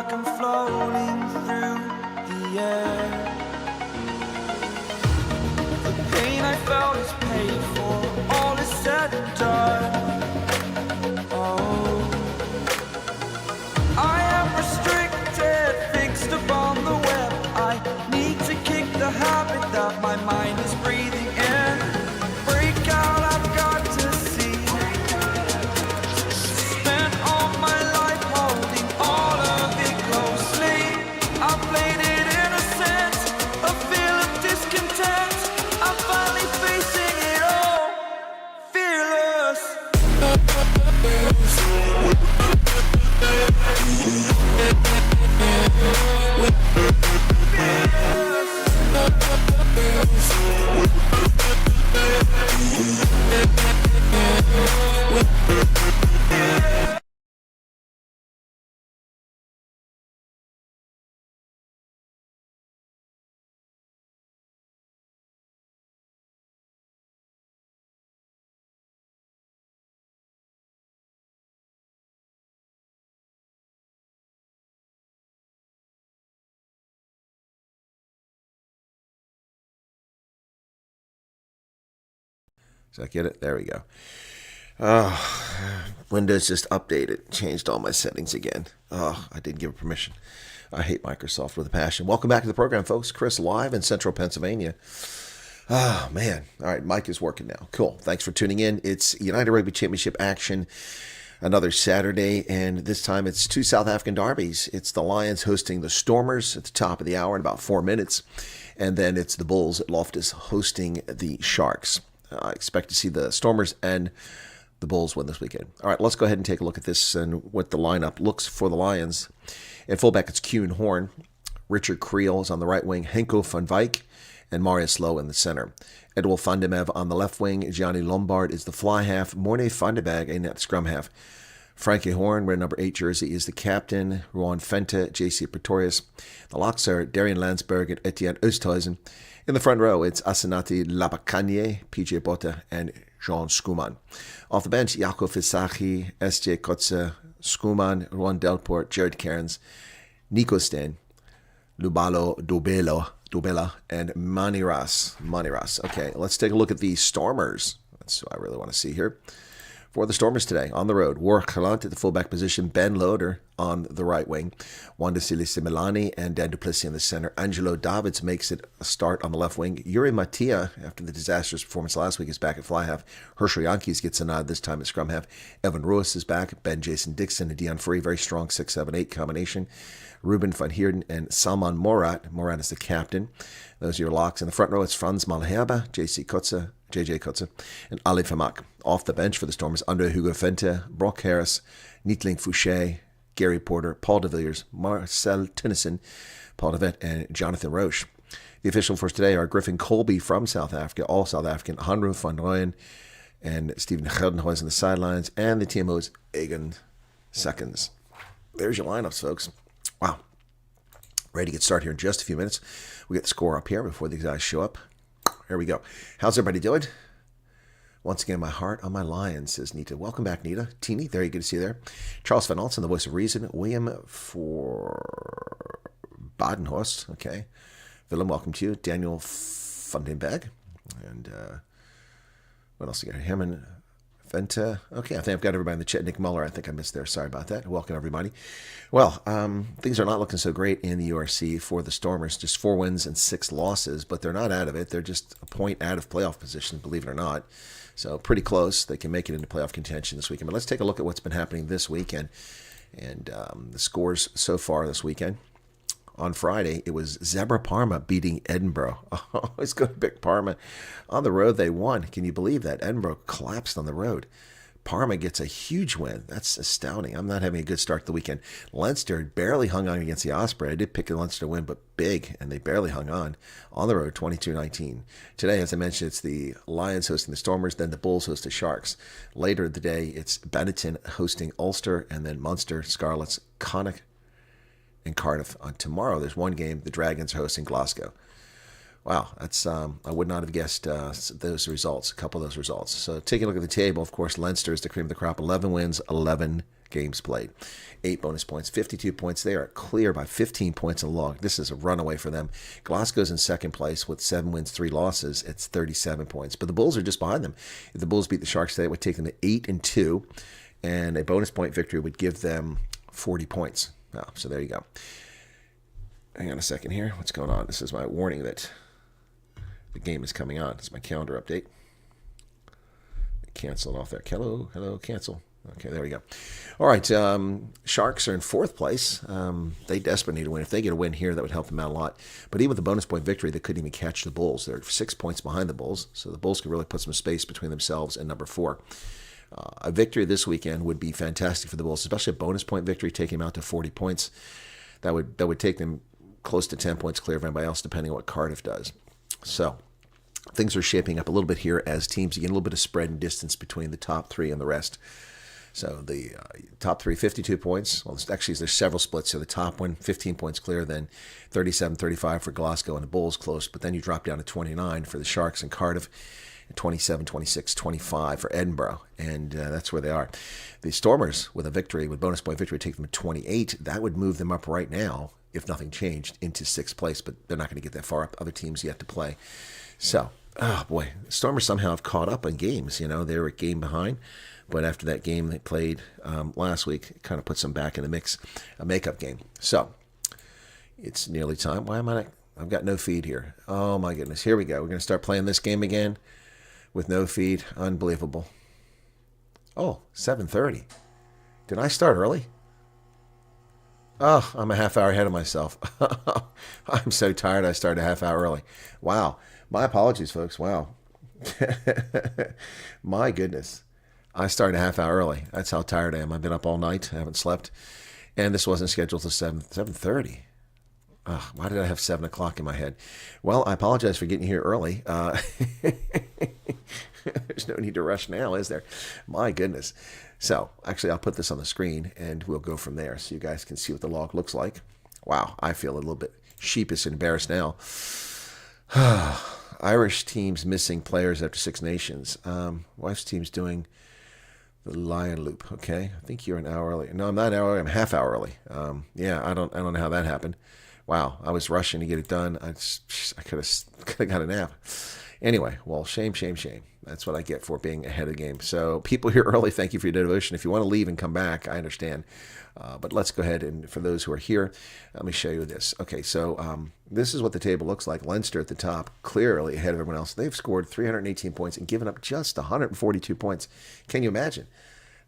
like I'm floating through the air. The pain I felt is paid for, all is said and done. Oh, I am restricted, fixed upon the web. I need to kick the habit that my mind is breathing in. Break out, I've got to see. Spent all my life holding all of it closely. I played it innocent, a feel of discontent. I'm finally facing it all, fearless. Does that get it? There we go. Windows just updated, changed all my settings again. I didn't give it permission. I hate Microsoft with a passion. Welcome back to the program, folks. Chris live in Central Pennsylvania. Oh, man. All right, mic is working now. Cool. Thanks for tuning in. It's United Rugby Championship action, another Saturday, and this time it's two South African derbies. It's the Lions hosting the Stormers at the top of the hour in about 4 minutes, and then it's the Bulls at Loftus hosting the Sharks. I expect to see the Stormers and the Bulls win this weekend. All right, let's go ahead and take a look at this and what the lineup looks for the Lions. At fullback, it's Kuhn Horn. Richard Creel is on the right wing. Henko van Wyk and Marius Lowe in the center. Edwil van der Mev on the left wing. Gianni Lombard is the fly half. Morne van der Berg in that scrum half. Frankie Horn, wearing number 8 jersey, is the captain. Rowan Fente, JC Pretorius. The locks are Darian Landsberg and Etienne Oosthuizen. In the front row, it's Asenati Labakanye, PJ Botta, and Jean Schoeman. Off the bench, Jakob Visachi, SJ Kotze, Schoeman, Ron Delport, Jared Cairns, Nico Steen, Lubalo Dobela, and Maniras. Okay, let's take a look at the Stormers. That's what I really want to see here. For the Stormers today, on the road, Warwick Galant at the fullback position, Ben Loader on the right wing, Wanda Similani and Dan Duplessis in the center. Angelo Davids makes it a start on the left wing. Yuri Mattia, after the disastrous performance last week, is back at fly half. Herschel Yankees gets a nod this time at scrum half. Evan Ruiz is back. Ben Jason Dixon and Dion Free, very strong 6-7-8 combination. Ruben van Heerden and Salman Morat. Morat is the captain. Those are your locks. In the front row, it's Franz Malherbe, JJ Kotze, and Ali Famak. Off the bench for the Stormers, under Hugo Fente, Brock Harris, Nietling Fouché, Gary Porter, Paul de Villiers, Marcel Tennyson, Paul de Vet, and Jonathan Roche. The official for today are Griffin Colby from South Africa, all South African, Hanro van Rooyen, and Steven Geldenhuis on the sidelines, and the TMO's Egan Seconds. There's your lineups, folks. Wow. Ready to get started here in just a few minutes. We get the score up here before these guys show up. Here we go. How's everybody doing? Once again, my heart on my Lions, says Nita. Welcome back, Nita. Teeny, very good to see you there. Charles Van Altzen, the voice of reason. William for Badenhorst. Okay. Willem, welcome to you. Daniel Fundenberg. And what else you got? Herman Venta. Okay, I think I've got everybody in the chat. Nick Muller, I think I missed there. Sorry about that. Welcome, everybody. Well, things are not looking so great in the URC for the Stormers. Just 4 wins and 6 losses, but they're not out of it. They're just a point out of playoff position, believe it or not. So pretty close. They can make it into playoff contention this weekend. But let's take a look at what's been happening this weekend and the scores so far this weekend. On Friday, it was Zebra Parma beating Edinburgh. Oh, it's going to pick Parma. On the road, they won. Can you believe that? Edinburgh collapsed on the road. Parma gets a huge win. That's astounding. I'm not having a good start to the weekend. Leinster barely hung on against the Osprey. I did pick the Leinster to win, but big, and they barely hung on the road, 22-19. Today, as I mentioned, it's the Lions hosting the Stormers, then the Bulls host the Sharks. Later in the day, it's Benetton hosting Ulster, and then Munster, Scarlets, Connacht, and Cardiff. On tomorrow, there's one game. The Dragons are hosting Glasgow. Wow, that's I would not have guessed those results, a couple of those results. So taking a look at the table, of course, Leinster is the cream of the crop, 11 wins, 11 games played. 8 bonus points, 52 points. They are clear by 15 points in the log. This is a runaway for them. Glasgow's in second place with 7 wins, 3 losses. It's 37 points. But the Bulls are just behind them. If the Bulls beat the Sharks today, it would take them to 8-2, and a bonus point victory would give them 40 points. Oh, so there you go. Hang on a second here. What's going on? This is my warning that the game is coming on. It's my calendar update. Cancel it off there. Hello, cancel. Okay, there we go. All right, Sharks are in fourth place. They desperately need to win. If they get a win here, that would help them out a lot. But even with the bonus point victory, they couldn't even catch the Bulls. They're 6 points behind the Bulls, so the Bulls could really put some space between themselves and number 4. A victory this weekend would be fantastic for the Bulls, especially a bonus point victory, taking them out to 40 points. That would take them close to 10 points clear of anybody else, depending on what Cardiff does. So things are shaping up a little bit here as teams get a little bit of spread and distance between the top 3 and the rest. So the top 3, 52 points. Well, actually, there's several splits. So the top one, 15 points clear, then 37-35 for Glasgow and the Bulls close. But then you drop down to 29 for the Sharks and Cardiff, 27, 26, 25 for Edinburgh. And that's where they are. The Stormers, with a victory, with bonus point victory, take them to 28. That would move them up right now, if nothing changed, into 6th place. But they're not going to get that far up. Other teams yet to play. So, oh boy, the Stormers somehow have caught up on games. You know, they were a game behind. But after that game they played last week, it kind of puts them back in the mix, a makeup game. So it's nearly time. Why am I not? I've got no feed here. Oh, my goodness. Here we go. We're going to start playing this game again with no feed. Unbelievable. Oh, 7:30. Did I start early? Oh, I'm a half hour ahead of myself. I'm so tired I started a half hour early. Wow. My apologies, folks. Wow. My goodness. I started a half hour early. That's how tired I am. I've been up all night. I haven't slept. And this wasn't scheduled till 7:30. Why did I have 7 o'clock in my head? Well, I apologize for getting here early. There's no need to rush now, is there? My goodness. So, actually, I'll put this on the screen, and we'll go from there so you guys can see what the log looks like. Wow, I feel a little bit sheepish and embarrassed now. Irish teams missing players after 6 Nations. Wife's team's doing the Lion Loop. Okay, I think you're an hour early. No, I'm not an hour early. I'm a half hour early. Yeah, I don't know how that happened. Wow, I was rushing to get it done. I could have got a nap. Anyway, well, shame. That's what I get for being ahead of the game. So people here early, thank you for your devotion. If you want to leave and come back, I understand. But let's go ahead, and for those who are here, let me show you this. Okay, so this is what the table looks like. Leinster at the top, clearly ahead of everyone else. They've scored 318 points and given up just 142 points. Can you imagine?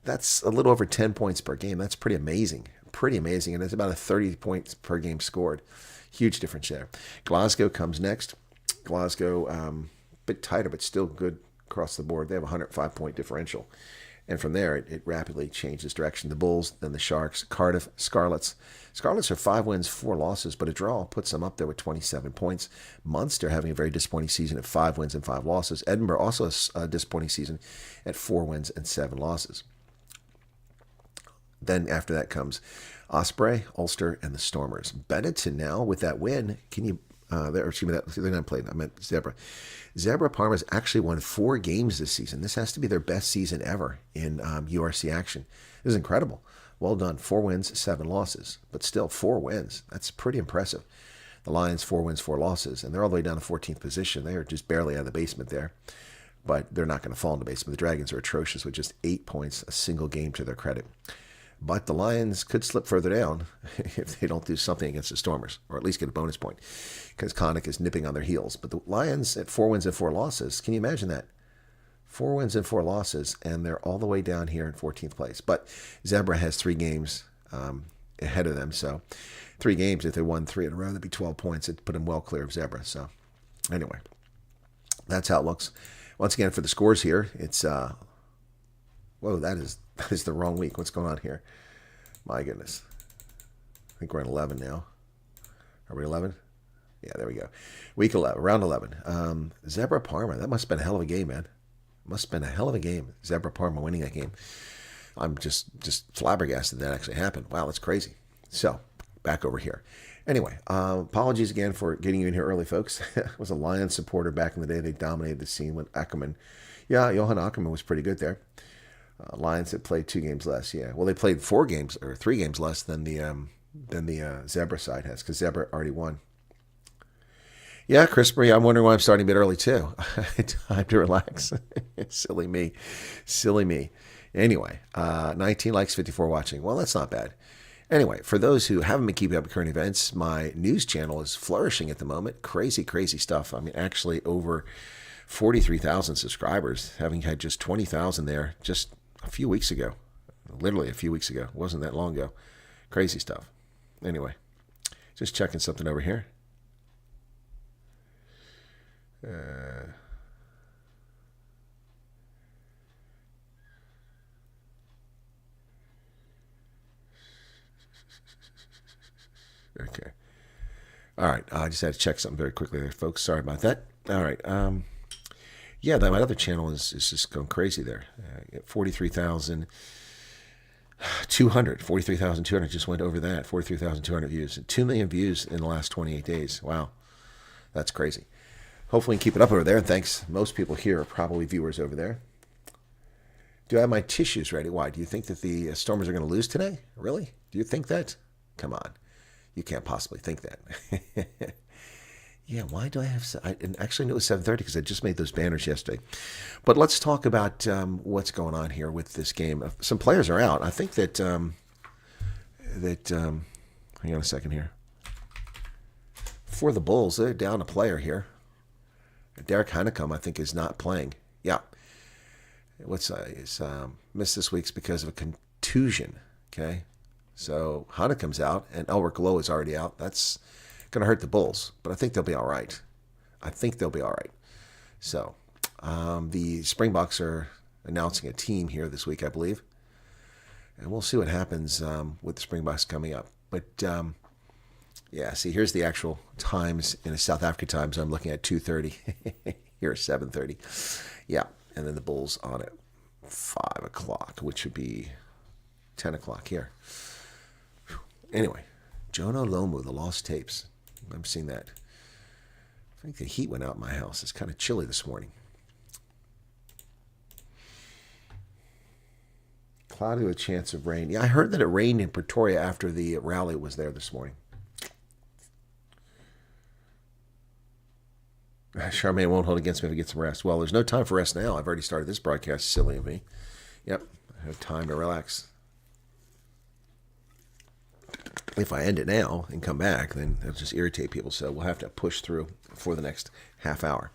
That's a little over 10 points per game. That's pretty amazing. Pretty amazing. And it's about a 30 points per game scored. Huge difference there. Glasgow comes next. Glasgow, a bit tighter, but still good across the board. They have a 105-point differential. And from there, it rapidly changes direction. The Bulls, then the Sharks, Cardiff, Scarlets. Scarlets are 5 wins, 4 losses, but a draw puts them up there with 27 points. Munster having a very disappointing season at 5 wins and 5 losses. Edinburgh also a disappointing season at 4 wins and 7 losses. Then after that comes Osprey, Ulster, and the Stormers. Benetton now with that win. Can you? They're not playing. I meant Zebra. Zebra Parma's actually won 4 games this season. This has to be their best season ever in URC action. This is incredible. Well done. 4 wins, 7 losses, but still 4 wins. That's pretty impressive. The Lions 4 wins, 4 losses, and they're all the way down to 14th position. They are just barely out of the basement there, but they're not going to fall in the basement. The Dragons are atrocious with just 8 points, a single game to their credit. But the Lions could slip further down if they don't do something against the Stormers, or at least get a bonus point, because Connacht is nipping on their heels. But the Lions at 4 wins and 4 losses, can you imagine that? 4 wins and 4 losses, and they're all the way down here in 14th place. But Zebra has 3 games ahead of them, so 3 games, if they won 3 in a row, that'd be 12 points. It'd put them well clear of Zebra. So anyway, that's how it looks. Once again, for the scores here, it's... whoa, that is the wrong week. What's going on here? My goodness. I think we're at 11 now. Are we 11? Yeah, there we go. Week 11, round 11. Zebra Parma. That must have been a hell of a game, man. Must have been a hell of a game. Zebra Parma winning that game. I'm just flabbergasted that actually happened. Wow, that's crazy. So, back over here. Anyway, apologies again for getting you in here early, folks. I was a Lions supporter back in the day. They dominated the scene with Ackerman. Yeah, Johan Ackerman was pretty good there. Lions that played 2 games less. Yeah, well, they played 4 games or 3 games less than the Zebra side has, because Zebra already won. Yeah, Chris Marie, I'm wondering why I'm starting a bit early too. Time to relax. Silly me. Anyway, 19 likes, 54 watching. Well, that's not bad. Anyway, for those who haven't been keeping up with current events, my news channel is flourishing at the moment. Crazy stuff. I mean, actually over 43,000 subscribers, having had just 20,000 there just a few weeks ago. Literally a few weeks ago. It wasn't that long ago. Crazy stuff. Anyway, just checking something over here. Okay. All right. I just had to check something very quickly there, folks. Sorry about that. All right. Yeah, my other channel is just going crazy there. 43,200 just went over that. 43,200 views. 2 million views in the last 28 days. Wow. That's crazy. Hopefully we can keep it up over there. Thanks. Most people here are probably viewers over there. Do I have my tissues ready? Why? Do you think that the Stormers are going to lose today? Really? Do you think that? Come on. You can't possibly think that. Yeah, why do I have... I actually knew it was 7:30 because I just made those banners yesterday. But let's talk about what's going on here with this game. Some players are out. I think that... hang on a second here. For the Bulls, they're down a player here. Derek Honeycomb, I think, is not playing. Yeah. He's missed this week's because of a contusion. Okay. So Honeycomb's out, and Elric Lowe is already out. That's going to hurt the Bulls, but I think they'll be all right. So the Springboks are announcing a team here this week, I believe. And we'll see what happens with the Springboks coming up. But, yeah, see, here's the actual times in a South Africa time. So I'm looking at 2:30. Here, 7:30. Yeah, and then the Bulls on at 5 o'clock, which would be 10 o'clock here. Anyway, Jono Lomu, the Lost Tapes. I'm seeing that. I think the heat went out in my house. It's kind of chilly this morning. Cloudy with a chance of rain. Yeah, I heard that it rained in Pretoria after the rally was there this morning. Charmaine won't hold against me if I get some rest. Well, there's no time for rest now. I've already started this broadcast. Silly of me. Yep, I have time to relax. If I end it now and come back, then it'll just irritate people. So we'll have to push through for the next half hour.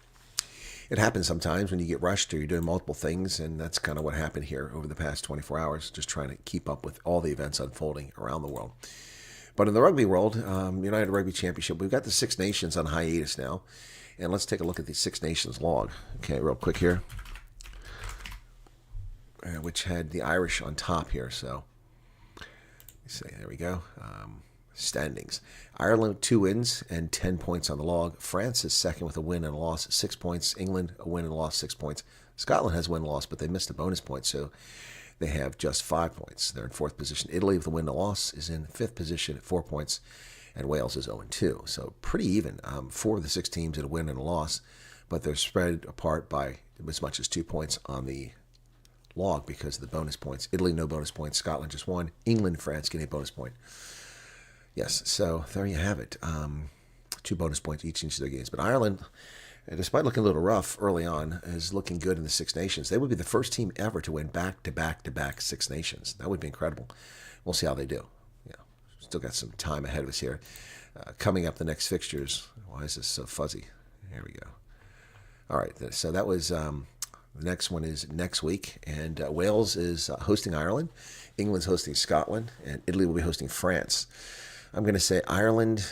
It happens sometimes when you get rushed or you're doing multiple things, and that's kind of what happened here over the past 24 hours, just trying to keep up with all the events unfolding around the world. But in the rugby world, United Rugby Championship, we've got the Six Nations on hiatus now. And let's take a look at the Six Nations log. Okay, real quick here. Which had the Irish on top here. So, there we go. Standings. Ireland, 2 wins and 10 points on the log. France is second with a win and a loss, 6 points. England, a win and a loss, 6 points. Scotland has a win and a loss, but they missed a bonus point, so they have just 5 points. They're in 4th position. Italy, with a win and a loss, is in 5th position at 4 points. And Wales is 0-2. So pretty even. 4 of the 6 teams at a win and a loss, but they're spread apart by as much as 2 points on the log because of the bonus points. Italy, no bonus points. Scotland, just 1. England, France getting a bonus point. Yes, so there you have it. 2 bonus points each of their games. But Ireland, despite looking a little rough early on, is looking good in the Six Nations. They would be the first team ever to win back-to-back Six Nations. That would be incredible. We'll see how they do. Still got some time ahead of us here. Coming up, the next fixtures. Why is this so fuzzy? Here we go. All right, so that was the next one is next week, and Wales is hosting Ireland. England's hosting Scotland, and Italy will be hosting France. I'm going to say Ireland.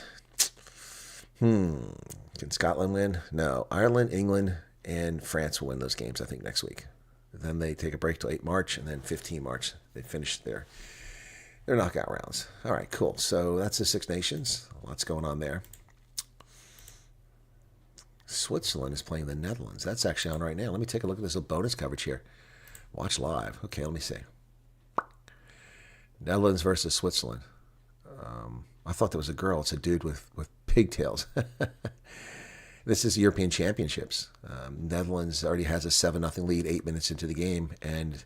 Can Scotland win? No. Ireland, England, and France will win those games, I think, next week. Then they take a break till 8 March, and then 15 March they finish their knockout rounds. All right, cool. So that's the Six Nations. Lots going on there. Switzerland is playing the Netherlands. That's actually on right now. Let me take a look at this little bonus coverage here. Watch live. Okay, let me see. Netherlands versus Switzerland. I thought that was a girl. It's a dude with pigtails. This is European Championships. Netherlands already has a 7-0 lead 8 minutes into the game, and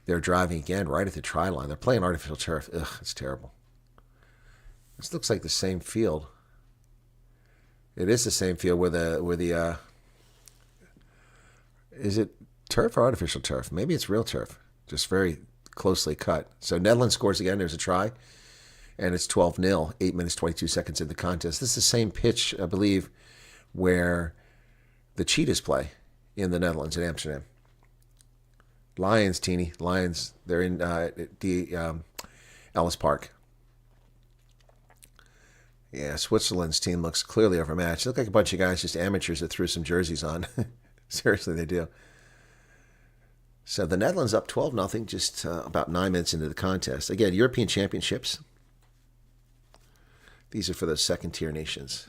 They're driving again right at the try line. They're playing artificial turf. Ugh, it's terrible. This looks like the same field. It is the same field where the is it turf or artificial turf? Maybe it's real turf. Just very closely cut. So Netherlands scores again. There's a try. And it's 12-0, 8 minutes, 22 seconds in the contest. This is the same pitch, I believe, where the Cheetahs play in the Netherlands, in Amsterdam. Lions, Teeny. Lions, they're in Ellis Park. Yeah, Switzerland's team looks clearly overmatched. They look like a bunch of guys, just amateurs that threw some jerseys on. Seriously, they do. So the Netherlands up 12-0, just about 9 minutes into the contest. Again, European Championships. These are for those second-tier nations.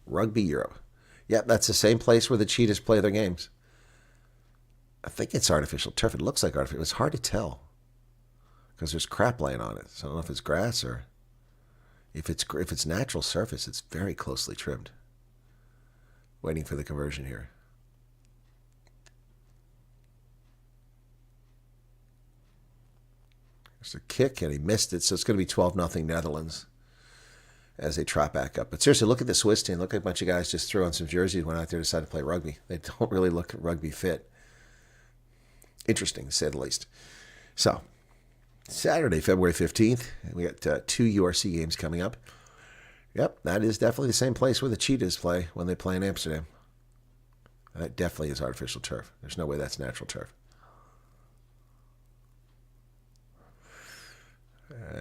Rugby Europe. Yep, that's the same place where the Cheetahs play their games. I think it's artificial turf. It looks like artificial. It's hard to tell because there's crap laying on it. So I don't know if it's grass or if it's natural surface. It's very closely trimmed. Waiting for the conversion here. There's a kick, and he missed it, so it's going to be 12-0 Netherlands as they trot back up. But seriously, look at the Swiss team. Look like a bunch of guys just threw on some jerseys, went out there, decided to play rugby. They don't really look rugby fit. Interesting, to say the least. So, Saturday, February 15th, we got 2 URC games coming up. Yep, that is definitely the same place where the Cheetahs play when they play in Amsterdam. That definitely is artificial turf. There's no way that's natural turf.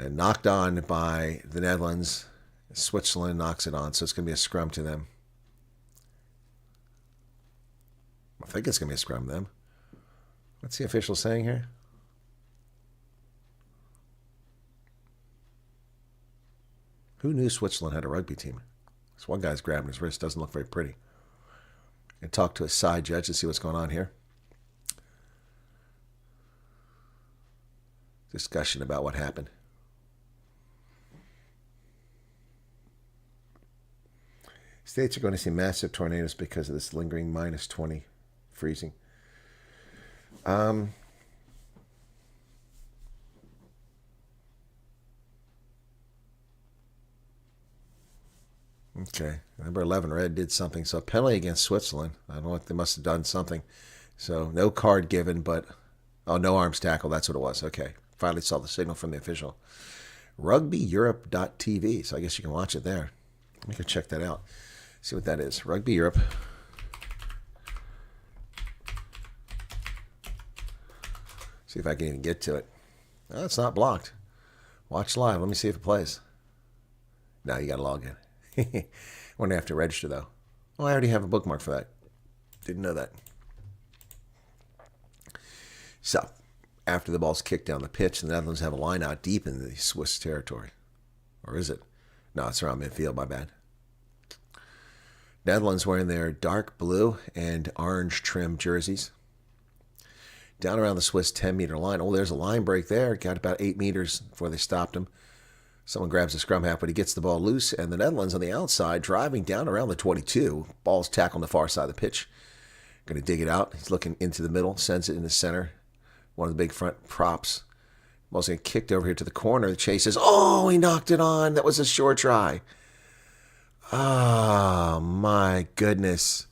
Knocked on by the Netherlands. Switzerland knocks it on, so it's going to be a scrum to them. I think it's going to be a scrum to them. What's the official saying here? Who knew Switzerland had a rugby team? This one guy's grabbing his wrist. Doesn't look very pretty. And talk to a side judge to see what's going on here. Discussion about what happened. States are going to see massive tornadoes because of this lingering minus 20 freezing. Okay, number 11 red did something. So a penalty against Switzerland. I don't know what they must have done something. So no card given, but no arms tackle. That's what it was. Okay, finally saw the signal from the official. RugbyEurope.tv. So I guess you can watch it there. Let me go check that out. See what that is. Rugby Europe. See if I can even get to it. Oh, it's not blocked. Watch live. Let me see if it plays. No, you got to log in. Won't have to register, though. Oh, I already have a bookmark for that. Didn't know that. So, after the ball's kicked down the pitch, the Netherlands have a line out deep in the Swiss territory. Or is it? No, it's around midfield. My bad. Netherlands wearing their dark blue and orange trim jerseys. Down around the Swiss 10-meter line. Oh, there's a line break there. Got about 8 meters before they stopped him. Someone grabs the scrum half, but he gets the ball loose. And the Netherlands on the outside driving down around the 22. Ball's tackled on the far side of the pitch. Going to dig it out. He's looking into the middle. Sends it in the center. One of the big front props. Ball's getting kicked over here to the corner. The chases. Oh, he knocked it on. That was a short try. Oh, my goodness.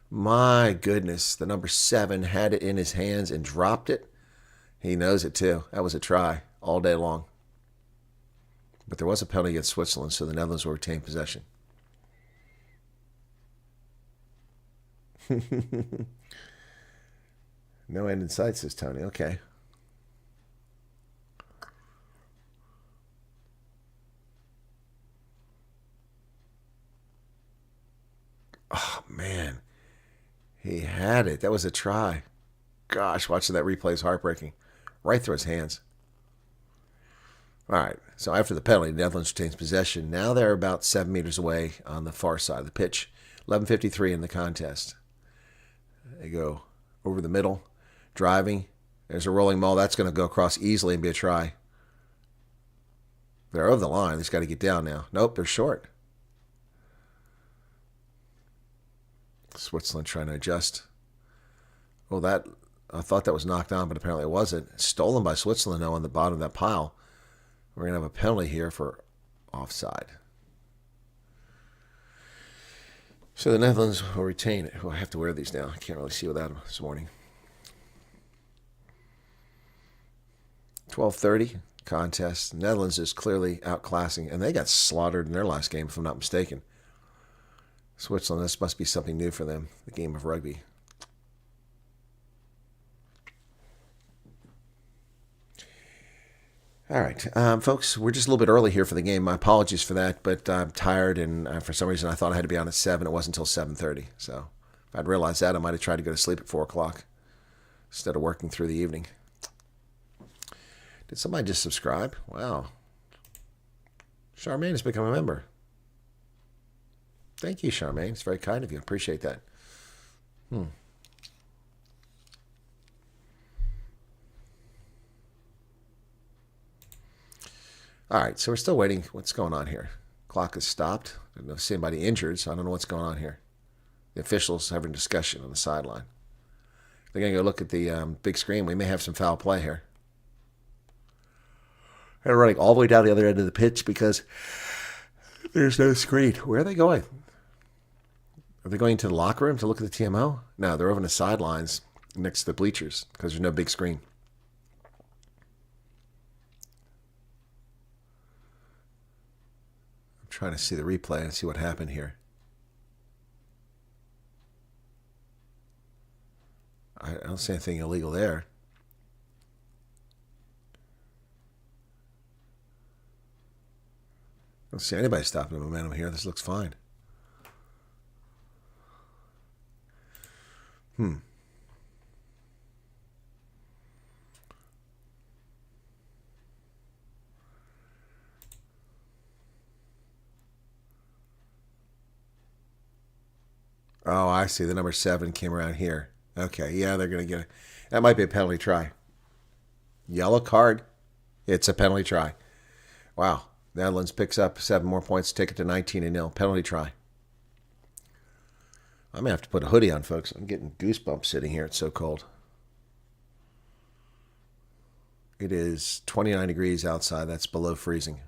My goodness. The number 7 had it in his hands and dropped it. He knows it, too. That was a try all day long. But there was a penalty against Switzerland, so the Netherlands will retain possession. No end in sight, says Tony. Okay. Oh, man. He had it. That was a try. Gosh, watching that replay is heartbreaking. Right through his hands. All right, so after the penalty, the Netherlands retains possession. Now they're about 7 meters away on the far side of the pitch. 11:53 in the contest. They go over the middle, driving. There's a rolling maul. That's going to go across easily and be a try. They're over the line. They just got to get down now. Nope, they're short. Switzerland trying to adjust. Oh, that I thought that was knocked on, but apparently it wasn't. Stolen by Switzerland, though, on the bottom of that pile. We're going to have a penalty here for offside. So the Netherlands will retain it. Well, I have to wear these now. I can't really see without them this morning. 12:30 contest. Netherlands is clearly outclassing, and they got slaughtered in their last game, if I'm not mistaken. Switzerland, this must be something new for them, the game of rugby. All right, folks, we're just a little bit early here for the game. My apologies for that, but I'm tired, and for some reason I thought I had to be on at 7. It wasn't until 7:30. So if I'd realized that, I might have tried to go to sleep at 4 o'clock instead of working through the evening. Did somebody just subscribe? Wow. Charmaine has become a member. Thank you, Charmaine. It's very kind of you. Appreciate that. All right, so we're still waiting. What's going on here? Clock has stopped. I don't see anybody injured, so I don't know what's going on here. The officials having a discussion on the sideline. They're going to go look at the big screen. We may have some foul play here. They're running all the way down the other end of the pitch because there's no screen. Where are they going? Are they going to the locker room to look at the TMO? No, they're over on the sidelines next to the bleachers because there's no big screen. I'm trying to see the replay and see what happened here. I don't see anything illegal there. I don't see anybody stopping the momentum here. This looks fine. Oh, I see. The number 7 came around here. Okay, yeah, they're going to get it. That might be a penalty try. Yellow card. It's a penalty try. Wow. Netherlands picks up 7 more points, take it to 19-0. Penalty try. I may have to put a hoodie on, folks. I'm getting goosebumps sitting here. It's so cold. It is 29 degrees outside. That's below freezing.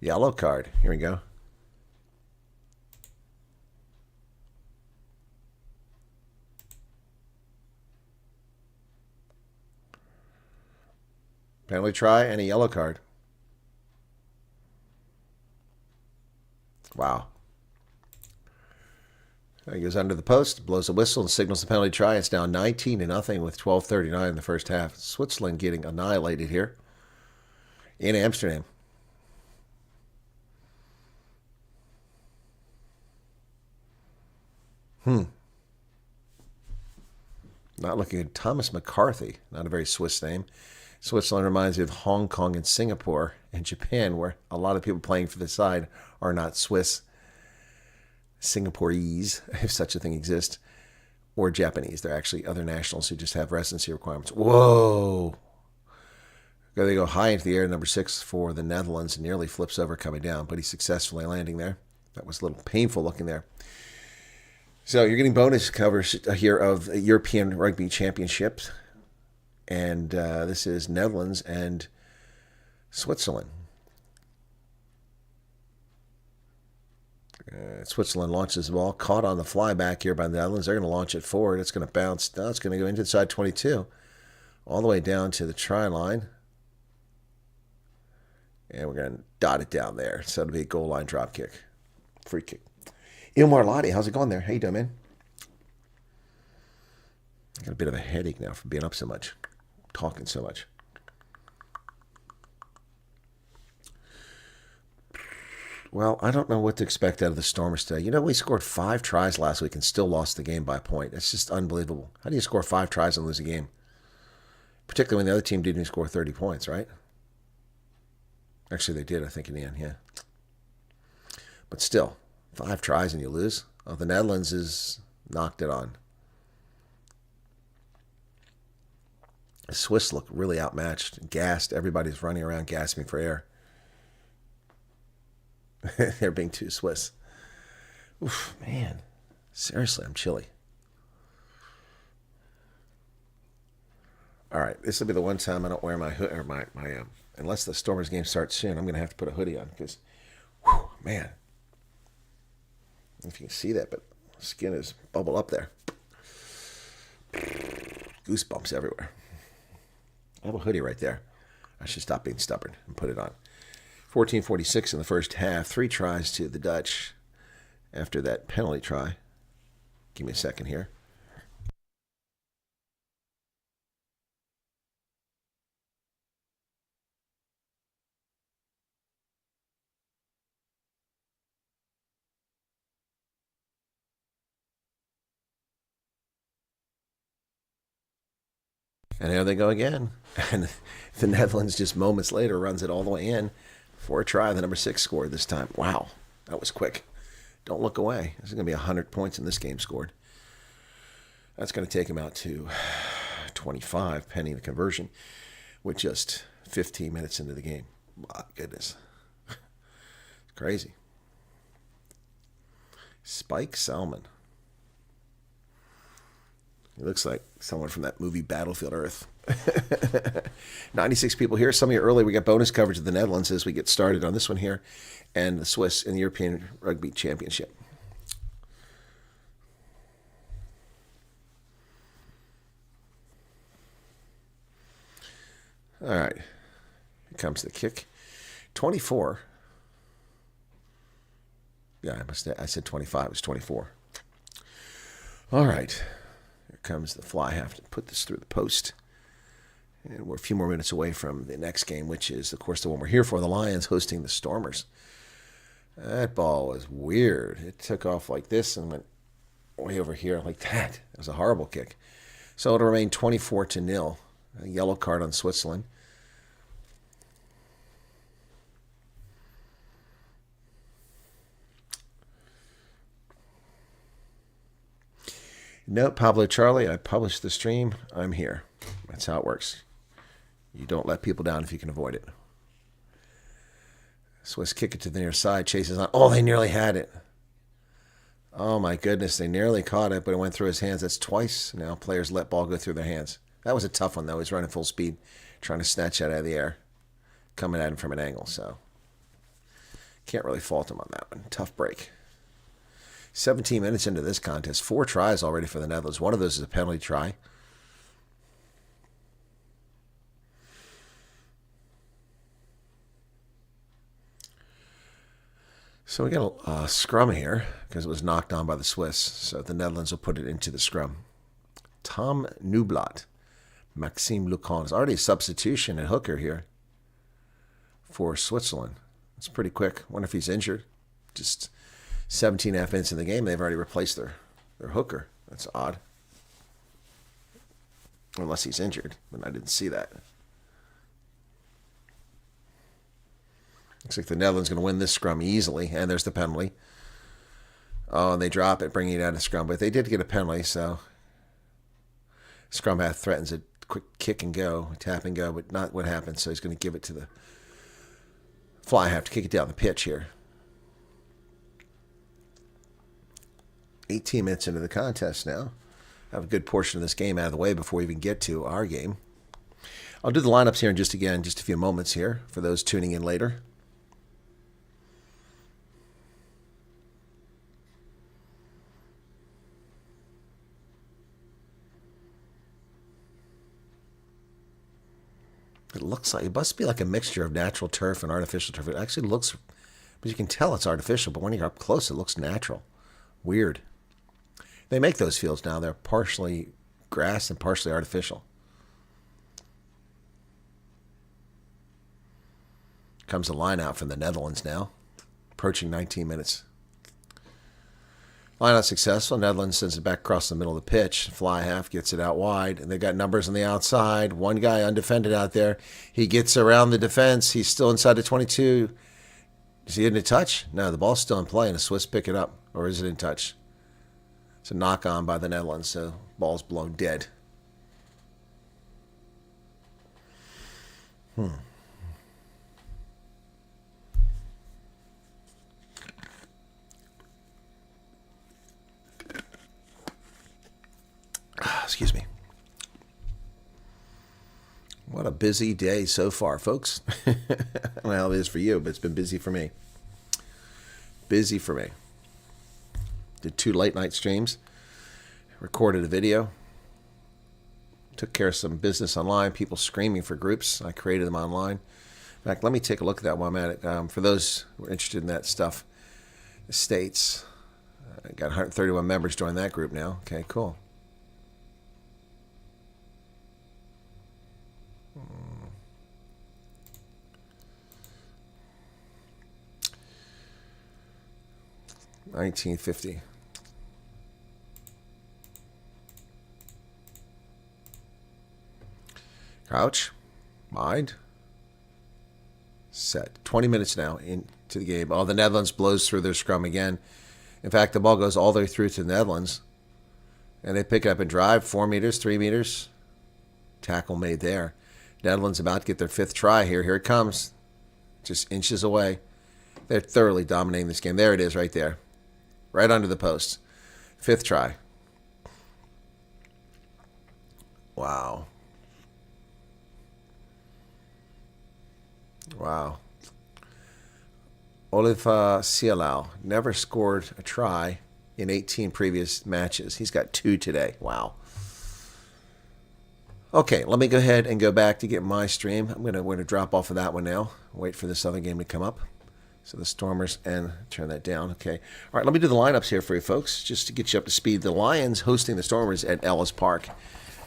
Yellow card. Here we go. Penalty try and a yellow card. Wow. He goes under the post, blows a whistle, and signals the penalty try. It's now 19-0 with 12:39 in the first half. Switzerland getting annihilated here in Amsterdam. Not looking at Thomas McCarthy. Not a very Swiss name. Switzerland reminds me of Hong Kong and Singapore and Japan, where a lot of people playing for the side are not Swiss, Singaporese, if such a thing exists, or Japanese. They're actually other nationals who just have residency requirements. Whoa! They go high into the air, number 6 for the Netherlands, and nearly flips over coming down, but he's successfully landing there. That was a little painful looking there. So you're getting bonus covers here of European Rugby Championship. And this is Netherlands and Switzerland. Switzerland launches the ball, caught on the fly back here by the Netherlands. They're going to launch it forward. It's going to bounce. Now it's going to go inside 22, all the way down to the try line. And we're going to dot it down there. So it'll be a goal line drop kick. Free kick. Ilmar Lottie, how's it going there? How you doing, man? I got a bit of a headache now from being up so much, talking so much. Well, I don't know what to expect out of the Stormers today. You know, we scored 5 tries last week and still lost the game by a point. It's just unbelievable. How do you score 5 tries and lose a game? Particularly when the other team didn't even score 30 points, right? Actually, they did, I think, in the end, yeah. But still, 5 tries and you lose. Oh, the Netherlands has knocked it on. The Swiss look really outmatched, gassed. Everybody's running around gasping for air. They're being too Swiss. Oof, man. Seriously, I'm chilly. All right, this will be the one time I don't wear my hood or my unless the Stormers game starts soon. I'm going to have to put a hoodie on because, man, I don't know if you can see that, but skin is bubble up there. Goosebumps everywhere. I have a hoodie right there. I should stop being stubborn and put it on. 14:46 in the first half. 3 tries to the Dutch after that penalty try. Give me a second here. And there they go again. And the Netherlands just moments later runs it all the way in for a try. The number 6 scored this time. Wow, that was quick. Don't look away. This is going to be 100 points in this game scored. That's going to take him out to 25, pending the conversion, with just 15 minutes into the game. My goodness. It's crazy. Spike Salmon. He looks like someone from that movie Battlefield Earth. 96 people here. Some of you early. We got bonus coverage of the Netherlands as we get started on this one here, and the Swiss in the European Rugby Championship. All right. Here comes the kick. 24. Yeah, I said 25. It was 24. All right. Here comes the fly. I have to put this through the post. And we're a few more minutes away from the next game, which is, of course, the one we're here for, the Lions hosting the Stormers. That ball was weird. It took off like this and went way over here like that. It was a horrible kick. So it'll remain 24-0. A yellow card on Switzerland. Note, Pablo Charlie, I published the stream. I'm here. That's how it works. You don't let people down if you can avoid it. Swiss kick it to the near side. Chases on. Oh, they nearly had it. Oh, my goodness. They nearly caught it, but it went through his hands. That's twice now players let ball go through their hands. That was a tough one, though. He's running full speed, trying to snatch that out of the air, coming at him from an angle. So can't really fault him on that one. Tough break. 17 minutes into this contest. 4 tries already for the Netherlands. One of those is a penalty try. So we got a scrum here because it was knocked on by the Swiss. So the Netherlands will put it into the scrum. Tom Nublat, Maxime Lucan. It's already a substitution at hooker here for Switzerland. It's pretty quick. Wonder if he's injured. Just 17.5 minutes in the game, they've already replaced their hooker. That's odd. Unless he's injured, but I didn't see that. Looks like the Netherlands going to win this scrum easily, and there's the penalty. Oh, and they drop it, bringing it out of scrum, but they did get a penalty, so scrum half threatens a quick kick and go, tap and go, but not what happened, so he's going to give it to the fly half to kick it down the pitch here. 18 minutes into the contest now. Have a good portion of this game out of the way before we even get to our game. I'll do the lineups here in just a few moments here for those tuning in later. It looks like, it must be like a mixture of natural turf and artificial turf. It actually looks, but you can tell it's artificial, but when you're up close, it looks natural. Weird. They make those fields now. They're partially grass and partially artificial. Comes the line out from the Netherlands now. Approaching 19 minutes. Line out successful. Netherlands sends it back across the middle of the pitch. Fly half gets it out wide. And they got numbers on the outside. One guy undefended out there. He gets around the defense. He's still inside the 22. Is he in touch? No, the ball's still in play, and the Swiss pick it up. Or is it in touch? It's a knock on by the Netherlands, so ball's blown dead. Excuse me. What a busy day so far, folks. Well, it is for you, but it's been busy for me. Busy for me. Did 2 late night streams. Recorded a video. Took care of some business online. People screaming for groups. I created them online. In fact, let me take a look at that while I'm at it. For those who are interested in that stuff, the States. I got 131 members join that group now. Okay, cool. $19.50. Crouch. Mind. Set. 20 minutes now into the game. Oh, the Netherlands blows through their scrum again. In fact, the ball goes all the way through to the Netherlands. And they pick it up and drive. 4 meters, 3 meters. Tackle made there. Netherlands about to get their 5th try here. Here it comes. Just inches away. They're thoroughly dominating this game. There it is right there. Right under the post. 5th try. Wow. Wow. Oliver Sielau never scored a try in 18 previous matches. He's got 2 today. Wow. Okay, let me go ahead and go back to get my stream. We're going to drop off of that one now. Wait for this other game to come up. So the Stormers, and turn that down. Okay. All right, let me do the lineups here for you folks, just to get you up to speed. The Lions hosting the Stormers at Ellis Park.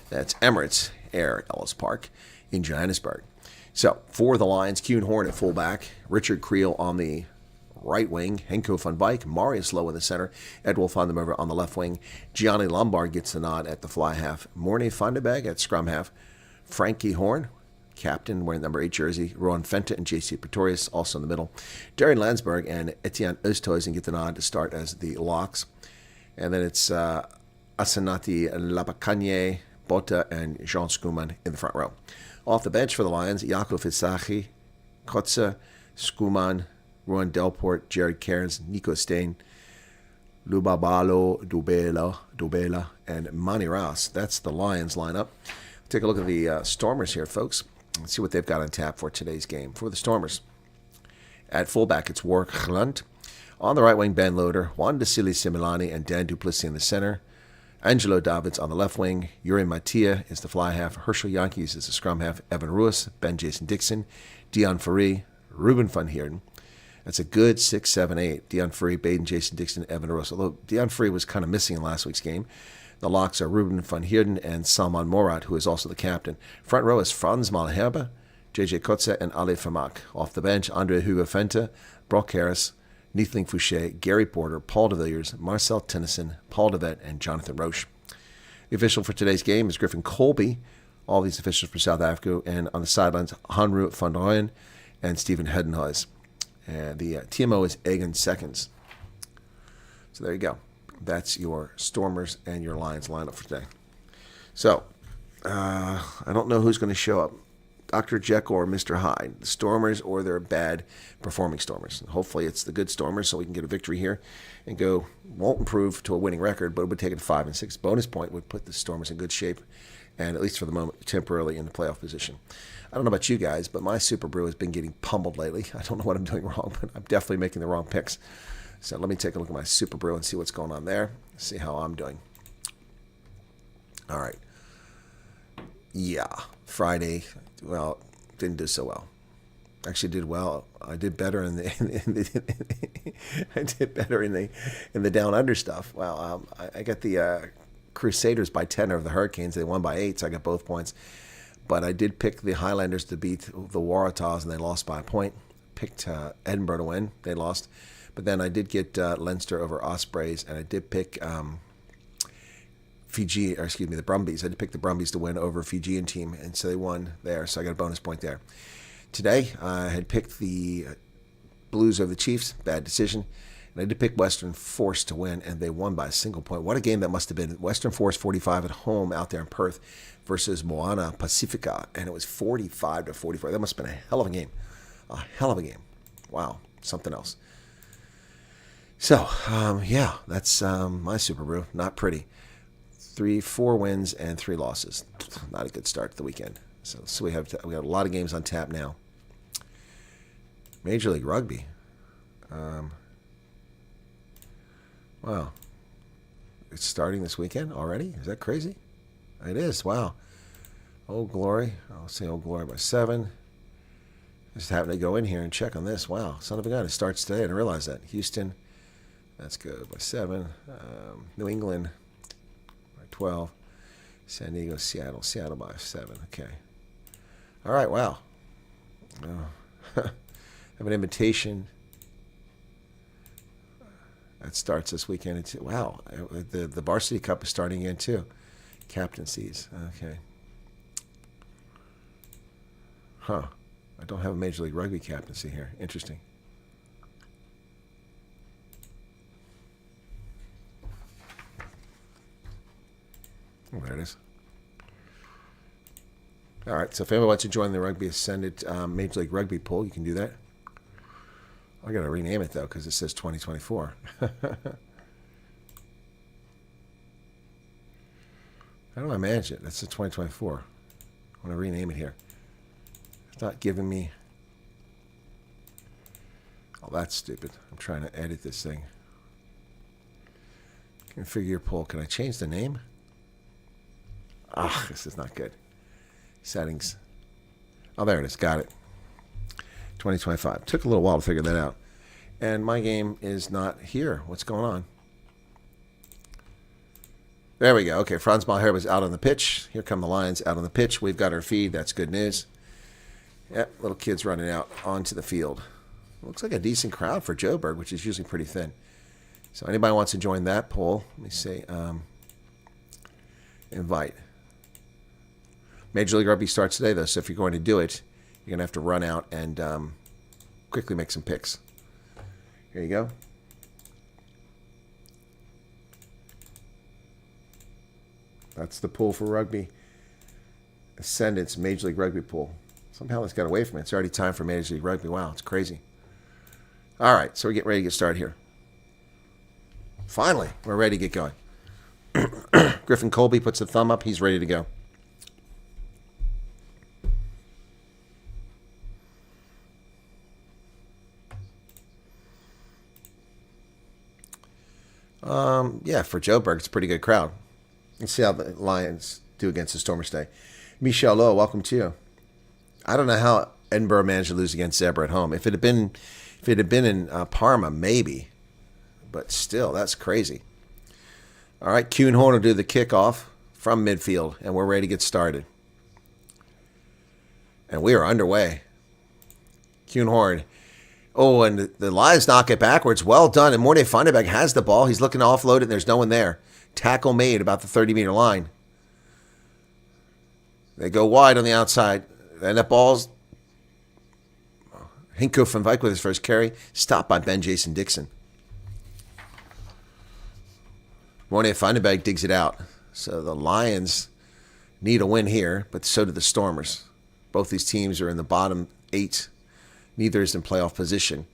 That's Emirates Air Ellis Park in Johannesburg. So for the Lions, Kuhn Horn at fullback, Richard Creel on the right wing, Henko van Beek, Marius Lowe in the center, Edwulf van der Merwe on the left wing, Gianni Lombard gets the nod at the fly half, Morne van der Berg at scrum half, Frankie Horn, captain wearing number 8 jersey, Rowan Fenta and J.C. Pretorius also in the middle, Darian Landsberg and Etienne Oosthuizen get the nod to start as the locks, and then it's Asenati Labakanye, Bota, and Jean Schoeman in the front row. Off the bench for the Lions, Jakob Isaki, Kotze, Schoeman, Ruan Delport, Jared Cairns, Nico Stain, Lubabalo Dubela, and Manny Rouse. That's the Lions lineup. Take a look at the Stormers here, folks. Let's see what they've got on tap for today's game. For the Stormers, at fullback, it's Warwick Glant. On the right wing, Ben Loader, Juan Desili Similani, and Dan Duplessis in the center. Angelo Davids on the left wing. Yuri Matia is the fly half. Herschel Yankees is the scrum half. Evan Ruiz, Ben Jason Dixon, Dion Ferry, Ruben van Heerden. That's a good 6, 7, 8. Dion Ferry, Baden, Jason Dixon, Evan Ruiz. Although Dion Ferry was kind of missing in last week's game. The locks are Ruben van Heerden and Salman Morat, who is also the captain. Front row is Franz Malherbe, JJ Kotze, and Ale Famak. Off the bench, Andre Hugo Fenta, Brock Harris, Neethling Fouché, Gary Porter, Paul de Villiers, Marcel Tennyson, Paul DeVette, and Jonathan Roche. The official for today's game is Griffin Colby. All these officials for South Africa. And on the sidelines, Hanru van Rooyen and Stephen Hedenhuis. And the TMO is Egan Seconds. So there you go. That's your Stormers and your Lions lineup for today. So, I don't know who's going to show up. Dr. Jekyll or Mr. Hyde, the Stormers or their bad performing Stormers. Hopefully it's the good Stormers so we can get a victory here and go, won't improve to a winning record, but it would take it to 5 and 6. Bonus point would put the Stormers in good shape and at least for the moment temporarily in the playoff position. I don't know about you guys, but my Super Brew has been getting pummeled lately. I don't know what I'm doing wrong, but I'm definitely making the wrong picks. So let me take a look at my Super Brew and see what's going on there, see how I'm doing. All right. Yeah, Friday, well, didn't do so well. Actually did well. I did better in the I did better in the down under stuff. Well, I got the Crusaders by 10 over the Hurricanes. They won by 8, so I got both points. But I did pick the Highlanders to beat the Waratahs, and they lost by a point. Picked Edinburgh to win. They lost. But then I did get Leinster over Ospreys, and I did pick the Brumbies. I did pick the Brumbies to win over a Fijian team, and so they won there, so I got a bonus point there. Today, I had picked the Blues over the Chiefs, bad decision, and I did pick Western Force to win, and they won by a single point. What a game that must have been. Western Force 45 at home out there in Perth versus Moana Pacifica, and it was 45-44. That must have been a hell of a game. A hell of a game. Wow, something else. So, yeah, that's my Super Brew. Not pretty. 4 wins and 3 losses. Not a good start to the weekend. So we have a lot of games on tap now. Major League Rugby. Wow. It's starting this weekend already? Is that crazy? It is. Wow. Old Glory. I'll say Old Glory by 7. Just happened to go in here and check on this. Wow. Son of a gun. It starts today. I didn't realize that. Houston. That's good. By 7. New England by 12. San Diego, Seattle. Seattle by 7. Okay. All right. Wow. Have an invitation. That starts this weekend. Wow. The Varsity Cup is starting again, too. Captaincies. Okay. Huh. I don't have a Major League Rugby captaincy here. Interesting. Oh, there it is. All right, so if anyone wants to join the Rugby Ascended Major League Rugby pool, you can do that. I got to rename it, though, because it says 2024. How do I manage it? That's the 2024. I want to rename it here. It's not giving me... Oh, that's stupid. I'm trying to edit this thing. Configure your poll. Can I change the name? Ah, this is not good. Settings. Oh, there it is. Got it. 2025. Took a little while to figure that out. And my game is not here. What's going on? There we go. Okay, Franz Malher was out on the pitch. Here come the Lions out on the pitch. We've got our feed. That's good news. Yep, little kids running out onto the field. Looks like a decent crowd for Joburg, which is usually pretty thin. So anybody wants to join that poll, let me say invite. Major League Rugby starts today, though, so if you're going to do it, you're going to have to run out and quickly make some picks. Here you go. That's the pool for rugby. Ascendants Major League Rugby pool. Somehow this got away from me. It's already time for Major League Rugby. Wow, it's crazy. All right, so we're getting ready to get started here. Finally, we're ready to get going. Griffin Colby puts a thumb up. He's ready to go. Yeah, for Joburg, it's a pretty good crowd. Let's see how the Lions do against the Stormers today. Michelle Lowe, welcome to you. I don't know how Edinburgh managed to lose against Zebra at home. If it had been in Parma, maybe, but still, that's crazy. All right, Kuhn Horn will do the kickoff from midfield, and we're ready to get started. And we are underway. Kuhn Horn. Oh, and the Lions knock it backwards. Well done. And Mornay Feinberg has the ball. He's looking to offload it, and there's no one there. Tackle made about the 30-meter line. They go wide on the outside. And that ball's... Hinko van Wyk with his first carry. Stopped by Ben Jason Dixon. Mornay Feinberg digs it out. So the Lions need a win here, but so do the Stormers. Both these teams are in the bottom 8. Neither is in playoff position.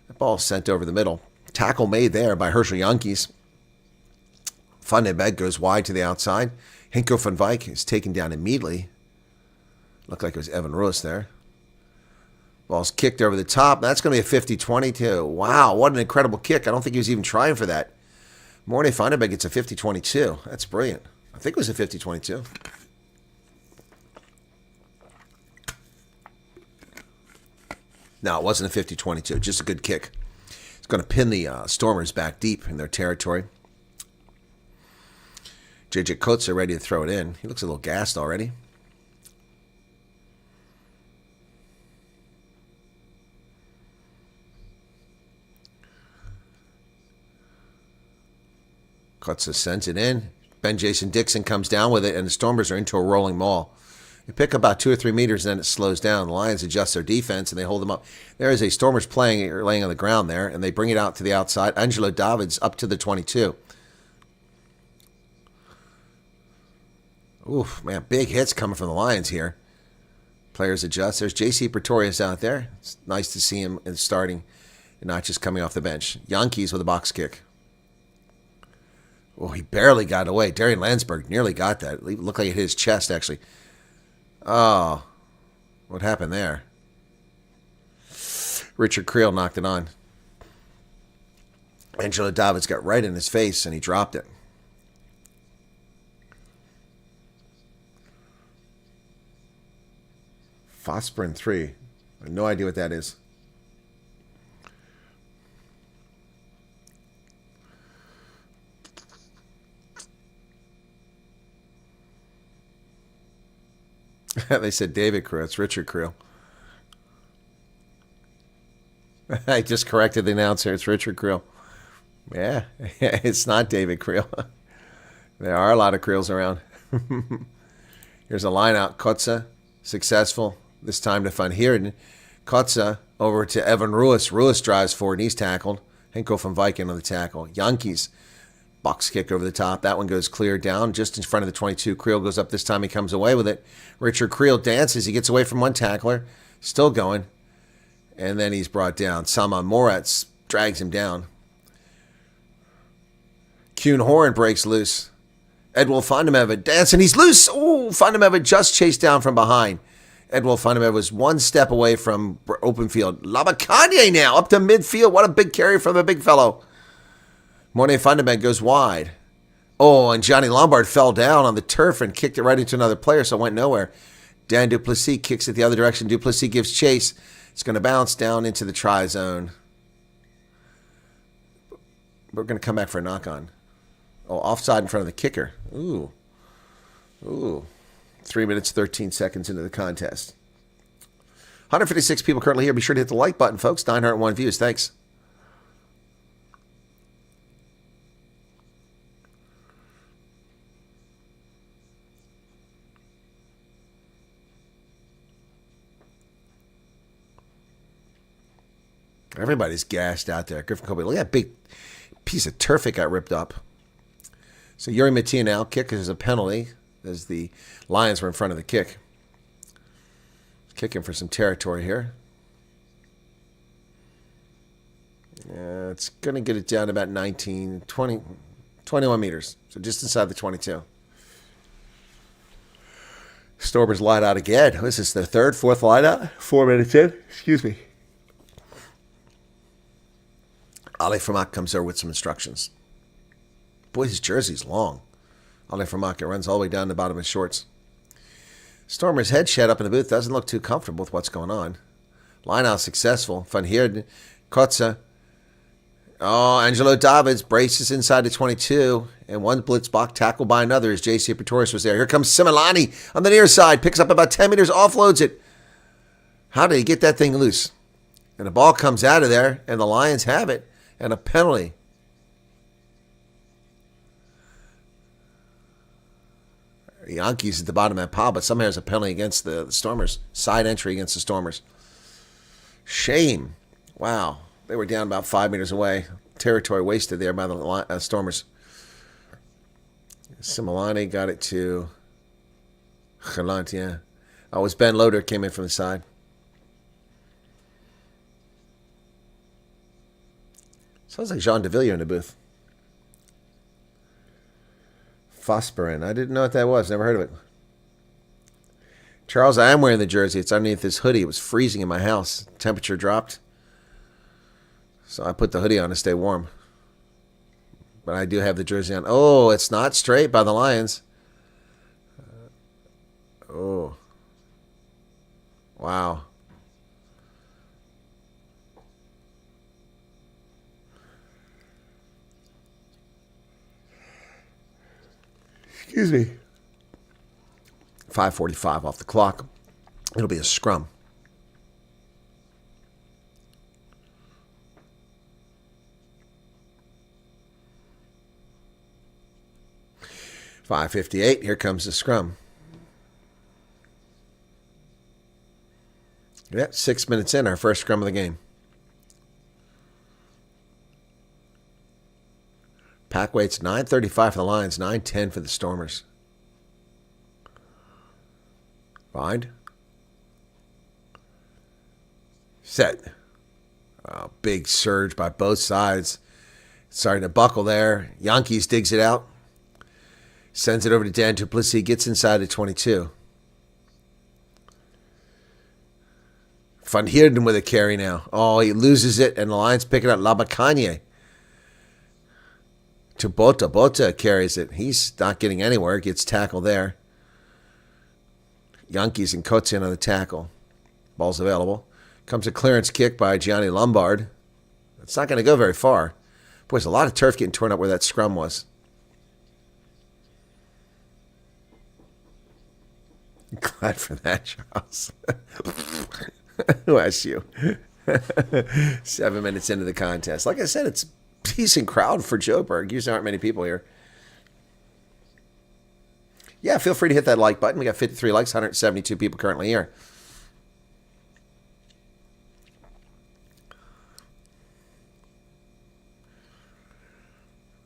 The ball sent over the middle. Tackle made there by Herschel Yankees. Feinberg goes wide to the outside. Hinko van Wyk is taken down immediately. Looked like it was Evan Roos there. Ball's kicked over the top. That's going to be a 50-22. Wow, what an incredible kick. I don't think he was even trying for that. Mornay Feinberg gets a 50-22. That's brilliant. I think it was a 50-22. No, it wasn't a 50-22. Just a good kick. It's going to pin the Stormers back deep in their territory. J.J. Coates are ready to throw it in. He looks a little gassed already. Coates sends it in. Ben Jason Dixon comes down with it, and the Stormers are into a rolling maul. They pick about 2 or 3 meters, and then it slows down. The Lions adjust their defense, and they hold them up. There is a Stormers laying on the ground there, and they bring it out to the outside. Angelo Davids up to the 22. Oof, man, big hits coming from the Lions here. Players adjust. There's J.C. Pretorius out there. It's nice to see him starting and not just coming off the bench. Yankees with a box kick. Oh, he barely got away. Darian Landsberg nearly got that. It looked like it hit his chest, actually. Oh, what happened there? Richard Creel knocked it on. Angelo Davids got right in his face, and he dropped it. Phosphorin 3. I have no idea what that is. They said David Creel. It's Richard Creel. I just corrected the announcer. It's Richard Creel. Yeah, it's not David Creel. There are a lot of Creels around. Here's a line out. Kotze, successful. This time to Van Heerden. Kotze over to Evan Ruiz. Ruiz drives forward and he's tackled. Henko from Viking on the tackle. Yankees. Box kick over the top. That one goes clear down just in front of the 22. Creel goes up this time. He comes away with it. Richard Creel dances. He gets away from one tackler. Still going. And then he's brought down. Salman Moratz drags him down. Kuhn Horn breaks loose. Edwil Fondemeva dancing. He's loose. Oh, Fondemeva just chased down from behind. Edwil Fondemeva was one step away from open field. Labakanye now up to midfield. What a big carry from the big fellow. Mornay Fondemeva goes wide. Oh, and Johnny Lombard fell down on the turf and kicked it right into another player, so it went nowhere. Dan Duplessis kicks it the other direction. Duplessis gives chase. It's going to bounce down into the try zone. We're going to come back for a knock-on. Oh, offside in front of the kicker. Ooh. 3 minutes, 13 seconds into the contest. 156 people currently here. Be sure to hit the like button, folks. 901 views. Thanks. Everybody's gassed out there. Griffin Kobe, look at that big piece of turf that got ripped up. So Yuri Matia now kick is a penalty as the Lions were in front of the kick. Kicking for some territory here. It's going to get it down to about 19, 20, 21 meters. So just inside the 22. Stormers light out again. What is this, their third, fourth light out? 4 minutes in. Excuse me. Ali Framak comes there with some instructions. Boy, his jersey's long. Ali Framak, it runs all the way down the bottom of his shorts. Stormer's head shed up in the booth. Doesn't look too comfortable with what's going on. Line out successful. Van Heerden. Kotze. Oh, Angelo Davids braces inside the 22. And one blitz block tackled by another as J.C. Pretorius was there. Here comes Similani on the near side. Picks up about 10 meters. Offloads it. How did he get that thing loose? And the ball comes out of there. And the Lions have it. And a penalty. Yankees at the bottom of that pile, but somehow there's a penalty against the Stormers. Side entry against the Stormers. Shame. Wow. They were down about 5 meters away. Territory wasted there by the Stormers. Similani got it to Galant, yeah. Oh, it was Ben Loader came in from the side. Sounds like Jean Devilleux in the booth. Phosphorin. I didn't know what that was. Never heard of it. Charles, I am wearing the jersey. It's underneath this hoodie. It was freezing in my house. Temperature dropped. So I put the hoodie on to stay warm. But I do have the jersey on. Oh, it's not straight by the Lions. Oh. Wow. Excuse me. 5:45 off the clock. It'll be a scrum. $5:58. Here comes the scrum. Yeah, 6 minutes in, our first scrum of the game. Pack weight's 9:35 for the Lions, 9:10 for the Stormers. Bind. Set. Big surge by both sides. Starting to buckle there. Yankees digs it out. Sends it over to Dan Duplessis. Gets inside the 22. Van Heerden with a carry now. Oh, he loses it, and the Lions pick it up. Labakanye to Bota. Bota carries it. He's not getting anywhere. Gets tackled there. Yankees and Kotzen on the tackle. Ball's available. Comes a clearance kick by Gianni Lombard. It's not going to go very far. Boy, there's a lot of turf getting torn up where that scrum was. Glad for that, Charles. Who asked you? 7 minutes into the contest. Like I said, it's a decent crowd for Joburg. Usually aren't many people here. Yeah, feel free to hit that like button. We got 53 likes, 172 people currently here.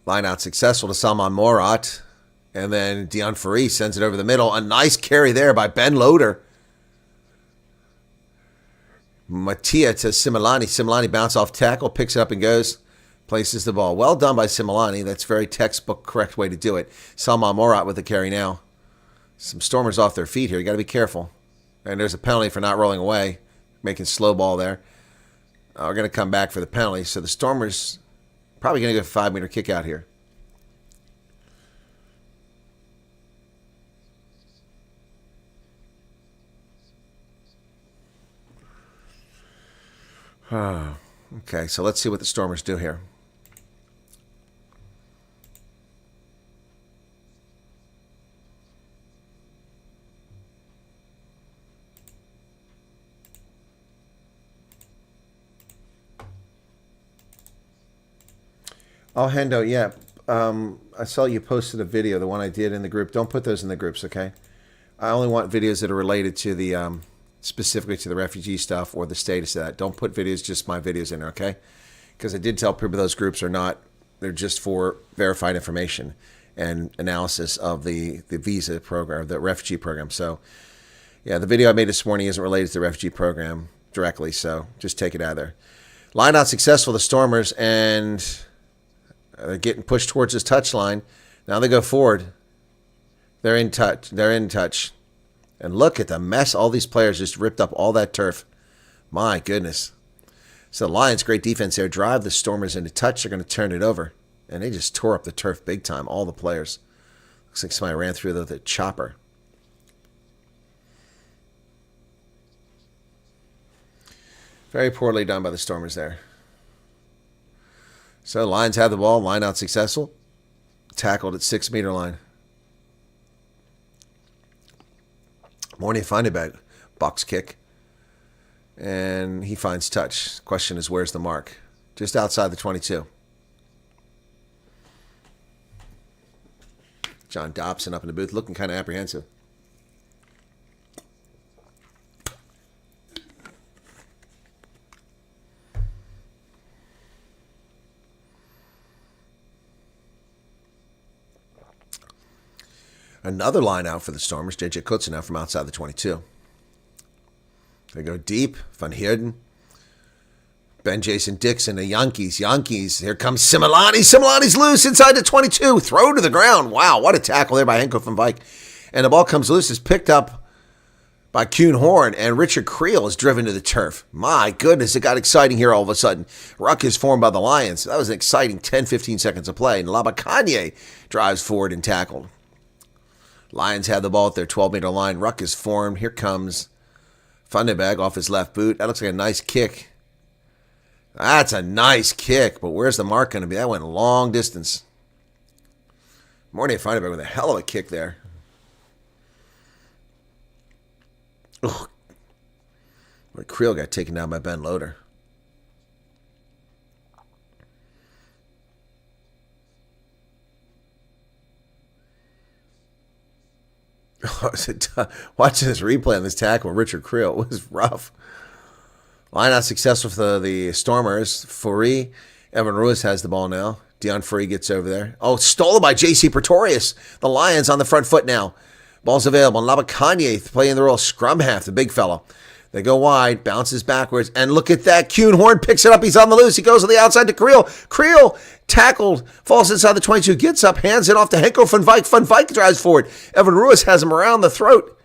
Line out successful to Salman Morat. And then Dion Faris sends it over the middle. A nice carry there by Ben Loader. Mattia to Similani. Similani bounce off tackle, picks it up and goes. Places the ball. Well done by Similani. That's very textbook correct way to do it. Salman Morat with the carry now. Some Stormers off their feet here. You got to be careful. And there's a penalty for not rolling away. Making slow ball there. We're going to come back for the penalty. So the Stormers probably going to go 5-meter kick out here. Okay, so let's see what the Stormers do here. Oh, Hendo, yeah. I saw you posted a video, the one I did in the group. Don't put those in the groups, okay? I only want videos that are related to the specifically to the refugee stuff or the status of that. Don't put videos, just my videos in there, okay? Because I did tell people those groups are not, they're just for verified information and analysis of the visa program, the refugee program. So, yeah, the video I made this morning isn't related to the refugee program directly, so just take it out of there. Line out successful, the Stormers, and they're getting pushed towards this touchline. Now they go forward. They're in touch. They're in touch. And look at the mess. All these players just ripped up all that turf. My goodness. So the Lions, great defense there. Drive the Stormers into touch. They're going to turn it over. And they just tore up the turf big time. All the players. Looks like somebody ran through the chopper. Very poorly done by the Stormers there. So the Lions have the ball. Line out successful. Tackled at 6-meter line. Morning Findebag, box kick. And he finds touch. Question is, where's the mark? Just outside the 22. John Dobson up in the booth looking kind of apprehensive. Another line out for the Stormers. J.J. Kutzer now from outside the 22. They go deep. Van Heerden. Ben Jason Dixon, the Yankees. Yankees. Here comes Similani. Similani's loose inside the 22. Throw to the ground. Wow, what a tackle there by Henko van Wyk. And the ball comes loose. It's picked up by Kuhn Horn. And Richard Creel is driven to the turf. My goodness, it got exciting here all of a sudden. Ruck is formed by the Lions. That was an exciting 10-15 seconds of play. And Labakanye drives forward and tackled. Lions have the ball at their 12-meter line. Ruck is formed. Here comes Funderberg off his left boot. That looks like a nice kick. That's a nice kick, but where's the mark going to be? That went a long distance. Morning Funderberg with a hell of a kick there. Ugh. Creel got taken down by Ben Loader. Watching this replay on this tackle, Richard Creel, was rough. Line out successful for the Stormers. Fourie, Evan Ruiz has the ball now. Dion Fourie gets over there. Oh, stolen by J.C. Pretorius. The Lions on the front foot now. Ball's available. And Labakanye playing the role of scrum half, the big fellow. They go wide, bounces backwards, and look at that. Kuhnhorn picks it up. He's on the loose. He goes to the outside to Creel. Creel tackled, falls inside the 22, gets up, hands it off to Henko van Wyk. Van Wyk drives forward. Evan Ruiz has him around the throat.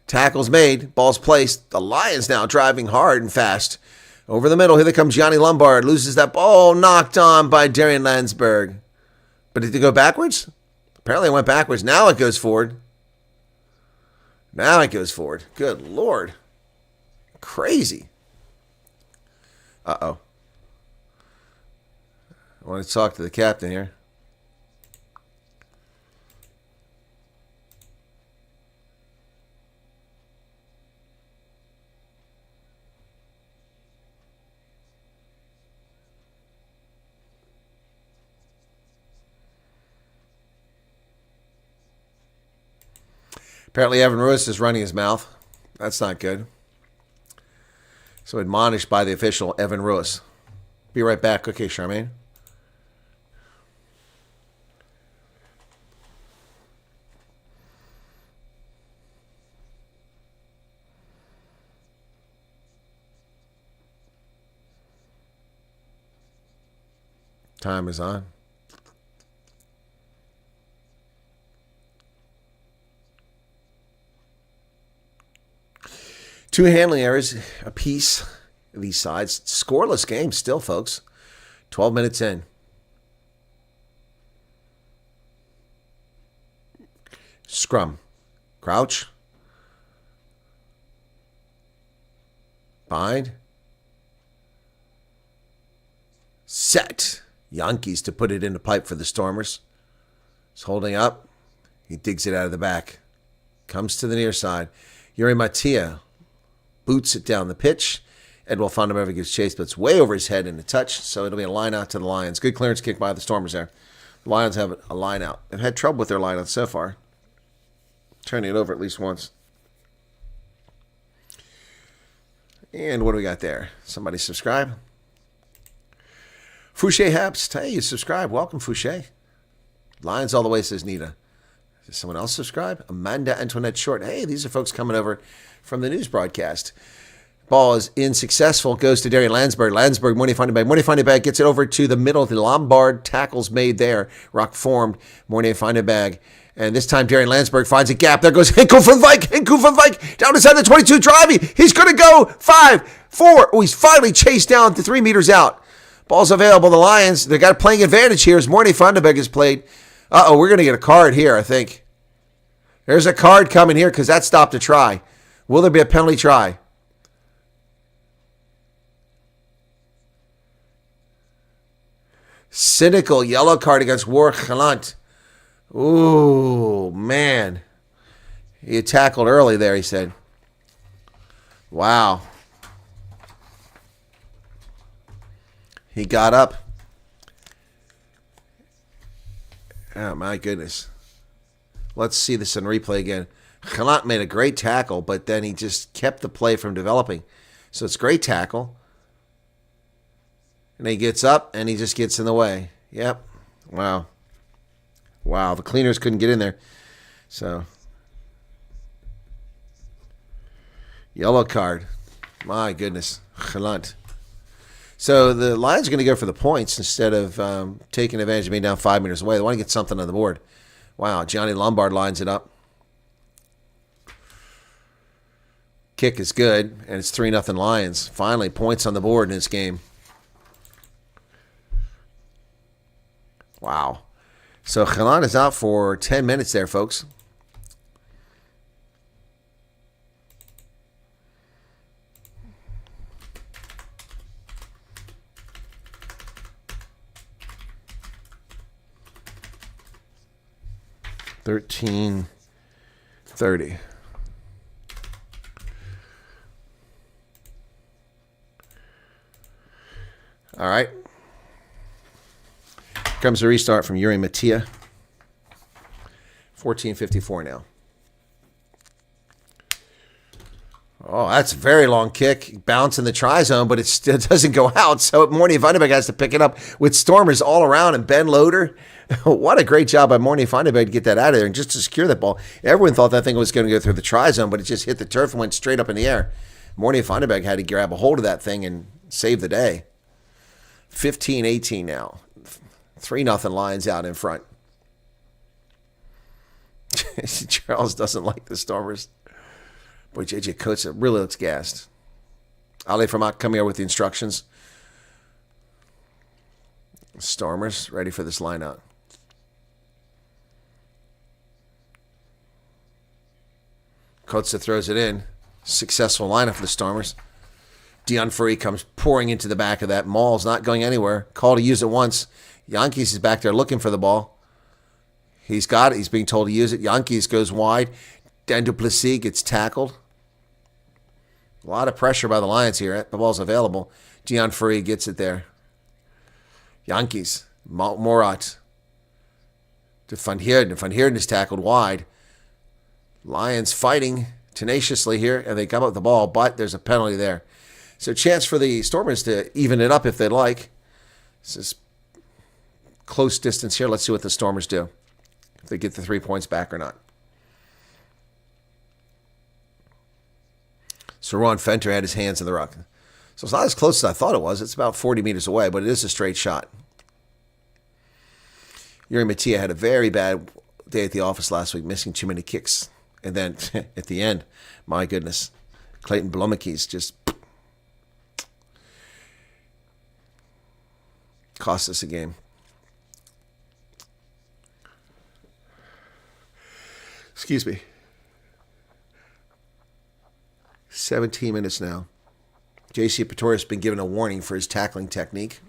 Tackle's made, ball's placed. The Lions now driving hard and fast. Over the middle, here they come. Gianni Lombard loses that ball, knocked on by Darian Landsberg. But did it go backwards? Apparently it went backwards. Now it goes forward. Now it goes forward. Good Lord. Crazy. Uh-oh. I want to talk to the captain here. Apparently Evan Ruiz is running his mouth. That's not good. So admonished by the official, Evan Ruiz. Be right back. Okay, Charmaine. Time is on. Two handling errors apiece. These sides. Scoreless game still, folks. 12 minutes in. Scrum. Crouch. Bind. Set. Yankees to put it in the pipe for the Stormers. He's holding up. He digs it out of the back. Comes to the near side. Yuri Matia boots it down the pitch. Edwell Fondamerva gives chase, but it's way over his head in the touch, so it'll be a line out to the Lions. Good clearance kick by the Stormers there. The Lions have a line out. They've had trouble with their line out so far. Turning it over at least once. And what do we got there? Somebody subscribe. Fouché Heps. Hey, you subscribe. Welcome, Fouché. Lions all the way, says Nita. Does someone else subscribe? Amanda Antoinette Short. Hey, these are folks coming over from the news broadcast. Ball is unsuccessful. Goes to Darian Landsberg. Landsberg, Mornay Findebag. Mornay Findebag gets it over to the middle. The Lombard tackles made there. Rock formed. Mornay Findebag. And this time Darian Landsberg finds a gap. There goes Henko van Wyk. Henko van Wyk down inside the 22 driving. He's going to go 5, 4. Oh, he's finally chased down to 3 meters out. Ball's available. The Lions, they got a playing advantage here as Mornay Findebag has played. Uh-oh, we're going to get a card here, I think. There's a card coming here because that stopped a try. Will there be a penalty try? Cynical yellow card against Warwick Galant. Ooh, man. He tackled early there, he said. Wow. He got up. Oh, my goodness. Let's see this in replay again. Galant made a great tackle, but then he just kept the play from developing. So it's a great tackle. And he gets up, and he just gets in the way. Yep. Wow. Wow, the cleaners couldn't get in there. So, yellow card. My goodness. Galant. So the Lions are going to go for the points instead of taking advantage of being down 5 meters away. They want to get something on the board. Wow, Gianni Lombard lines it up. Kick is good, and it's 3-0 Lions. Finally, points on the board in this game. Wow. So Galant is out for 10 minutes there, folks. $13.30. All right. Here comes a restart from Yuri Matia. 14:54 now. Oh, that's a very long kick. Bounce in the try zone, but it still doesn't go out. So Mornay Vandenberg has to pick it up with Stormers all around and Ben Loader. What a great job by Mornay Vandenberg to get that out of there and just to secure that ball. Everyone thought that thing was going to go through the try zone, but it just hit the turf and went straight up in the air. Mornay Vandenberg had to grab a hold of that thing and save the day. 15-18 now. 3-0 Lions out in front. Charles doesn't like the Stormers. Boy, JJ Coates really looks gassed. Ali Vermaak come here with the instructions. Stormers ready for this lineout. Coates throws it in. Successful lineup for the Stormers. Dion Furey comes pouring into the back of that. Maul's not going anywhere. Call to use it once. Yankees is back there looking for the ball. He's got it. He's being told to use it. Yankees goes wide. Dan Duplessis gets tackled. A lot of pressure by the Lions here. The ball's available. Dion Furey gets it there. Yankees. Morat. To Van Heerden. Van Heerden is tackled wide. Lions fighting tenaciously here, and they come up with the ball, but there's a penalty there. So chance for the Stormers to even it up if they'd like. This is close distance here. Let's see what the Stormers do. If they get the 3 points back or not. So Ron Fenter had his hands in the ruck. So it's not as close as I thought it was. It's about 40 meters away, but it is a straight shot. Yuri Mattia had a very bad day at the office last week, missing too many kicks. And then at the end, my goodness, Clayton Blomekes just cost us a game. Excuse me. 17 minutes now. J.C. Pretorius has been given a warning for his tackling technique.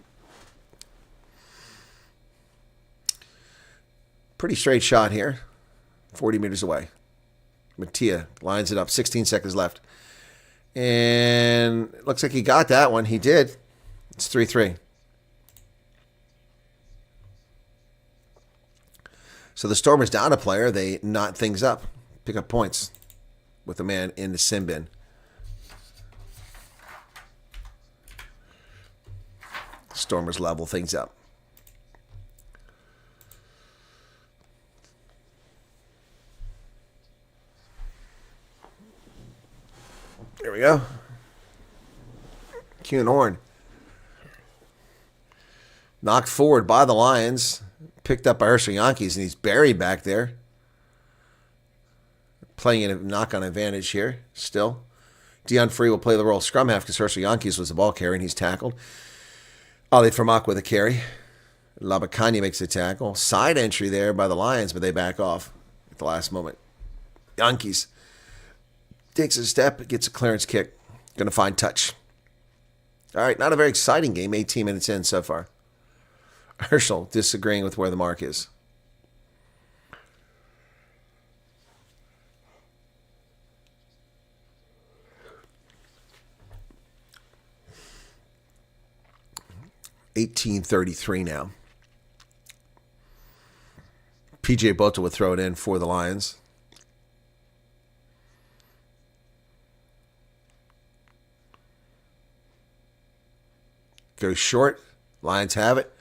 Pretty straight shot here. 40 meters away. Mattia lines it up. 16 seconds left. And it looks like he got that one. He did. It's 3-3. So the Stormers down a player. They knot things up. Pick up points with a man in the sin bin. Stormers level things up. There we go. Kuhn Horn. Knocked forward by the Lions. Picked up by Herschel Yankees, and he's buried back there. Playing in a knock-on advantage here still. Dion Free will play the role of scrum half because Herschel Yankees was the ball carrier, and he's tackled. Ali Vermaak with a carry. Labakanya makes a tackle. Side entry there by the Lions, but they back off at the last moment. Yankees takes a step, gets a clearance kick. Going to find touch. All right, not a very exciting game. 18 minutes in so far. Herschel disagreeing with where the mark is. $18:33 now. PJ Bota would throw it in for the Lions. Goes short. Lions have it.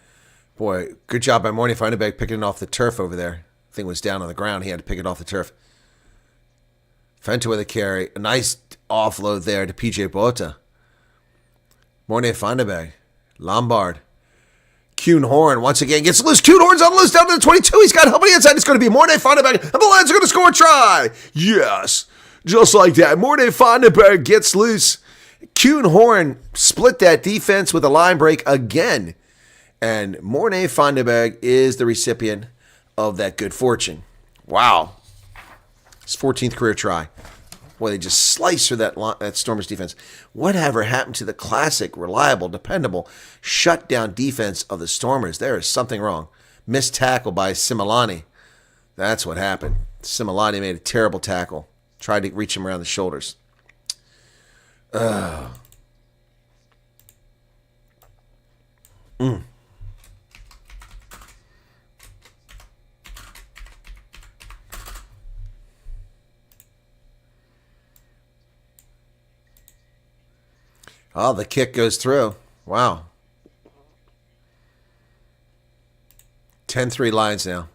Boy, good job by Mornay Vandenberg picking it off the turf over there. Thing was down on the ground. He had to pick it off the turf. Fenter with a carry. A nice offload there to PJ Bota. Mornay Vandenberg. Lombard. Kuhn Horn once again gets loose. Kuhn Horn's on loose down to the 22. He's got help on the inside. It's going to be Mornay Vandenberg. And the Lions are going to score a try. Yes. Just like that. Mornay Vandenberg gets loose. Kuhn Horn split that defense with a line break again. And Mornay Vandenberg is the recipient of that good fortune. Wow. His 14th career try. Boy, they just sliced through that Stormers defense. Whatever happened to the classic, reliable, dependable, shutdown defense of the Stormers? There is something wrong. Missed tackle by Similani. That's what happened. Similani made a terrible tackle. Tried to reach him around the shoulders. Oh, the kick goes through. Wow. 10-3 Lions now.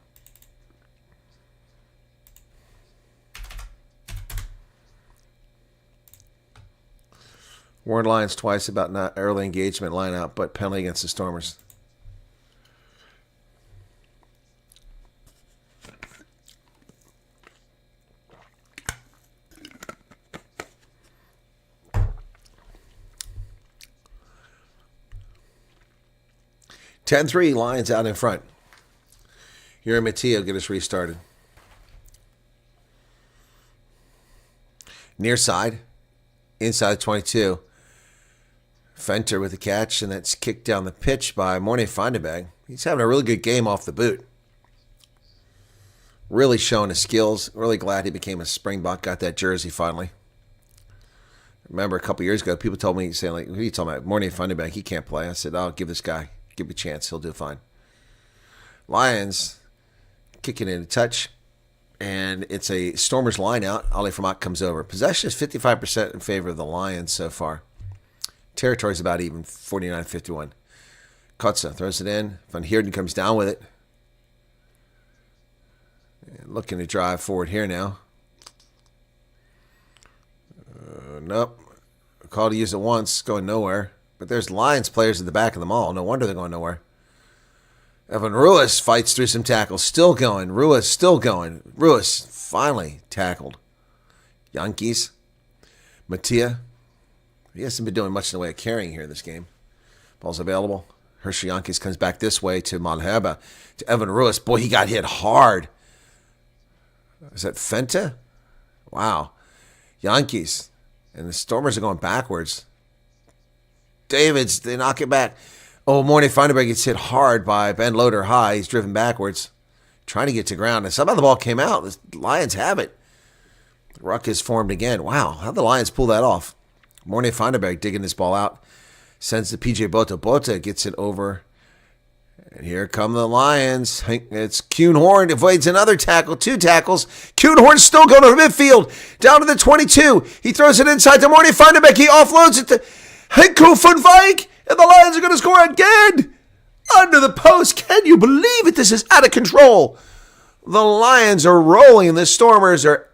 Warned Lions twice about not early engagement line out, but penalty against the Stormers. (10-3) Lions out in front. Yuri Mattia will get us restarted. Near side. Inside 22. Fenter with the catch, and that's kicked down the pitch by Mornay Findebag. He's having a really good game off the boot. Really showing his skills. Really glad he became a Springbok, got that jersey finally. Remember a couple years ago, people told me, saying, like, who are you talking about? Mornay Findebag, he can't play. I said, I'll give this guy, give him a chance. He'll do fine. Lions kicking in a touch, and it's a Stormers line out. Ali Vermaat comes over. Possession is 55% in favor of the Lions so far. Territory's about even, 49-51. Kotze throws it in. Van Heerden comes down with it. And looking to drive forward here now. Nope. Call to use it once, going nowhere. But there's Lions players at the back of the mall. No wonder they're going nowhere. Evan Ruiz fights through some tackles. Still going. Ruiz still going. Ruiz finally tackled. Yankees. Mattia. He hasn't been doing much in the way of carrying here this game. Ball's available. Hershey Yankees comes back this way to Malherbe. To Evan Ruiz. Boy, he got hit hard. Is that Fenta? Wow. Yankees. And the Stormers are going backwards. Davids, they knock it back. Oh, Mornay Findebag gets hit hard by Ben Loader high. He's driven backwards. Trying to get to ground. And somehow the ball came out. The Lions have it. The ruck is formed again. Wow. How'd the Lions pull that off? Mornay Findebag digging this ball out. Sends to PJ Bota. Bota gets it over. And here come the Lions. It's Kuhnhorn. Avoids another tackle. 2 tackles. Kuhnhorn still going to midfield. Down to the 22. He throws it inside to Mornay Findebag. He offloads it to Henko van Wijk. And the Lions are going to score again. Under the post. Can you believe it? This is out of control. The Lions are rolling. The Stormers are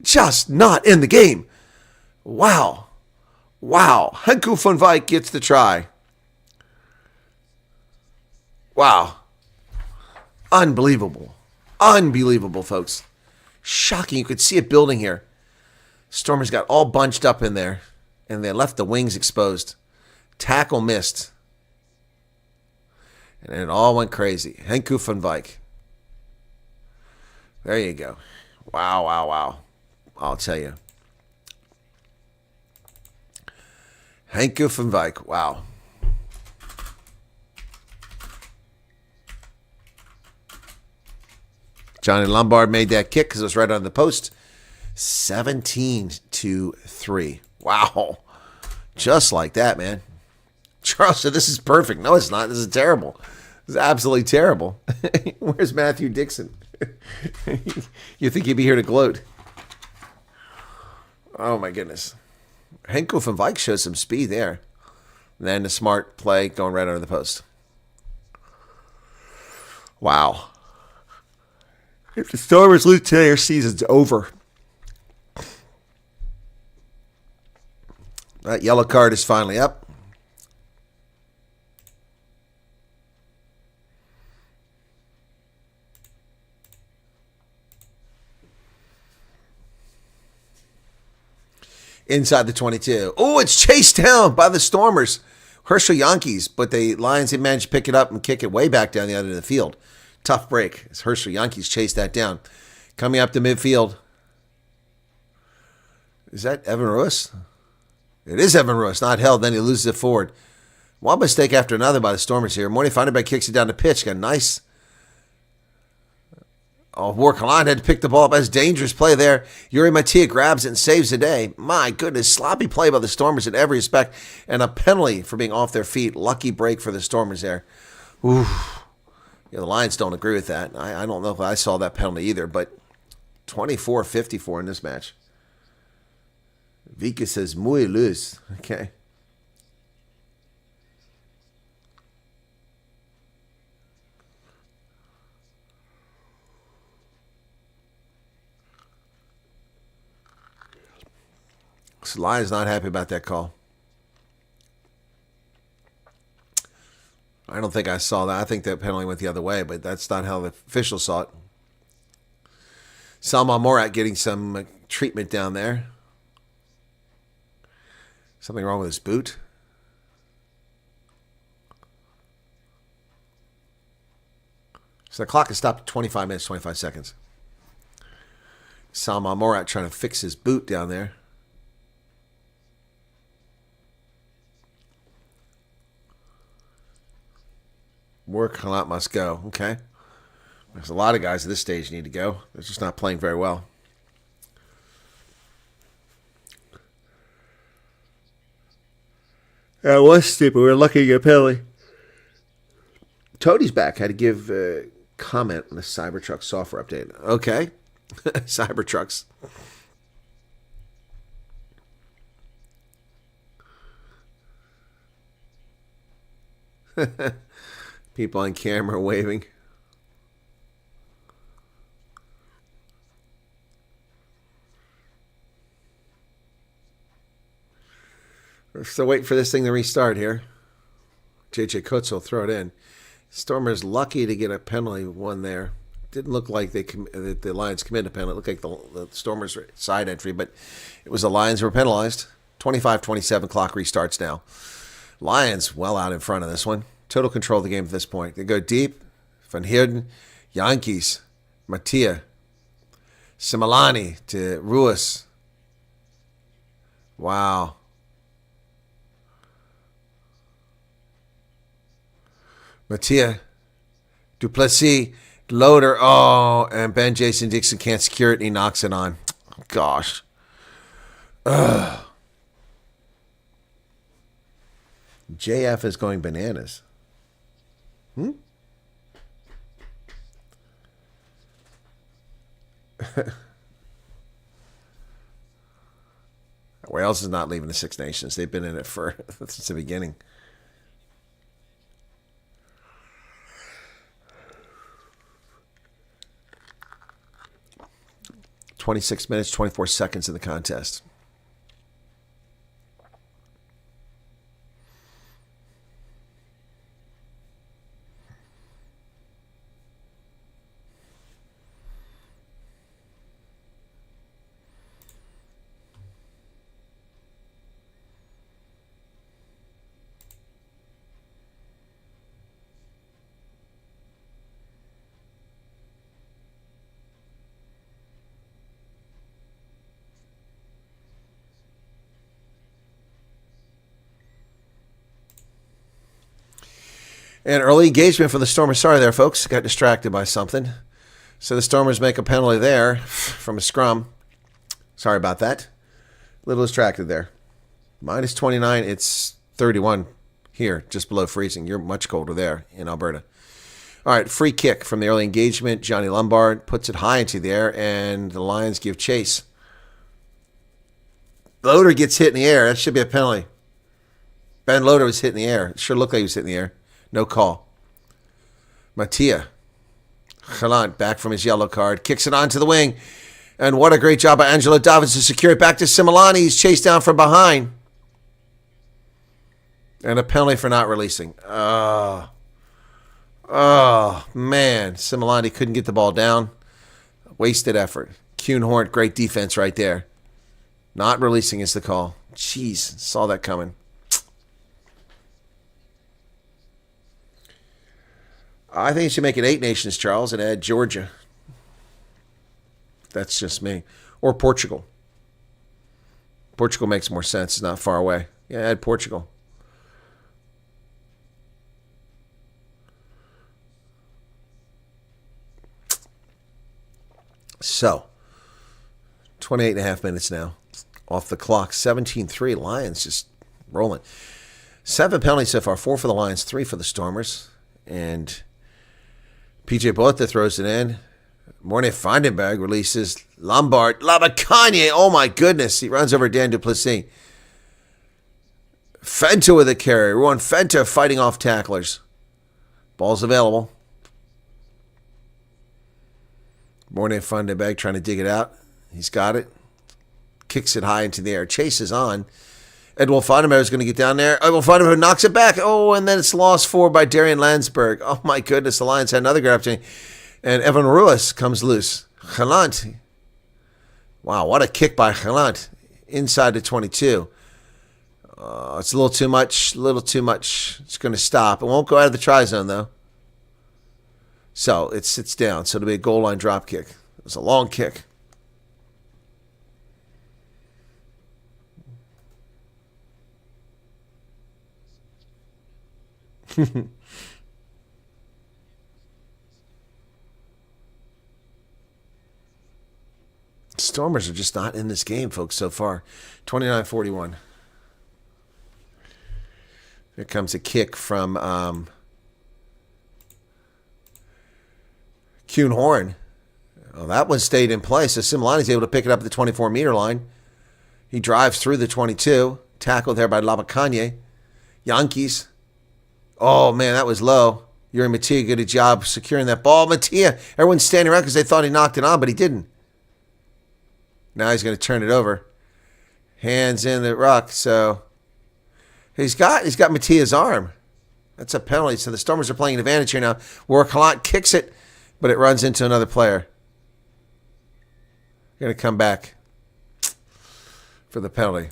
just not in the game. Wow. Wow. Henko van Wijk gets the try. Wow. Unbelievable. Unbelievable, folks. Shocking. You could see it building here. Stormers got all bunched up in there, and they left the wings exposed. Tackle missed. And it all went crazy. Henko van Wijk. There you go. Wow, wow, wow. I'll tell you. Henko van Wijk. Wow. Johnny Lombard made that kick because it was right on the post. 17-3. Wow. Just like that, man. Charles said, this is perfect. No, it's not. This is terrible. This is absolutely terrible. Where's Matthew Dixon? You think he'd be here to gloat? Oh, my goodness. Henko van Wijk shows some speed there. And then the smart play going right under the post. Wow. If the Stormers lose today, their season's over. That yellow card is finally up. Inside the 22. Oh, it's chased down by the Stormers. Herschel Yankees, but the Lions had managed to pick it up and kick it way back down the other end of the field. Tough break as Herschel Yankees chased that down. Coming up to midfield. Is that Evan Ruiz? It is Evan Ruiz, not held. Then he loses it forward. One mistake after another by the Stormers here. Mornay Findebag kicks it down the pitch. Got a nice. Oh, Warkalan had to pick the ball up. That's dangerous play there. Yuri Mattia grabs it and saves the day. My goodness, sloppy play by the Stormers in every respect. And a penalty for being off their feet. Lucky break for the Stormers there. Oof. Yeah, the Lions don't agree with that. I don't know if I saw that penalty either, but 24-54 in this match. Vika says, muy luz. Okay. Lyon's not happy about that call. I don't think I saw that. I think that penalty went the other way, but that's not how the officials saw it. Salman Morat getting some treatment down there. Something wrong with his boot? So the clock has stopped at 25 minutes, 25 seconds. Salman Morat trying to fix his boot down there. Work a lot must go. Okay. There's a lot of guys at this stage need to go. They're just not playing very well. That was stupid. We were looking at penalty. Toadie's back. Had to give a comment on the Cybertruck software update. Okay. Cybertrucks. People on camera waving. We're still waiting for this thing to restart here. JJ Coates will throw it in. Stormers lucky to get a penalty one there. Didn't look like the Lions committed a penalty. It looked like the Stormers side entry, but it was the Lions who were penalized. 25-27, clock restarts now. Lions well out in front of this one. Total control of the game at this point. They go deep. Van Heerden, Yankees, Mattia, Similani to Ruiz. Wow. Mattia, Duplessis, Loader. Oh, and Ben Jason Dixon can't secure it, and he knocks it on. Oh, gosh. Ugh. JF is going bananas. Wales is not leaving the Six Nations. They've been in it since the beginning. .26 minutes, 24 seconds in the contest. And early engagement for the Stormers. Sorry there, folks. Got distracted by something. So the Stormers make a penalty there from a scrum. Sorry about that. A little distracted there. Minus 29. It's 31 here, just below freezing. You're much colder there in Alberta. All right, free kick from the early engagement. Johnny Lombard puts it high into the air, and the Lions give chase. Loader gets hit in the air. That should be a penalty. Ben Loader was hit in the air. It sure looked like he was hit in the air. No call. Mattia. Galant back from his yellow card. Kicks it onto the wing. And what a great job by Angelo Davids to secure it back to Similani. He's chased down from behind. And a penalty for not releasing. Oh, man. Similani couldn't get the ball down. Wasted effort. Kuhnhort, great defense right there. Not releasing is the call. Jeez, saw that coming. I think you should make it 8 nations, Charles, and add Georgia. That's just me. Or Portugal. Portugal makes more sense. It's not far away. Yeah, add Portugal. So, 28 and a half minutes now. Off the clock. 17-3. Lions just rolling. 7 penalties so far. 4 for the Lions, 3 for the Stormers. And PJ Botha throws it in. Morne Vandenberg releases Lombard. Labakanye. Oh, my goodness. He runs over Dan Duplessis. Fenta with a carry. Ruan Fenta fighting off tacklers. Ball's available. Morne Vandenberg trying to dig it out. He's got it. kicks it high into the air. Chase is on. Ed Wolfenbauer is going to get down there. Wolfenbauer knocks it back. Oh, and then it's lost 4 by Darian Landsberg. Oh, my goodness. The Lions had another good opportunity. And Evan Ruiz comes loose. Galant. Wow, what a kick by Galant. Inside the 22. It's a little too much. It's going to stop. It won't go out of the try zone, though. So it sits down. So it'll be a goal line drop kick. It was a long kick. Stormers are just not in this game, folks, so far. 29-41. Here comes a kick from Kuhn Horn. Well, that one stayed in place. So Similani's able to pick it up at the 24-meter line. He drives through the 22. Tackled there by Labacanye. Yankees. Oh, man, that was low. Yuri Mattia did a job securing that ball. Mattia, everyone's standing around because they thought he knocked it on, but he didn't. Now he's going to turn it over. Hands in the ruck, so he's got Mattia's arm. That's a penalty, so the Stormers are playing an advantage here now. Warkalant kicks it, but it runs into another player. Going to come back for the penalty.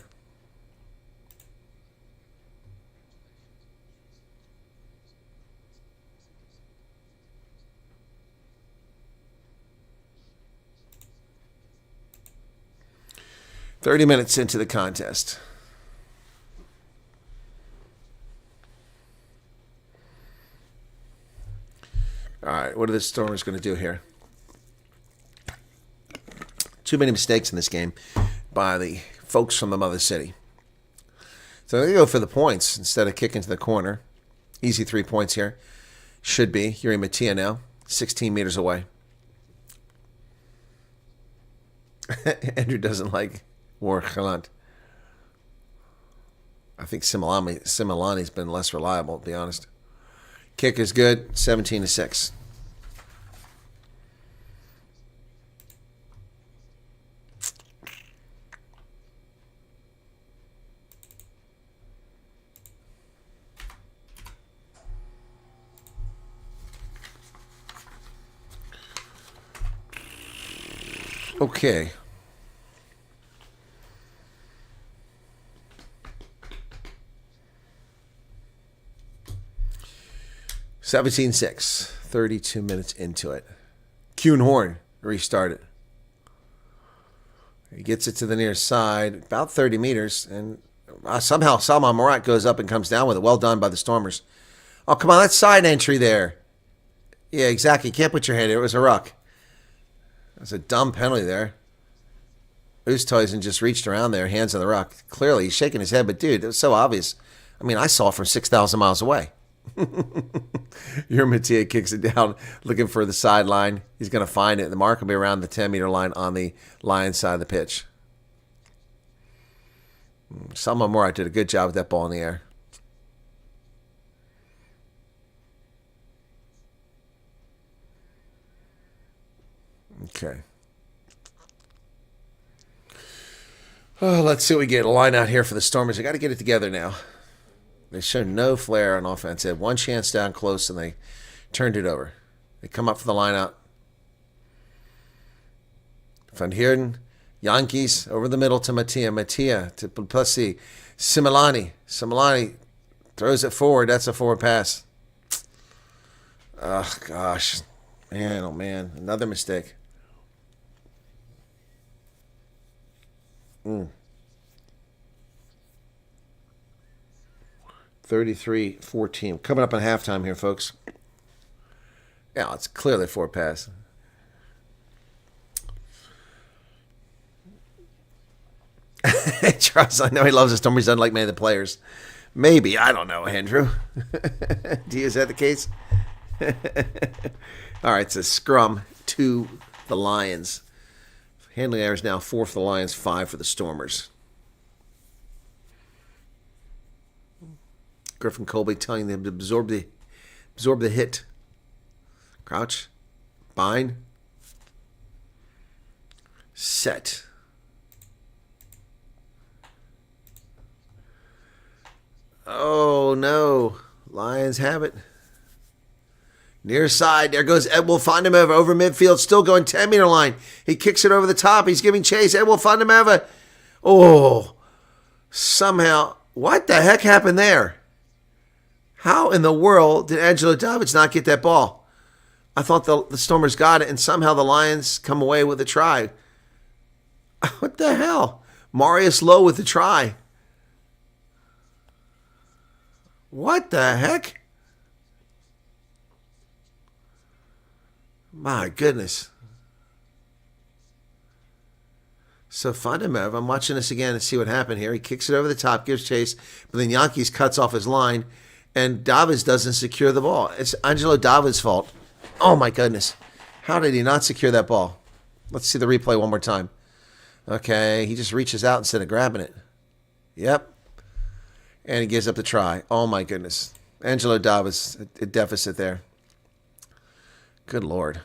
"30 minutes into the contest. All right, what are the Stormers going to do here? Too many mistakes in this game by the folks from the Mother City. So they go for the points instead of kicking to the corner. Easy 3 points here. Should be. Yuri Mattia now, 16 meters away. Andrew doesn't like Warkalant. I think Similani's been less reliable, to be honest. Kick is good, 17-6. Okay. (17-6). 32 minutes into it. Kuhn Horn restart it. He gets it to the near side, about 30 meters, and somehow Salman Murat goes up and comes down with it. Well done by the Stormers. Oh, come on, that's side entry there. Yeah, exactly. You can't put your hand in. It was a ruck. That's a dumb penalty there. Oosthuizen just reached around there, hands on the ruck. Clearly, he's shaking his head, but dude, it was so obvious. I mean, I saw it from 6,000 miles away. Your Mattia kicks it down, looking for the sideline. He's going to find it. The mark will be around the 10-meter line on the Lions side of the pitch. Salman Murat did a good job with that ball in the air. Okay. Oh, let's see what we get. A line out here for the Stormers. They got to get it together now. They showed no flair on offense. They had one chance down close, and they turned it over. They come up for the line out. Van Heerden, Yankees over the middle to Mattia. Mattia to Plessis. Similani. Similani throws it forward. That's a forward pass. Oh, gosh. Man, oh, man. Another mistake. 33-14. Coming up on halftime here, folks. Yeah, it's clearly a forward pass. Charles, I know he loves the Stormers. He doesn't like many of the players. Maybe. I don't know, Andrew. Is that the case? All right, it's a scrum to the Lions. Handling errors now 4 for the Lions, 5 for the Stormers. Griffin Colby telling them to absorb the hit. Crouch. Bind. Set. Oh, no. Lions have it. Near side. There goes Ed Wolfondemeva over midfield. Still going 10-meter line. He kicks it over the top. He's giving chase. Ed Wolfondemeva. Oh. Somehow. What the heck happened there? How in the world did Angelo Davids not get that ball? I thought the Stormers got it, and somehow the Lions come away with a try. What the hell? Marius Lowe with the try. What the heck? My goodness. So Fondemev, I'm watching this again and see what happened here. He kicks it over the top, gives chase, but then Yankees cuts off his line, and Davids doesn't secure the ball. It's Angelo Davids' fault. Oh, my goodness. How did he not secure that ball? Let's see the replay one more time. Okay, he just reaches out instead of grabbing it. Yep. And he gives up the try. Oh, my goodness. Angelo Davids, a deficit there. Good Lord.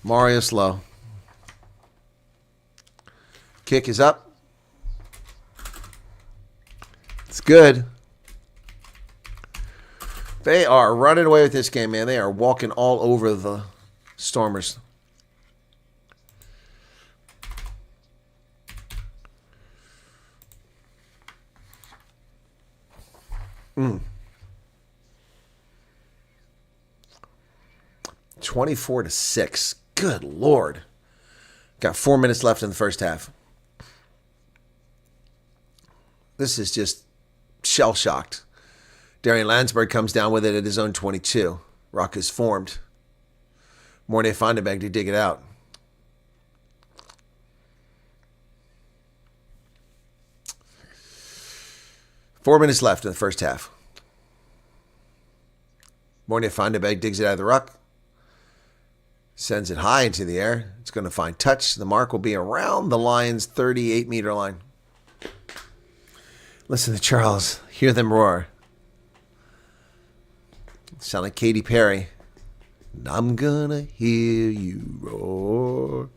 Marius Lowe. Kick is up. It's good. They are running away with this game, man. They are walking all over the Stormers. Mm. 24-6. Good Lord. Got 4 minutes left in the first half. This is just shell-shocked. Darian Landsberg comes down with it at his own 22. Ruck is formed. Mornay Fondenberg to dig it out. Four minutes left in the first half. Mornay Fondenberg digs it out of the ruck. Sends it high into the air. It's going to find touch. The mark will be around the Lions' 38-meter line. Listen to Charles. Hear them roar. Sound like Katy Perry. I'm gonna hear you roar.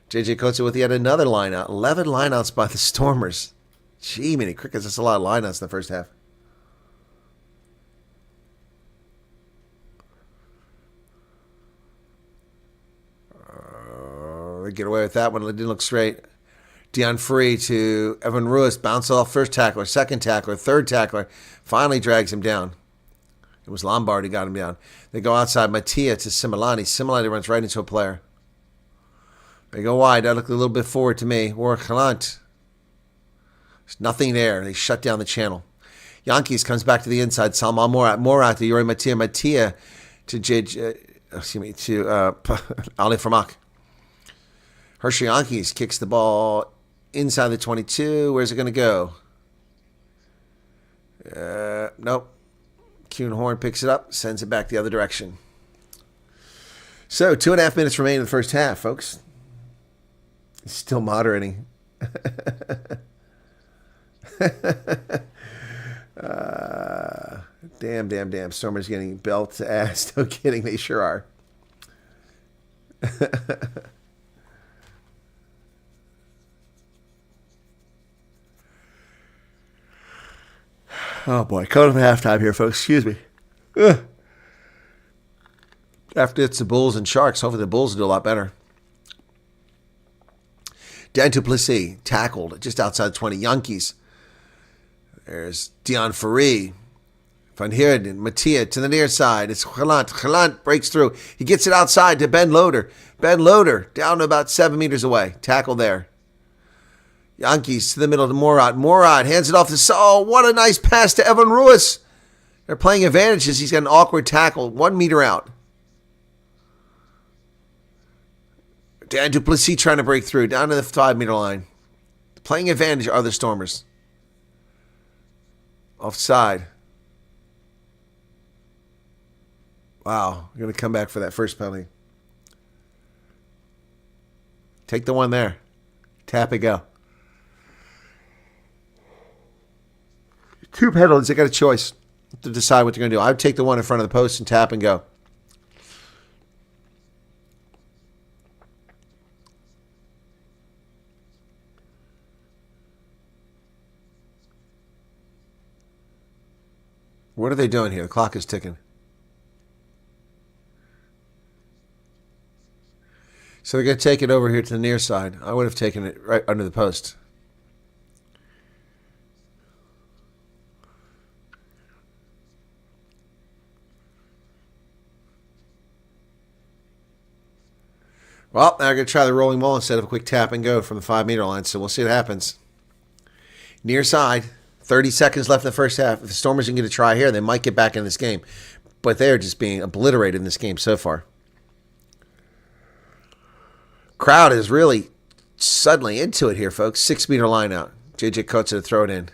JJ Kotze with yet another lineout. 11 lineouts by the Stormers. Gee, many crickets. That's a lot of lineouts in the first half. They get away with that one. It didn't look straight. Dion Free to Evan Ruiz. Bounce off first tackler, second tackler, third tackler. Finally drags him down. It was Lombard who got him down. They go outside. Mattia to Similani. Similani runs right into a player. They go wide. That looked a little bit forward to me. Warwick Halant. There's nothing there. They shut down the channel. Yankees comes back to the inside. Salman Morat. Morat to Yuri Mattia. Mattia to Ali Farmak. Hershey Yankees kicks the ball inside the 22. Where's it going to go? Nope. Kuhn Horn picks it up, sends it back the other direction. So, 2.5 minutes remain in the first half, folks. It's still moderating. Damn. Stormers getting belt to ass. No kidding, they sure are. Oh, boy. Coming from halftime here, folks. Excuse me. Ugh. After it's the Bulls and Sharks, hopefully the Bulls will do a lot better. Dan Duplessis tackled just outside 20. Yankees. There's Dion Ferree. Van Heerden. Mattia to the near side. It's Galant. Galant breaks through. He gets it outside to Ben Loader. Ben Loader down to about 7 meters away. Tackle there. Yankees to the middle to Morad. Morad hands it off to Saul. What a nice pass to Evan Ruiz. They're playing advantages. He's got an awkward tackle. 1 meter out. Dan Duplessis trying to break through. Down to the 5 meter line. Playing advantage are the Stormers. Offside. Wow. We're going to come back for that first penalty. Take the one there. Tap and go. 2 penalties. They got a choice to decide what they're going to do. I would take the one in front of the post and tap and go. What are they doing here? The clock is ticking. So they're going to take it over here to the near side. I would have taken it right under the post. Well, now we're going to try the rolling ball instead of a quick tap and go from the 5-meter line. So we'll see what happens. Near side. 30 seconds left in the first half. If the Stormers can get a try here, they might get back in this game. But they're just being obliterated in this game so far. Crowd is really suddenly into it here, folks. 6-meter line out. JJ Coates to throw it in.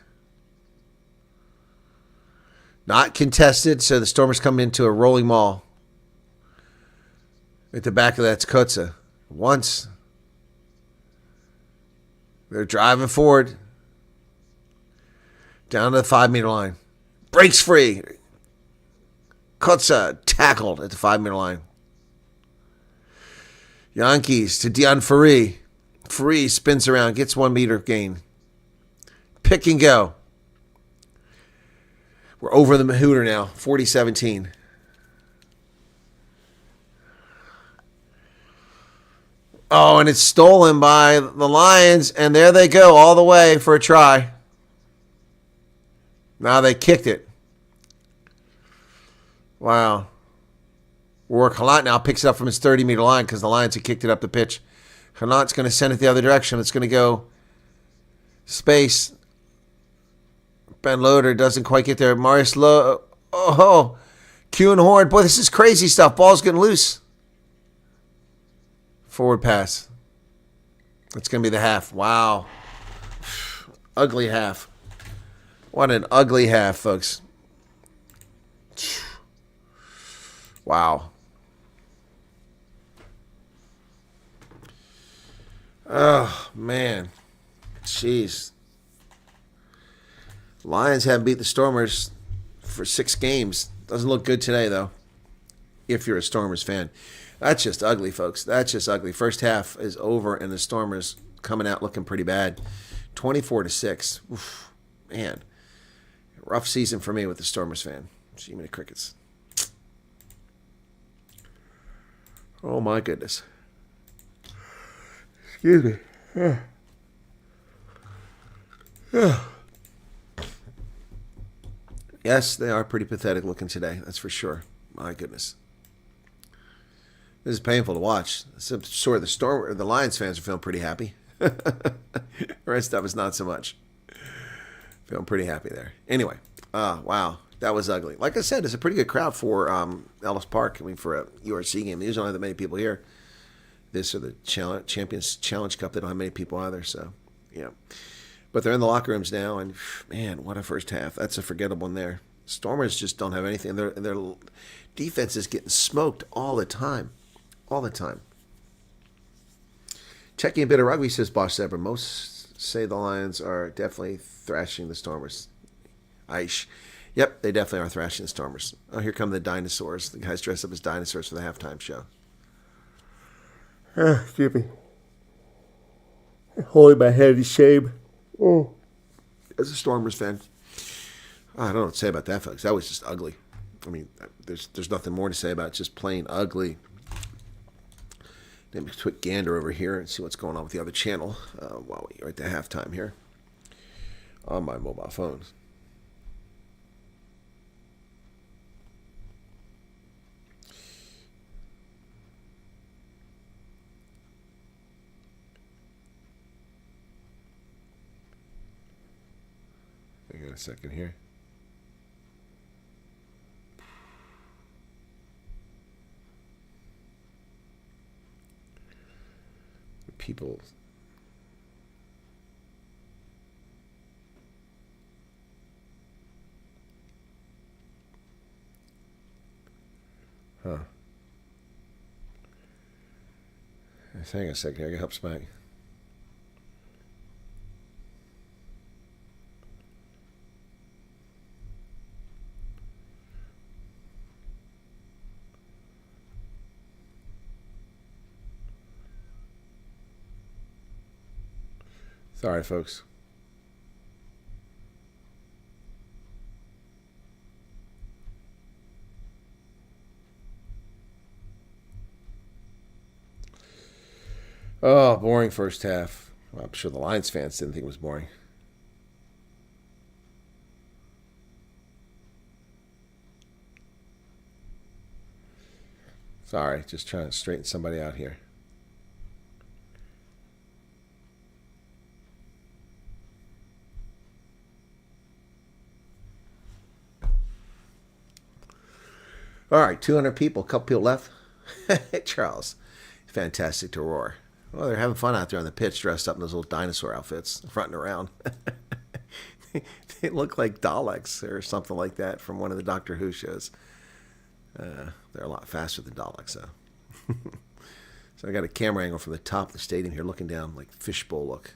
Not contested, so the Stormers come into a rolling maul. At the back of that's Coates. Once. They're driving forward. Down to the 5-meter line. Breaks free. Coates tackled at the 5-meter line. Yankees to Dion Faree. Faree spins around, gets 1 meter gain. Pick and go. We're over the Hooter now, 40-17. Oh, and it's stolen by the Lions, and there they go all the way for a try. Now they kicked it. Wow. Warwick Halant now picks it up from his 30-meter line because the Lions had kicked it up the pitch. Halant's going to send it the other direction. It's going to go space. Ben Loader doesn't quite get there. Marius Lowe. Oh, Q and Horn. Boy, this is crazy stuff. Ball's getting loose. Forward pass. It's going to be the half. Wow. Ugly half. What an ugly half, folks. Wow. Oh, man. Jeez. Lions haven't beat the Stormers for 6 games. Doesn't look good today, though, if you're a Stormers fan. That's just ugly, folks. That's just ugly. First half is over, and the Stormers coming out looking pretty bad. 24-6. Oof, man. Rough season for me with the Stormers fan. Gee, many crickets. Oh, my goodness. Excuse me. Yes, they are pretty pathetic looking today. That's for sure. My goodness. This is painful to watch. I'm sure the Lions fans are feeling pretty happy. The rest of us not so much. Feeling pretty happy there. Anyway, wow, that was ugly. Like I said, it's a pretty good crowd for Ellis Park. I mean, for a URC game, there's only that many people here. This or the Champions Challenge Cup, they don't have many people either. So, yeah. But they're in the locker rooms now, and man, what a first half. That's a forgettable one there. Stormers just don't have anything. Their defense is getting smoked all the time. All the time. Checking a bit of rugby, says Bosch Zebra. Most say the Lions are definitely thrashing the Stormers. Aish. Yep, they definitely are thrashing the Stormers. Oh, here come the dinosaurs. The guys dressed up as dinosaurs for the halftime show. Excuse me. Holding my head in shame. Oh. As a Stormers fan, I don't know what to say about that, folks. That was just ugly. I mean, there's nothing more to say about it. It's just plain ugly. Let me quick gander over here and see what's going on with the other channel while we're at the halftime here on my mobile phone. Hang on a second here. People. Huh. Hang on a second here. I can help Smack. Sorry, folks. Oh, boring first half. Well, I'm sure the Lions fans didn't think it was boring. Sorry, just trying to straighten somebody out here. All right, 200 people, a couple people left. Charles, fantastic to roar. Well, they're having fun out there on the pitch dressed up in those little dinosaur outfits, fronting around. They look like Daleks or something like that from one of the Doctor Who shows. They're a lot faster than Daleks, though. So I got a camera angle from the top of the stadium here, looking down like fishbowl look.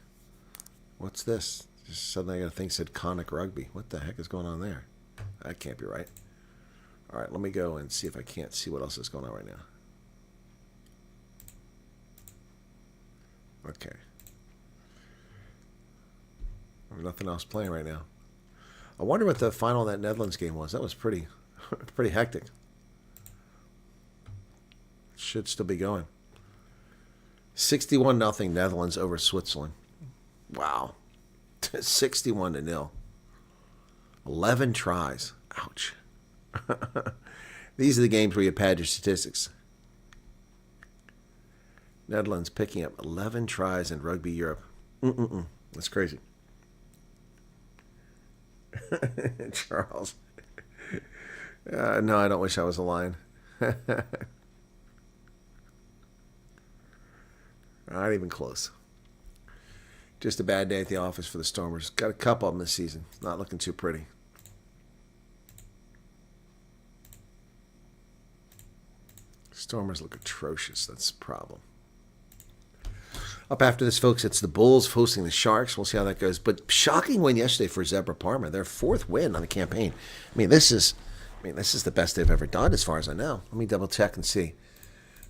What's this? Just suddenly I got a thing that said Conic Rugby. What the heck is going on there? That can't be right. All right, let me go and see if I can't see what else is going on right now. Okay. Nothing else playing right now. I wonder what the final of that Netherlands game was. That was pretty hectic. Should still be going. 61-0 Netherlands over Switzerland. Wow. 61-0. 11 tries. Ouch. These are the games where you pad your statistics. Netherlands picking up 11 tries in Rugby Europe. That's crazy. Charles. No, I don't wish I was a lion. Not even close. Just a bad day at the office for the Stormers. Got a couple of them this season. Not looking too pretty. Stormers look atrocious. That's the problem. Up after this, folks, it's the Bulls hosting the Sharks. We'll see how that goes. But shocking win yesterday for Zebra Parma. Their fourth win on the campaign. This is the best they've ever done as far as I know. Let me double check and see.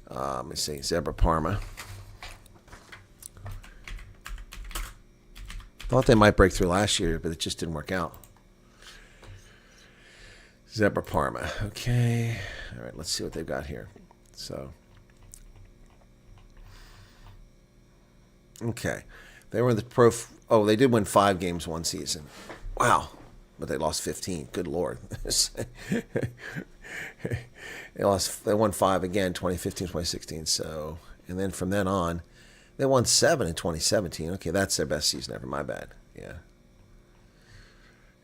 Let me see. Zebra Parma. Thought they might break through last year, but it just didn't work out. Zebra Parma. Okay. All right, let's see what they've got here. So, okay. They were in the pro. They did win 5 games one season. Wow. But they lost 15. Good Lord. They won 5 again, 2015, 2016. So, and then from then on, they won 7 in 2017. Okay, that's their best season ever. My bad. Yeah.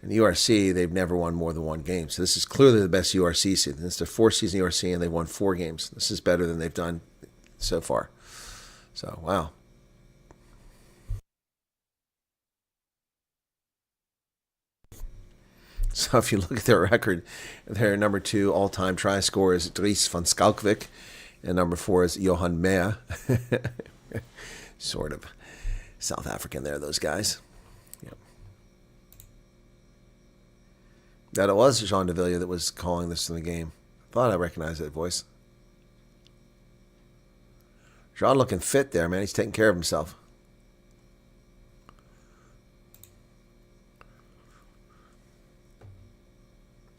In the URC, they've never won more than 1 game. So this is clearly the best URC season. It's their 4th season URC, and they've won 4 games. This is better than they've done so far. So, wow. So if you look at their record, their number 2 all-time try scorer is Dries van Schalkwijk, and number 4 is Johan Meyer. Sort of South African there, those guys. Yep. That it was Jean de Villiers that was calling this in the game. I thought I recognized that voice. Jean looking fit there, man. He's taking care of himself.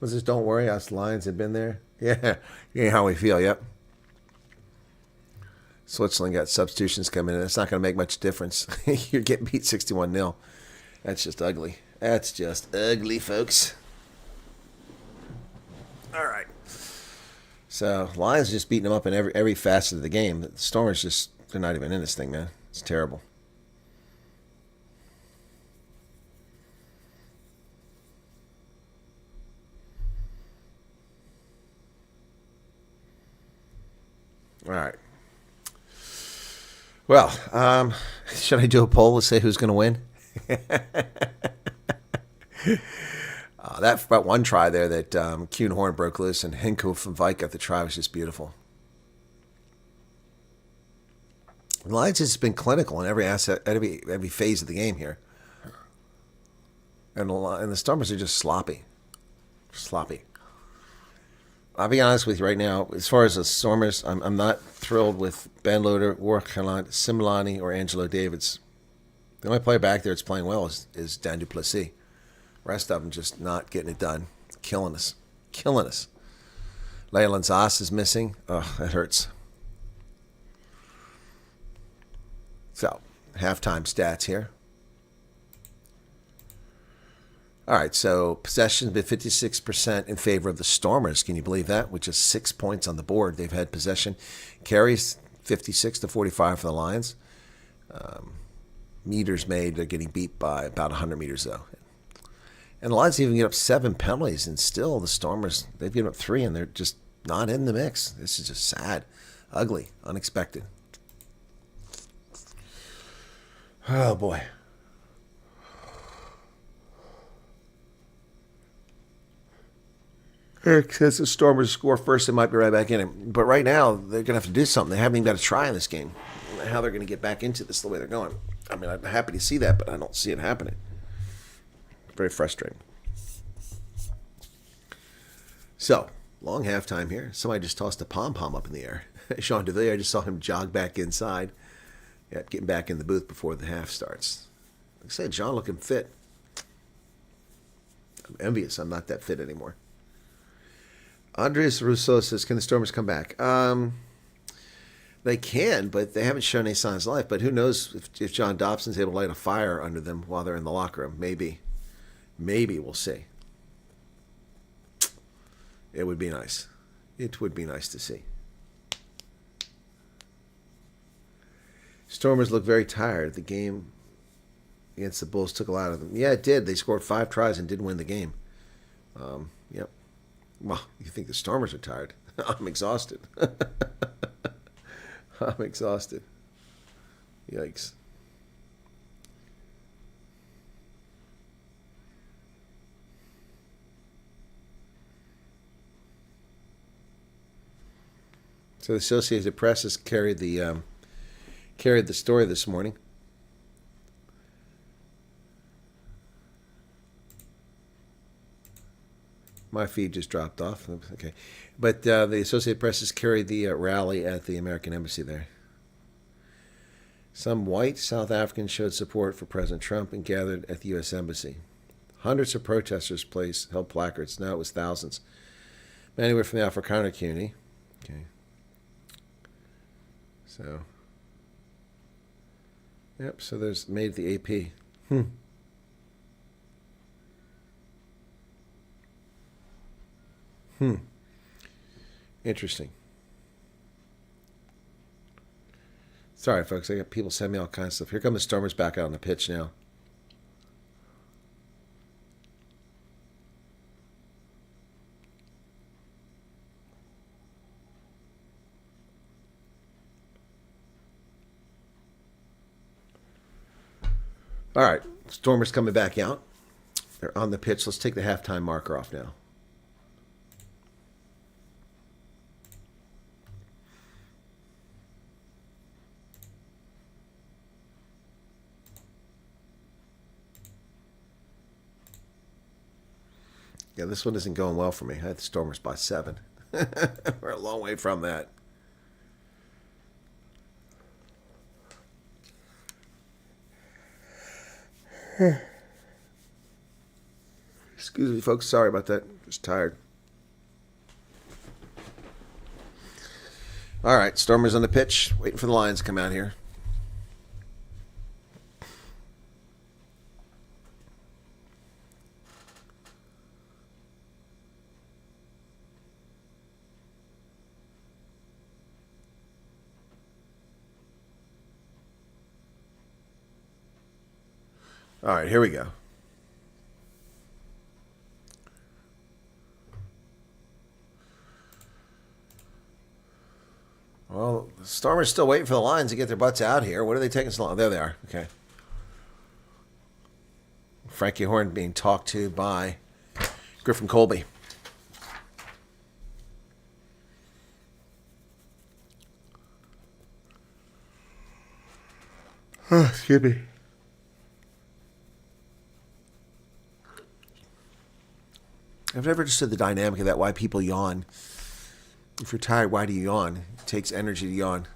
Was this "Don't worry, us Lions have been there"? Yeah, you know how we feel. Yep. Switzerland got substitutions coming in. It's not going to make much difference. You're getting beat 61-0. That's just ugly. That's just ugly, folks. All right. So Lions just beating them up in every facet of the game. The Stormers they're not even in this thing, man. It's terrible. All right. Well, should I do a poll to say who's going to win? That one try there that Kuhn Horn broke loose and Henko from Vike got the try was just beautiful. The Lions has been clinical in every phase of the game here, and the Stormers are just sloppy. Sloppy. I'll be honest with you right now. As far as the Stormers, I'm not thrilled with Ben Loader, Warkalant, Similani, or Angelo Davids. The only player back there that's playing well is Dan Duplessis. The rest of them just not getting it done. Killing us. Killing us. Leyland Zas is missing. Oh, that hurts. So, halftime stats here. All right, so possession's been 56% in favor of the Stormers. Can you believe that? With just 6 points on the board, they've had possession. Carries 56-45 for the Lions. Meters made, they're getting beat by about 100 meters, though. And the Lions even get up 7 penalties, and still the Stormers, they've given up 3, and they're just not in the mix. This is just sad, ugly, unexpected. Oh, boy. Eric says the Stormers score first, they might be right back in it. But right now, they're going to have to do something. They haven't even got a try in this game. How they're going to get back into this the way they're going. I mean, I'm happy to see that, but I don't see it happening. Very frustrating. So, long halftime here. Somebody just tossed a pom-pom up in the air. Sean DeVille, I just saw him jog back inside. Yeah, getting back in the booth before the half starts. Like I said, John looking fit. I'm envious. I'm not that fit anymore. Andres Rousseau says, can the Stormers come back? They can, but they haven't shown any signs of life. But who knows if John Dobson's able to light a fire under them while they're in the locker room. Maybe. Maybe. We'll see. It would be nice. It would be nice to see. Stormers look very tired. The game against the Bulls took a lot of them. Yeah, it did. They scored 5 tries and didn't win the game. Yep. Well, you think the Stormers are tired? I'm exhausted. I'm exhausted. Yikes. So the Associated Press has carried the story this morning. My feed just dropped off. Okay. But the Associated Press has carried the rally at the American Embassy there. Some white South Africans showed support for President Trump and gathered at the U.S. Embassy. Hundreds of protesters held placards. Now it was thousands. Many were from the Afrikaner community. Okay. So. Yep, so there's made the AP. Interesting. Sorry, folks. I got people send me all kinds of stuff. Here come the Stormers back out on the pitch now. All right. Stormers coming back out. They're on the pitch. Let's take the halftime marker off now. Yeah, this one isn't going well for me. I had the Stormers by 7. We're a long way from that. Excuse me, folks. Sorry about that. Just tired. All right, Stormers on the pitch. Waiting for the Lions to come out here. All right, here we go. Well, the Stormers still waiting for the Lions to get their butts out here. What are they taking so long? There they are. Okay. Frankie Horn being talked to by Griffin Colby. Excuse me. I've never understood the dynamic of that, why people yawn. If you're tired, why do you yawn? It takes energy to yawn.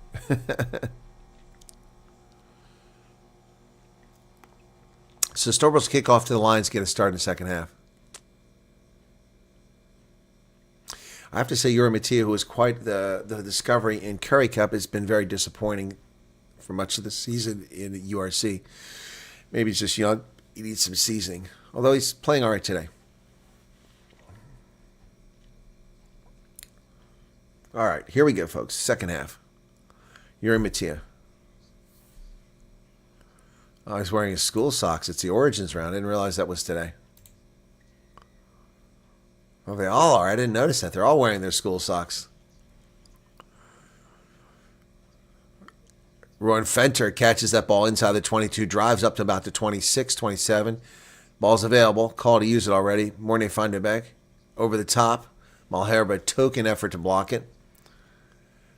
So Stormers kick off to the Lions, get a start in the second half. I have to say, Yuri Mattia, who was quite the discovery in Curry Cup, has been very disappointing for much of the season in URC. Maybe he's just young. He needs some seasoning. Although he's playing all right today. All right, here we go, folks. Second half. Yuri Mattia. Oh, he's wearing his school socks. It's the Origins round. I didn't realize that was today. Well, they all are. I didn't notice that. They're all wearing their school socks. Rowan Fenter catches that ball inside the 22, drives up to about the 26, 27. Ball's available. Call to use it already. Mornay Vandenberg over the top. Malherbe, token effort to block it.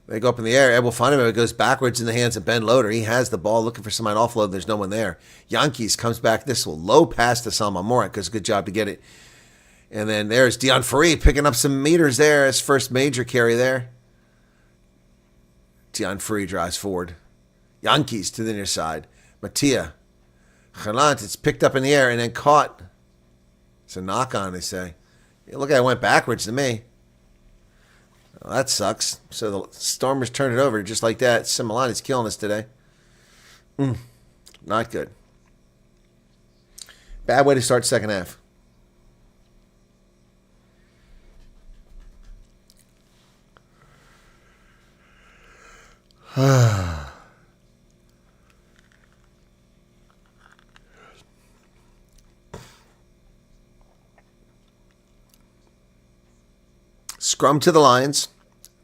They go up in the air. Abel Vandenberg goes backwards in the hands of Ben Loader. He has the ball looking for somebody to offload. There's no one there. Yankees comes back. This will low pass to Salman Morak. Does a good job to get it. And then there's Dion Ferry picking up some meters there. His first major carry there. Dion Ferry drives forward. Yankees to the near side. Mattia. Galant, it's picked up in the air and then caught. It's a knock on, they say. Look, I went backwards to me. Well, that sucks. So the Stormers turn it over just like that. Similani's killing us today. Not good. Bad way to start second half. Scrum to the Lions.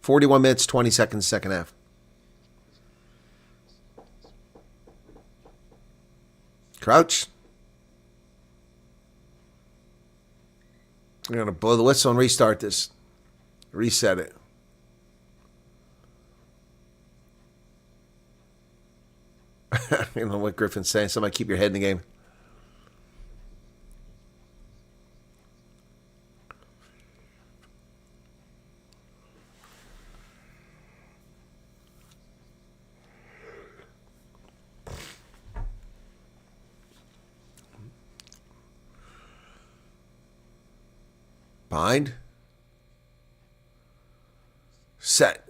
41 minutes, 20 seconds, second half. Crouch. We're going to blow the whistle and restart this. Reset it. I don't know what Griffin's saying. Somebody keep your head in the game. Bind. Set.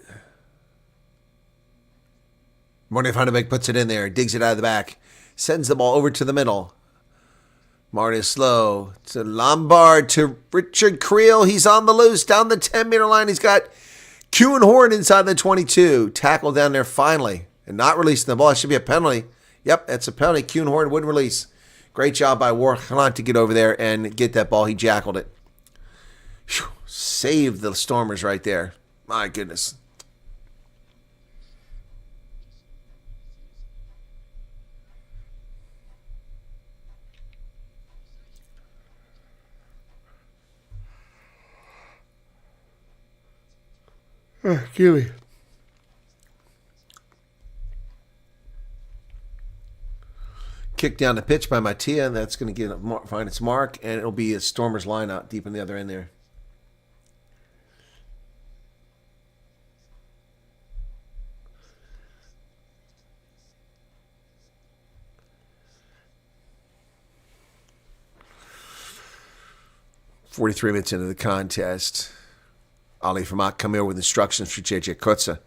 Mornay Vandenberg puts it in there, digs it out of the back, sends the ball over to the middle. Marty slow to Lombard to Richard Creel. He's on the loose down the 10-meter line. He's got Kuhn Horn inside the 22. Tackle down there finally and not releasing the ball. It should be a penalty. Yep, that's a penalty. Kuhn Horn wouldn't release. Great job by Warwick Hunt to get over there and get that ball. He jackled it. Whew, saved the Stormers right there. My goodness. Excuse me. Kick down the pitch by Mattia, and that's going to find its mark, and it'll be a Stormers line out deep in the other end there. "43 minutes into the contest, Ali Famak come here with instructions for JJ Kotza.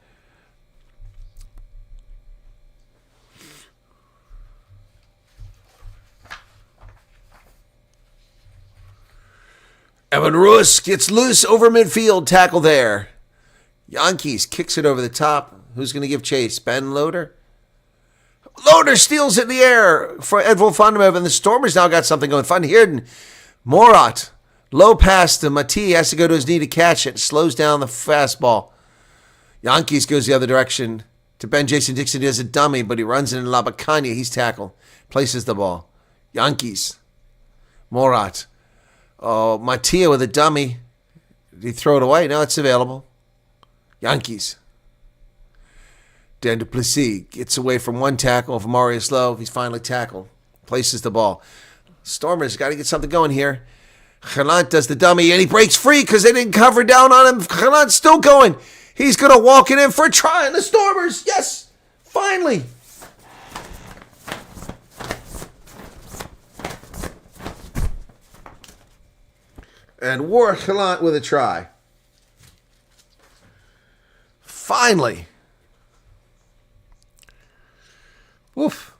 Evan Ruiz gets loose over midfield, tackle there. Yankees kicks it over the top. Who's going to give chase? Ben Loader? Loader steals it in the air for Edvald Vandenberg, and the Stormers now got something going. Van Heerden, Morat. Low pass to Mattia, has to go to his knee to catch it. Slows down the fastball. Yankees goes the other direction to Ben Jason Dixon. He has a dummy, but he runs into Labacania. He's tackled. Places the ball. Yankees. Morat. Oh, Mattia with a dummy. Did he throw it away? No, it's available. Yankees. Dan Duplessis gets away from one tackle of Marius Lowe. He's finally tackled. Places the ball. Stormers got to get something going here. Galant does the dummy, and he breaks free because they didn't cover down on him. Galant's still going. He's going to walk it in for a try, and the Stormers, yes, finally. And Warwick Galant with a try. Woof.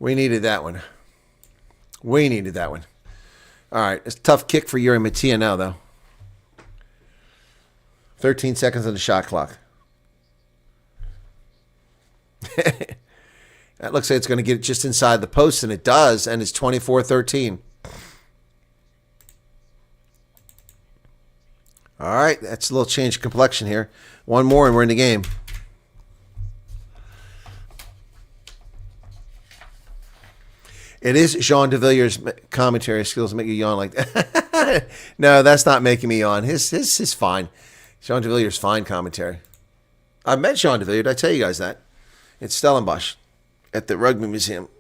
We needed that one. We needed that one. All right. It's a tough kick for Yuri Mattia now, though. 13 seconds on the shot clock. That looks like it's going to get just inside the post, and it does, and it's 24-13. All right. That's a little change of complexion here. One more, and we're in the game. It is Jean de Villiers' commentary skills make you yawn like that. No, that's not making me yawn. His is fine. Jean de Villiers' fine commentary. I met Jean de Villiers. Did I tell you guys that? It's Stellenbosch at the Rugby Museum.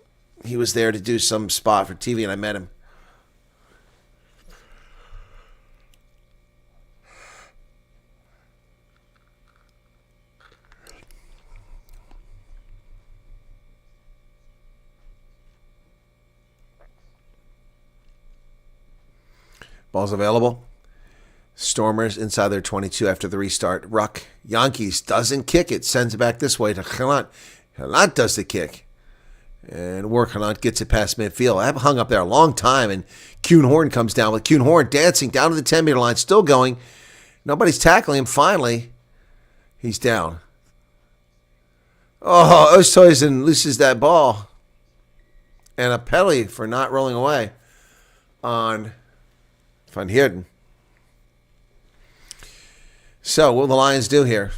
He was there to do some spot for TV, and I met him. Ball's available. Stormers inside their 22 after the restart. Ruck. Yankees doesn't kick it. Sends it back this way to Halant. Halant does the kick. And Halant gets it past midfield. I've hung up there a long time, and Kuhn Horn comes down with Kuhn Horn dancing down to the 10-meter line. Still going. Nobody's tackling him. Finally, he's down. Oh, Oosthuizen loses that ball. And a penalty for not rolling away on Van Heerden. So, what will the Lions do here?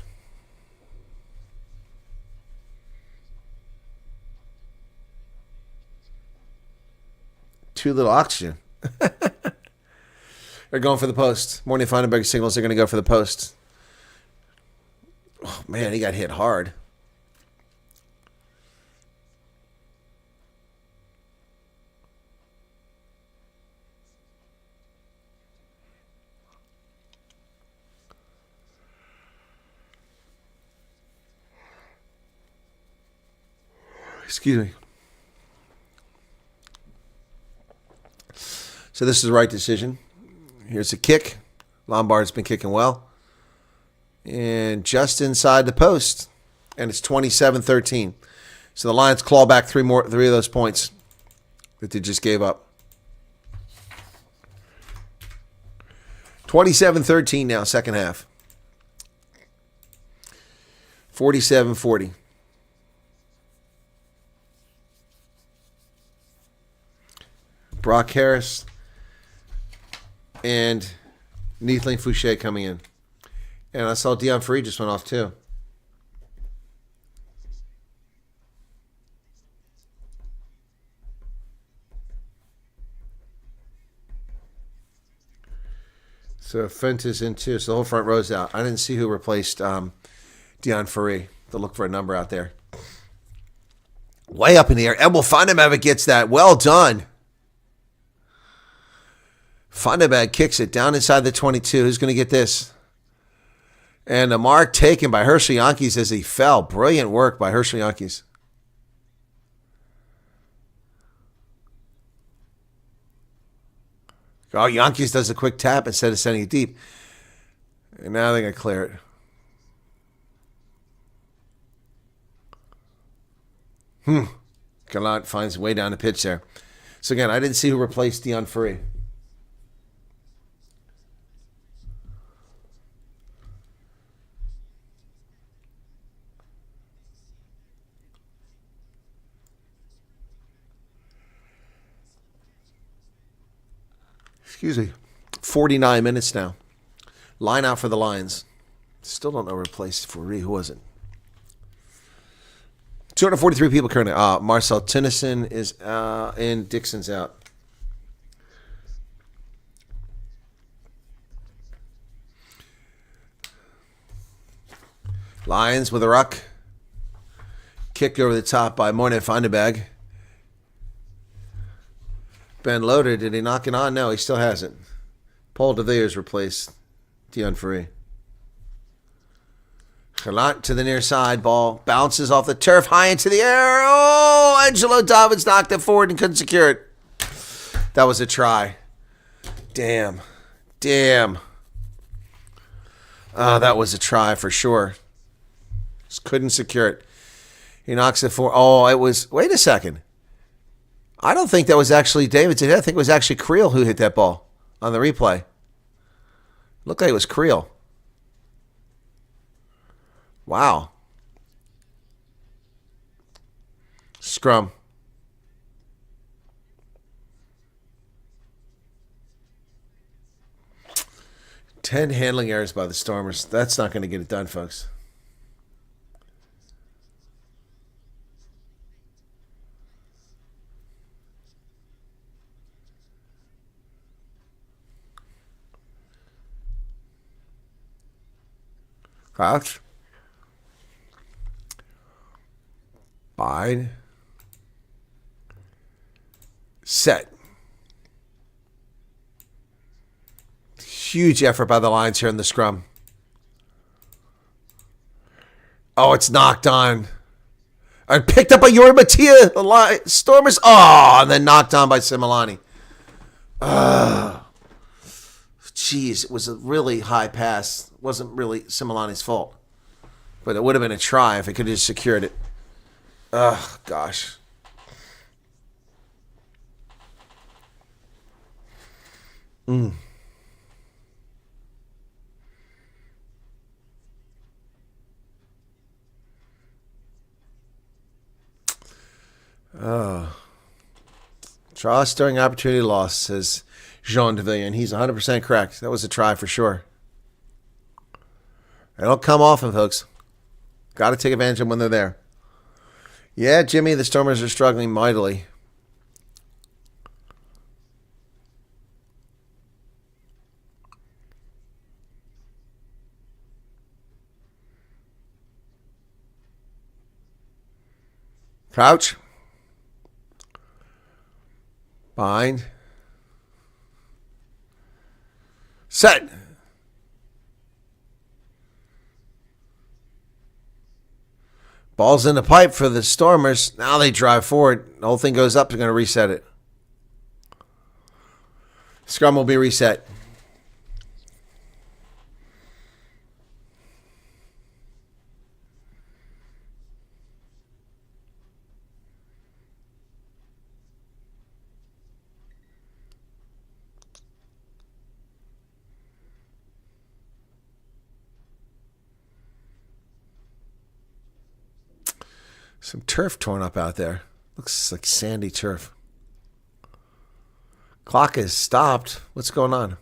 Too little oxygen. They're going for the post. Morning Feinberg signals they're going to go for the post. Oh, man, he got hit hard. Excuse me. So this is the right decision. Here's a kick. Lombard's been kicking well. And just inside the post. And it's 27-13. So the Lions claw back three of those points that they just gave up. 27-13 now, second half. 47-40. Brock Harris and Neethling Fouché coming in. And I saw Dion Free just went off too. So Fent is in too. So the whole front row's out. I didn't see who replaced Dion Free. To look for a number out there. Way up in the air. Emil Vandenberg gets that. Well done. Vandenberg kicks it down inside the 22. Who's going to get this? And a mark taken by Herschel Yankees as he fell. Brilliant work by Herschel Yankees. Oh, Yankees does a quick tap instead of sending it deep. And now they're going to clear it. Gallant finds a way down the pitch there. So again, I didn't see who replaced Dion Free. Excuse me. 49 minutes now. Line out for the Lions. Still don't know who replaced Free. Who was it? 243 people currently. Marcel Tennyson is in. Dixon's out. Lions with a ruck. Kicked over the top by Morne Vandenberg. Ben Loader, did he knock it on? No, he still hasn't. Paul de Villiers replaced Dion Free. Not to the near side. Ball bounces off the turf high into the air. Oh, Angelo Davids knocked it forward and couldn't secure it. That was a try. Damn. That was a try for sure. Just couldn't secure it. He knocks it forward. Oh, it was... Wait a second. I don't think that was actually Davids. I think it was actually Creel who hit that ball on the replay. Looked like it was Creel. Wow. Scrum. Ten handling errors by the Stormers. That's not going to get it done, folks. Crouch. Bide. Set. Huge effort by the Lions here in the scrum. Oh, it's knocked on. And picked up by Yori Mattia. The Stormers. Oh, and then knocked on by Similani. Jeez, it was a really high pass. It wasn't really Similani's fault. But it would have been a try if it could have just secured it. Oh, gosh. Draw during opportunity loss, says Jean Devillion. He's 100% correct. That was a try for sure. They don't come often, folks. Got to take advantage of them when they're there. Yeah, Jimmy, the Stormers are struggling mightily. Crouch. Bind. Set. Ball's in the pipe for the Stormers. Now they drive forward. The whole thing goes up. They're going to reset it. Scrum will be reset. Some turf torn up out there. Looks like sandy turf. Clock is stopped. What's going on?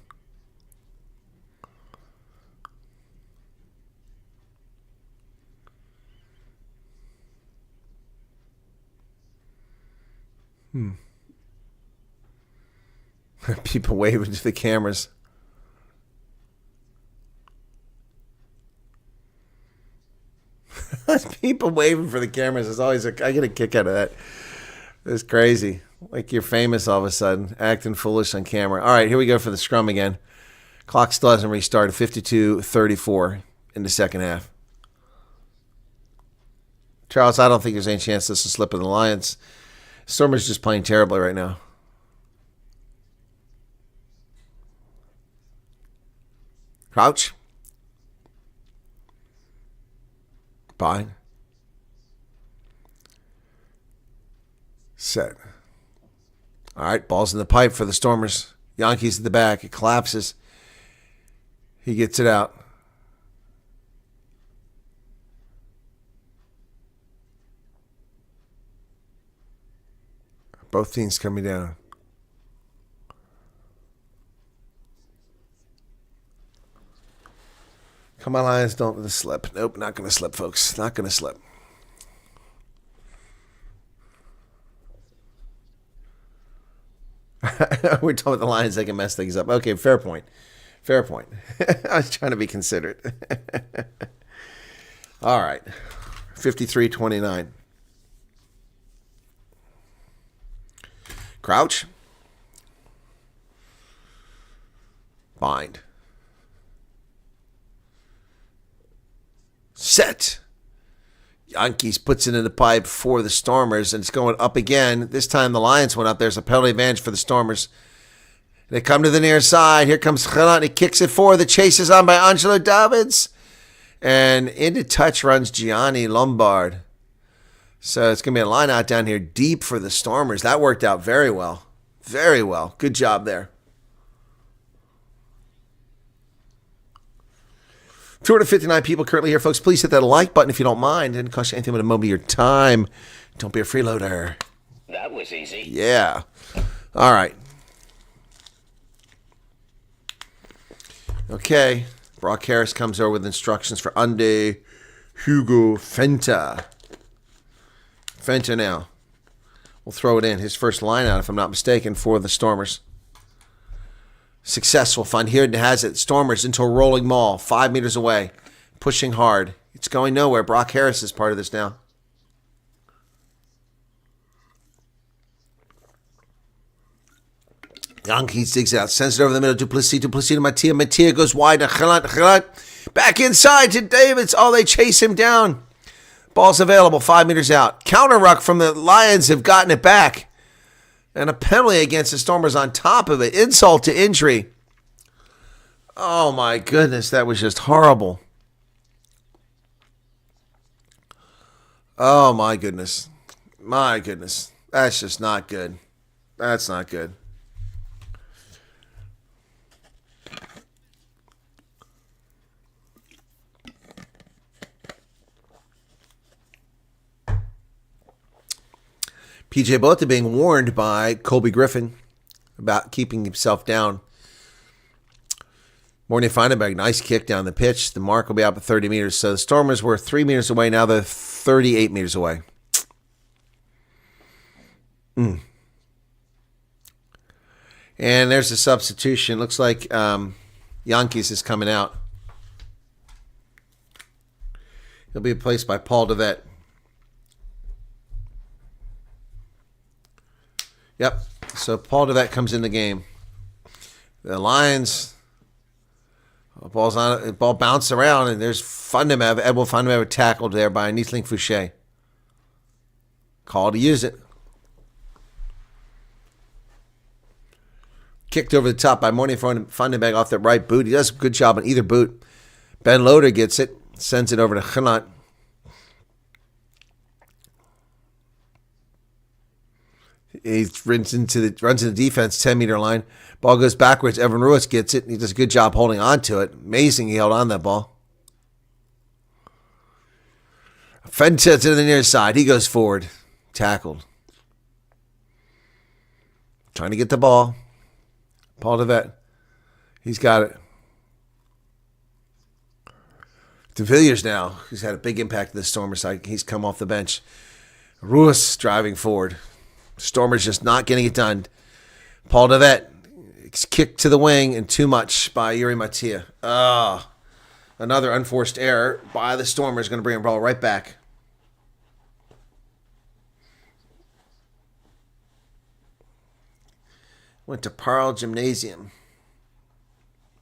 People waving to the cameras. People waving for the cameras is always I get a kick out of that. It's crazy. Like you're famous all of a sudden, acting foolish on camera. All right, here we go for the scrum again. Clock still hasn't restarted. 52-34 in the second half. Charles, I don't think there's any chance this will slip in the Lions. Stormers just playing terribly right now. Crouch. Bind. Set. All right, ball's in the pipe for the Stormers. Yankees at the back. It collapses. He gets it out. Both teams coming down. Come on, Lions, don't slip. Nope, not going to slip, folks. Not going to slip. We're talking about the Lions, they can mess things up. Okay, fair point. Fair point. I was trying to be considerate. All right. 53-29. Crouch. Bind. Set. Yankees puts it in the pipe for the Stormers, and it's going up again. This time the Lions went up. There's a penalty advantage for the Stormers. They come to the near side. Here comes Khalat. He kicks it forward. The chase is on by Angelo Davids. And into touch runs Gianni Lombard. So it's going to be a line out down here deep for the Stormers. That worked out very well. Very well. Good job there. 259 people currently here, folks. Please hit that like button if you don't mind. It didn't cost you anything but a moment of your time. Don't be a freeloader. That was easy. Yeah. All right. Okay. Brock Harris comes over with instructions for Ande Hugo Fenta. Fenta now. We'll throw it in. His first line out, if I'm not mistaken, for the Stormers. Successful. Van Heerden has it. Stormers into a rolling maul. 5 meters away. Pushing hard. It's going nowhere. Brock Harris is part of this now. Yankees digs it out. Sends it over the middle. Duplessis to Mattia. Mattia goes wide to Khalat. Back inside to Davids. Oh, they chase him down. Ball's available. 5 meters out. Counter ruck from the Lions have gotten it back. And a penalty against the Stormers on top of it. Insult to injury. Oh, my goodness. That was just horrible. Oh, my goodness. My goodness. That's just not good. That's not good. PJ Bota being warned by Colby Griffin about keeping himself down. Mornay Feinberg, nice kick down the pitch. The mark will be out at 30 meters. So the Stormers were 3 meters away. Now they're 38 meters away. And there's a substitution. Looks like Yankees is coming out. He'll be replaced by Paul DeVette. Yep. So Paul DeVette comes in the game. The Lions, ball's on. The ball bounced around, and there's Fundemev. Edwin Fundemev tackled there by Niesling Fouché. Call to use it. Kicked over the top by Mornay Fundenberg off the right boot. He does a good job on either boot. Ben Loader gets it, sends it over to Khanat. He runs into the defense, 10-meter line. Ball goes backwards. Evan Ruiz gets it. He does a good job holding on to it. Amazing he held on that ball. Fenta to the near side. He goes forward. Tackled. Trying to get the ball. Paul DeVette. He's got it. De Villiers now, who's had a big impact to the Stormers side. He's come off the bench. Ruiz driving forward. Stormers just not getting it done. Paul DeVette kicked to the wing and too much by Yuri Mattia. Another unforced error by the Stormers. Going to bring the ball right back. Went to Pearl Gymnasium.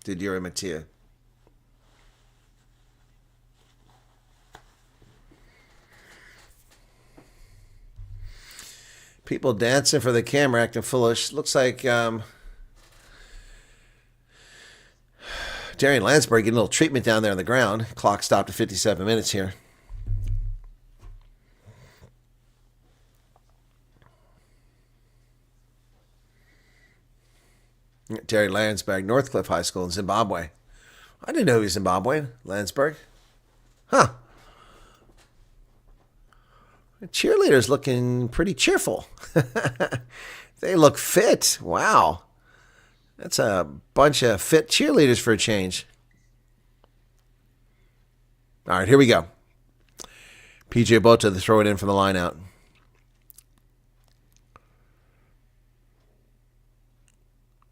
Did Yuri Mattia. People dancing for the camera, acting foolish. Looks like Darian Landsberg getting a little treatment down there on the ground. Clock stopped at 57 minutes here. Darian Landsberg, Northcliffe High School in Zimbabwe. I didn't know he was Zimbabwean, Landsberg. Huh. The cheerleaders looking pretty cheerful. They look fit. Wow. That's a bunch of fit cheerleaders for a change. All right, here we go. PJ Bota to throw it in from the line out.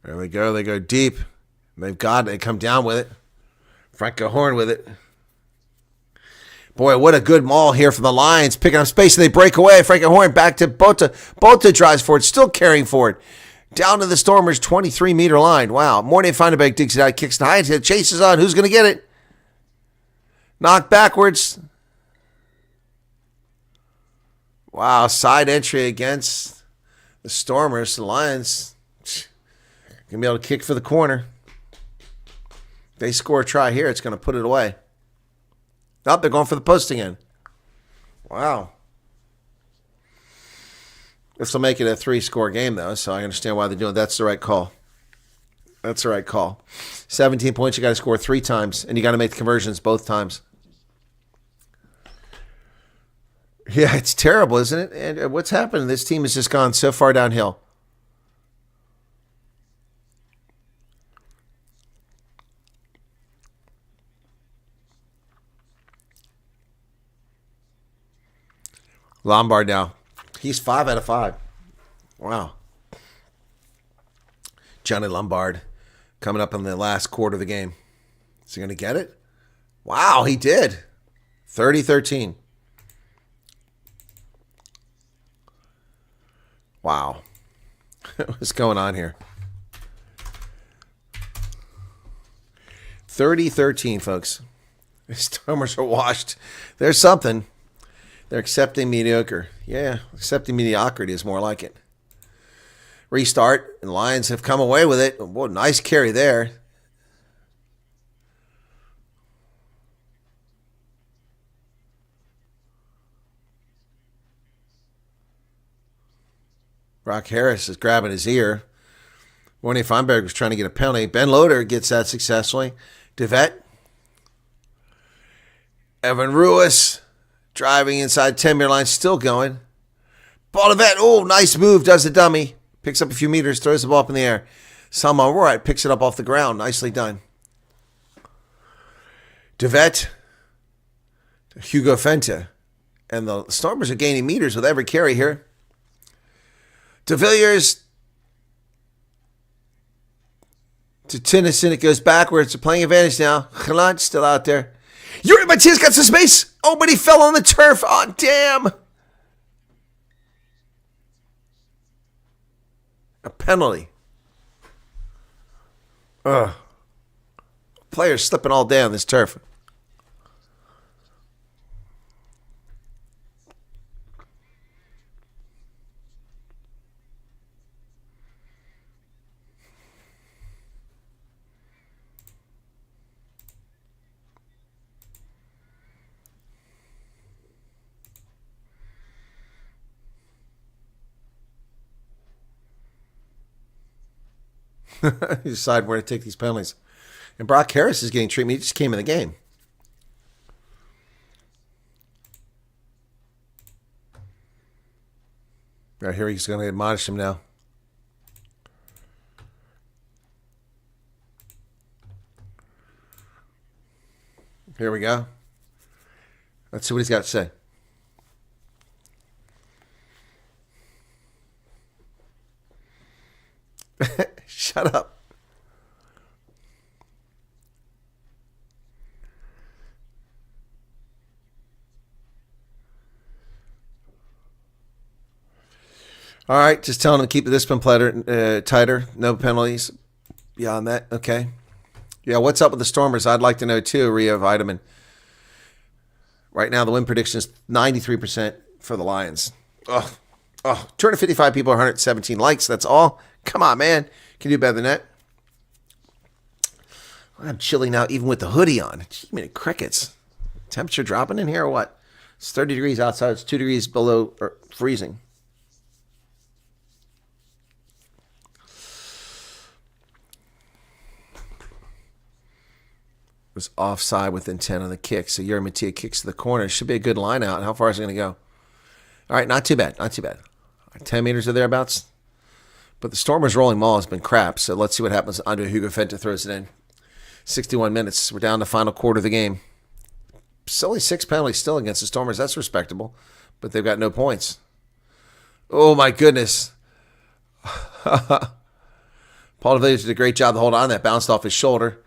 There we go. They go deep. They've got it. They come down with it. Franco Horn with it. Boy, what a good maul here from the Lions. Picking up space, and they break away. Franco Horn back to Bota. Bota drives forward, still carrying forward. Down to the Stormers' 23-meter line. Wow. Mornay Feinberg digs it out, kicks to high, chases on. Who's going to get it? Knocked backwards. Wow, side entry against the Stormers. The Lions going to be able to kick for the corner. If they score a try here, it's going to put it away. Oh, they're going for the post again. Wow. This will make it a 3-score game, though, so I understand why they're doing it. That's the right call. That's the right call. 17 points, you got to score 3 times, and you got to make the conversions both times. Yeah, it's terrible, isn't it? And what's happened? This team has just gone so far downhill. Lombard now. He's 5 out of 5. Wow. Johnny Lombard coming up in the last quarter of the game. Is he going to get it? Wow, he did. 30-13. Wow. What's going on here? 30-13, folks. The Stormers are washed. There's something. They're accepting mediocre. Yeah, accepting mediocrity is more like it. Restart, and Lions have come away with it. Whoa, nice carry there. Brock Harris is grabbing his ear. Warnie Feinberg was trying to get a penalty. Ben Loader gets that successfully. DeVette. Evan Ruiz driving inside 10-meter line, still going. Ball DeVette. Oh, nice move. Does the dummy. Picks up a few meters, throws the ball up in the air. Salman Rorat picks it up off the ground. Nicely done. DeVette. Hugo Fenta. And the Stormers are gaining meters with every carry here. De Villiers to Tennyson. It goes backwards. They're playing advantage now. Khalant still out there. Yuri Matias got some space. Oh, but he fell on the turf. Oh, damn. A penalty. Ugh. Players slipping all day on this turf. You decide where to take these penalties. And Brock Harris is getting treatment. He just came in the game. Right here, he's going to admonish him now. Here we go. Let's see what he's got to say. Shut up. All right, just telling him to keep the discipline tighter. No penalties beyond that. Okay. Yeah, what's up with the Stormers? I'd like to know too, Rhea Vitamin. Right now, the win prediction is 93% for the Lions. Oh, 255 people, 117 likes. That's all. Come on, man. Can you do better than that? I'm chilly now, even with the hoodie on. Gee, man, crickets. Temperature dropping in here or what? It's 30 degrees outside. It's 2 degrees below freezing. It was offside with intent on the kick. So Yuri Mattia kicks to the corner. It should be a good line out. How far is it going to go? All right, not too bad. Not too bad. 10 meters or thereabouts. But the Stormers' rolling maul has been crap, so let's see what happens. Andre Hugo Fenta throws it in. 61 minutes. We're down to the final quarter of the game. It's only 6 penalties still against the Stormers. That's respectable, but they've got no points. Oh, my goodness. Paul DeVilliers did a great job to hold on. That bounced off his shoulder.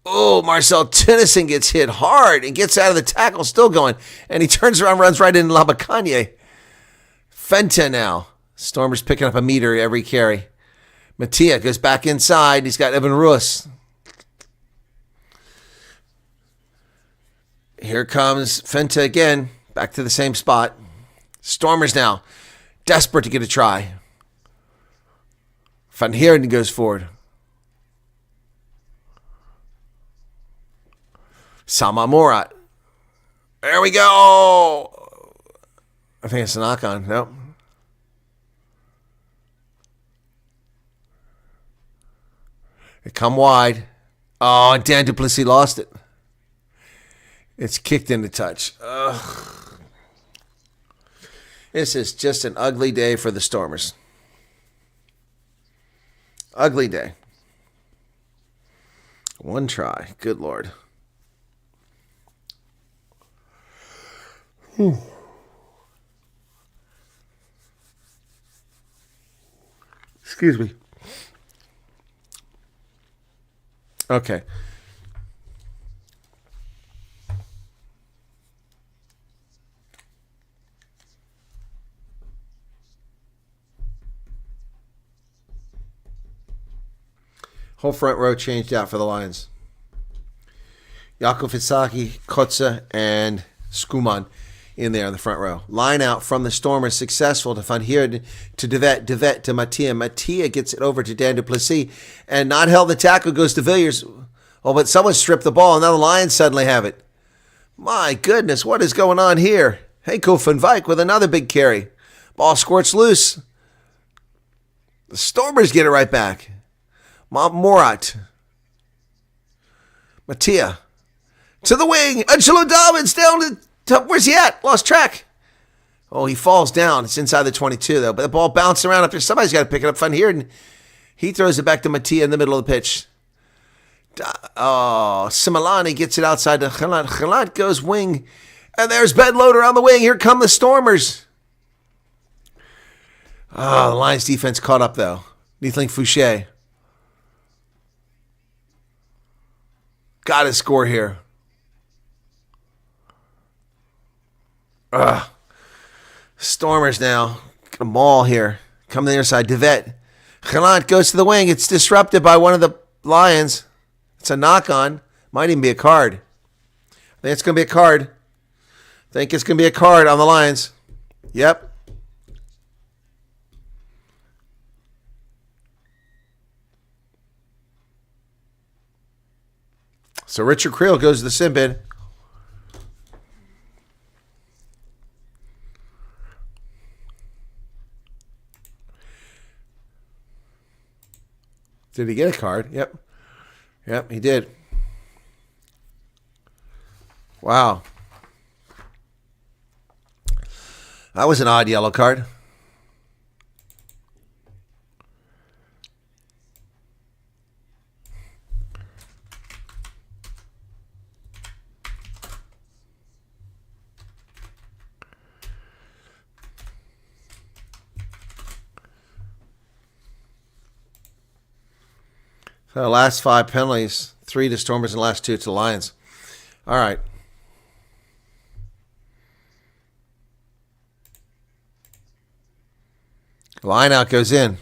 Oh, Marcel Tennyson gets hit hard and gets out of the tackle, still going. And he turns around, runs right into Labacanye. Fenta now. Stormers picking up a meter every carry. Mattia goes back inside. He's got Evan Ruiz. Here comes Fenta again. Back to the same spot. Stormers now, desperate to get a try. Van Heerden goes forward. Sama Morat. There we go. I think it's a knock on. Nope. It come wide. Oh, and Dan du Plessis lost it. It's kicked into touch. Ugh. This is just an ugly day for the Stormers. Ugly day. One try. Good Lord. Excuse me. Okay. Whole front row changed out for the Lions. Jakub Isaki, Kotze, and Skuman in there in the front row. Line out from the Stormers, successful to Van Heerden, to Devet, Devet to Mattia. Mattia gets it over to Dan du Plessis, and not held the tackle goes to Villiers. Oh, but someone stripped the ball, and now the Lions suddenly have it. My goodness, what is going on here? Heiko van Wijk with another big carry. Ball squirts loose. The Stormers get it right back. Morat. Mattia. To the wing. Angelo Dobbins down to where's he at? Lost track. Oh, he falls down. It's inside the 22, though. But the ball bounced around up there. Somebody's got to pick it up. Van Heerden. He throws it back to Mattia in the middle of the pitch. Oh, Similani gets it outside to Khalat. Khalat goes wing. And there's Ben Loader on the wing. Here come the Stormers. Oh, the Lions defense caught up, though. Neathling Fouché. Got to score here. Stormers now. Got a maul here. Come to the other side. Devet. Khalat goes to the wing. It's disrupted by one of the Lions. It's a knock-on. Might even be a card. I think it's going to be a card. I think it's going to be a card on the Lions. Yep. So Richard Creel goes to the sin bin. Did he get a card? Yep. Yep, he did. Wow. That was an odd yellow card. So the last 5 penalties, 3 to Stormers and the last 2 to the Lions. All right. Line out goes in.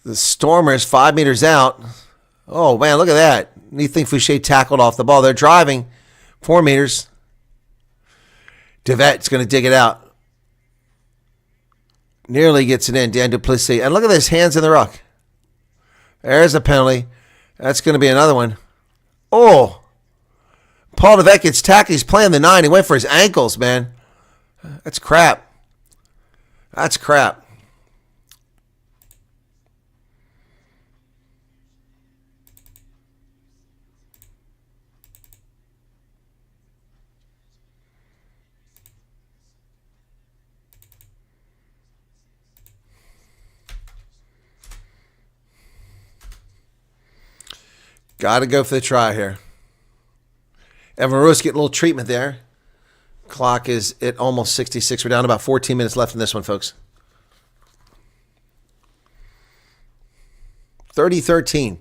The Stormers 5 meters out. Oh, man, look at that. You think Fouché tackled off the ball. They're driving 4 meters. Devet's going to dig it out. Nearly gets it in. Dan du Plessis. And look at this, hands in the ruck. There's a penalty. That's going to be another one. Oh. Paul Devet gets tackled. He's playing the 9. He went for his ankles, man. That's crap. That's crap. Got to go for the try here. Evan Roos getting a little treatment there. Clock is at almost 66. We're down about 14 minutes left in this one, folks. 30-13.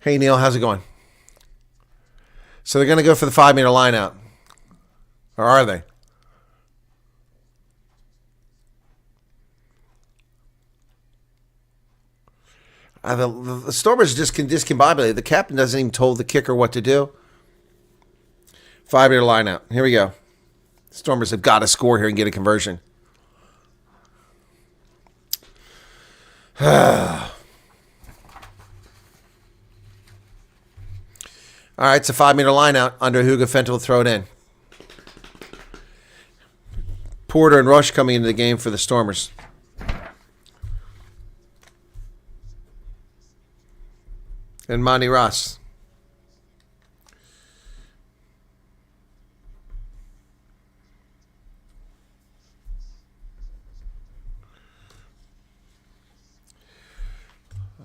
Hey, Neil, how's it going? So So they're going to go for the 5-meter line out. Or are they? The Stormers just can discombobulate. The captain doesn't even tell the kicker what to do. 5-meter line out. Here we go. Stormers have got to score here and get a conversion. All right, it's a 5-meter line out. Andre Hugo Fenta will throw it in. Porter and Rush coming into the game for the Stormers. And Monty Ross.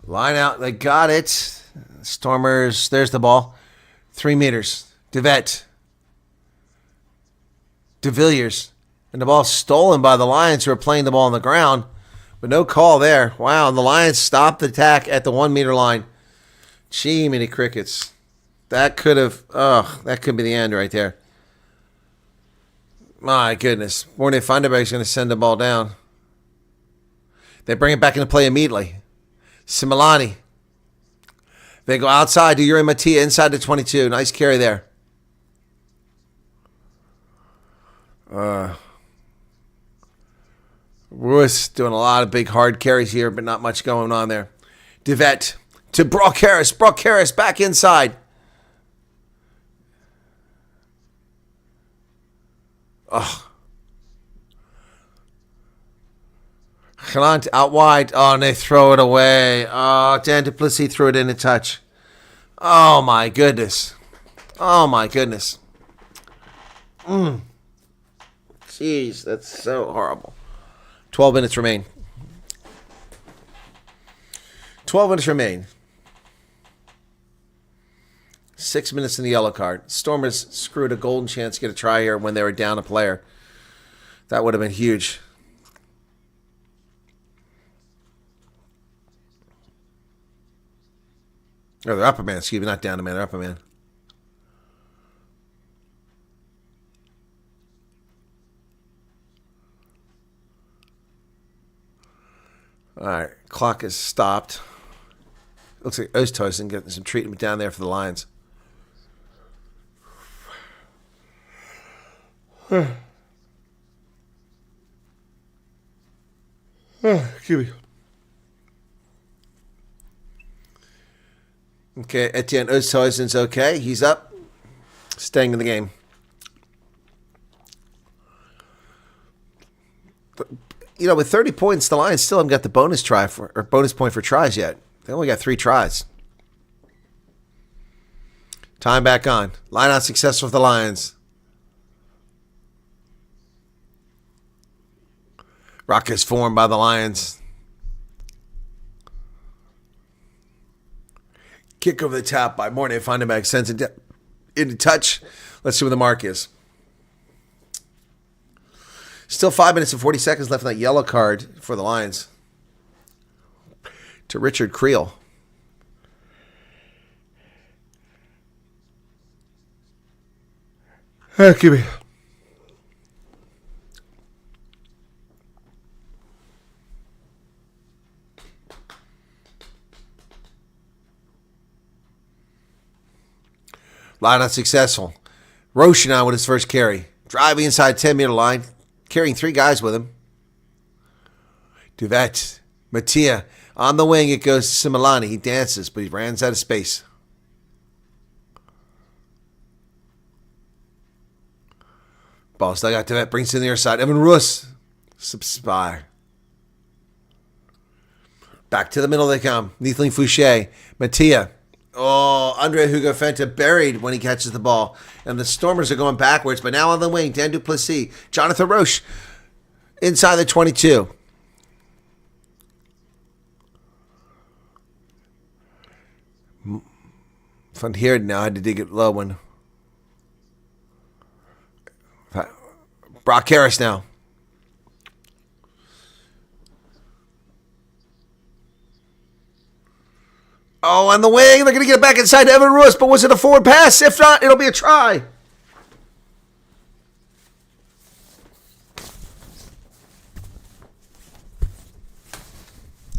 Line out. They got it. Stormers. There's the ball. 3 meters. DeVette. De Villiers. And the ball stolen by the Lions, who are playing the ball on the ground. But no call there. Wow. And the Lions stopped the attack at the 1-meter line. Gee, many crickets. That could have... that could be the end right there. My goodness. Mornay Funderburg's going to send the ball down. They bring it back into play immediately. Similani. They go outside to Yuri Matia inside the 22. Nice carry there. Ruiz doing a lot of big hard carries here, but not much going on there. DeVette to Brock Harris. Brock Harris back inside. Galant out wide. Oh, and they throw it away. Oh, Dan Duplessis threw it in a touch. Oh, my goodness. Oh, my goodness. Jeez, that's so horrible. 12 minutes remain. 12 minutes remain. 6 minutes in the yellow card. Stormers screwed a golden chance to get a try here when they were down a player. That would have been huge. Oh, they're up a man. Excuse me, not down a man. They're up a man. All right, clock is stopped. Looks like Oosthuizen getting some treatment down there for the Lions. Excuse me. Okay, Etienne Oosthuizen's okay. He's up. Staying in the game. But, you know, with 30 points, the Lions still haven't got the bonus point for tries yet. They only got 3 tries. Time back on. Line out successful for the Lions. Rock is formed by the Lions. Kick over the top by Mornay Funderburg. Sends it into touch. Let's see what the mark is. Still 5 minutes and 40 seconds left on that yellow card for the Lions. To Richard Creel. Give me. Line not successful. Roshan with his first carry. Driving inside 10-meter line. Carrying 3 guys with him. Duvet. Matia. On the wing, it goes to Similani. He dances, but he runs out of space. Ball stuck out to that. Brings it to the other side. Evan Russ. Spy. Back to the middle they come. Neathling Fouché. Matia. Oh, Andre Hugo Fenta buried when he catches the ball. And the Stormers are going backwards. But now on the wing, Dan Duplessis. Jonathan Roche inside the 22. From here now, I had to dig it low one. Brock Harris now. Oh, on the wing. They're going to get it back inside to Evan Ruiz, but was it a forward pass? If not, it'll be a try.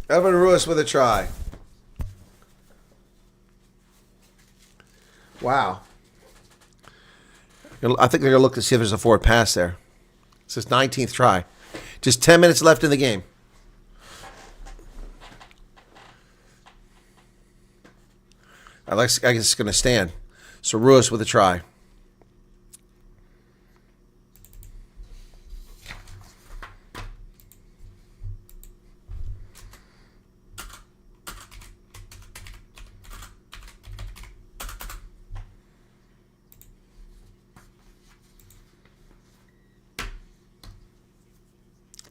Evan Ruiz with a try. Wow. I think they're going to look to see if there's a forward pass there. It's his 19th try. Just 10 minutes left in the game. I guess it's going to stand. So Ruiz with a try.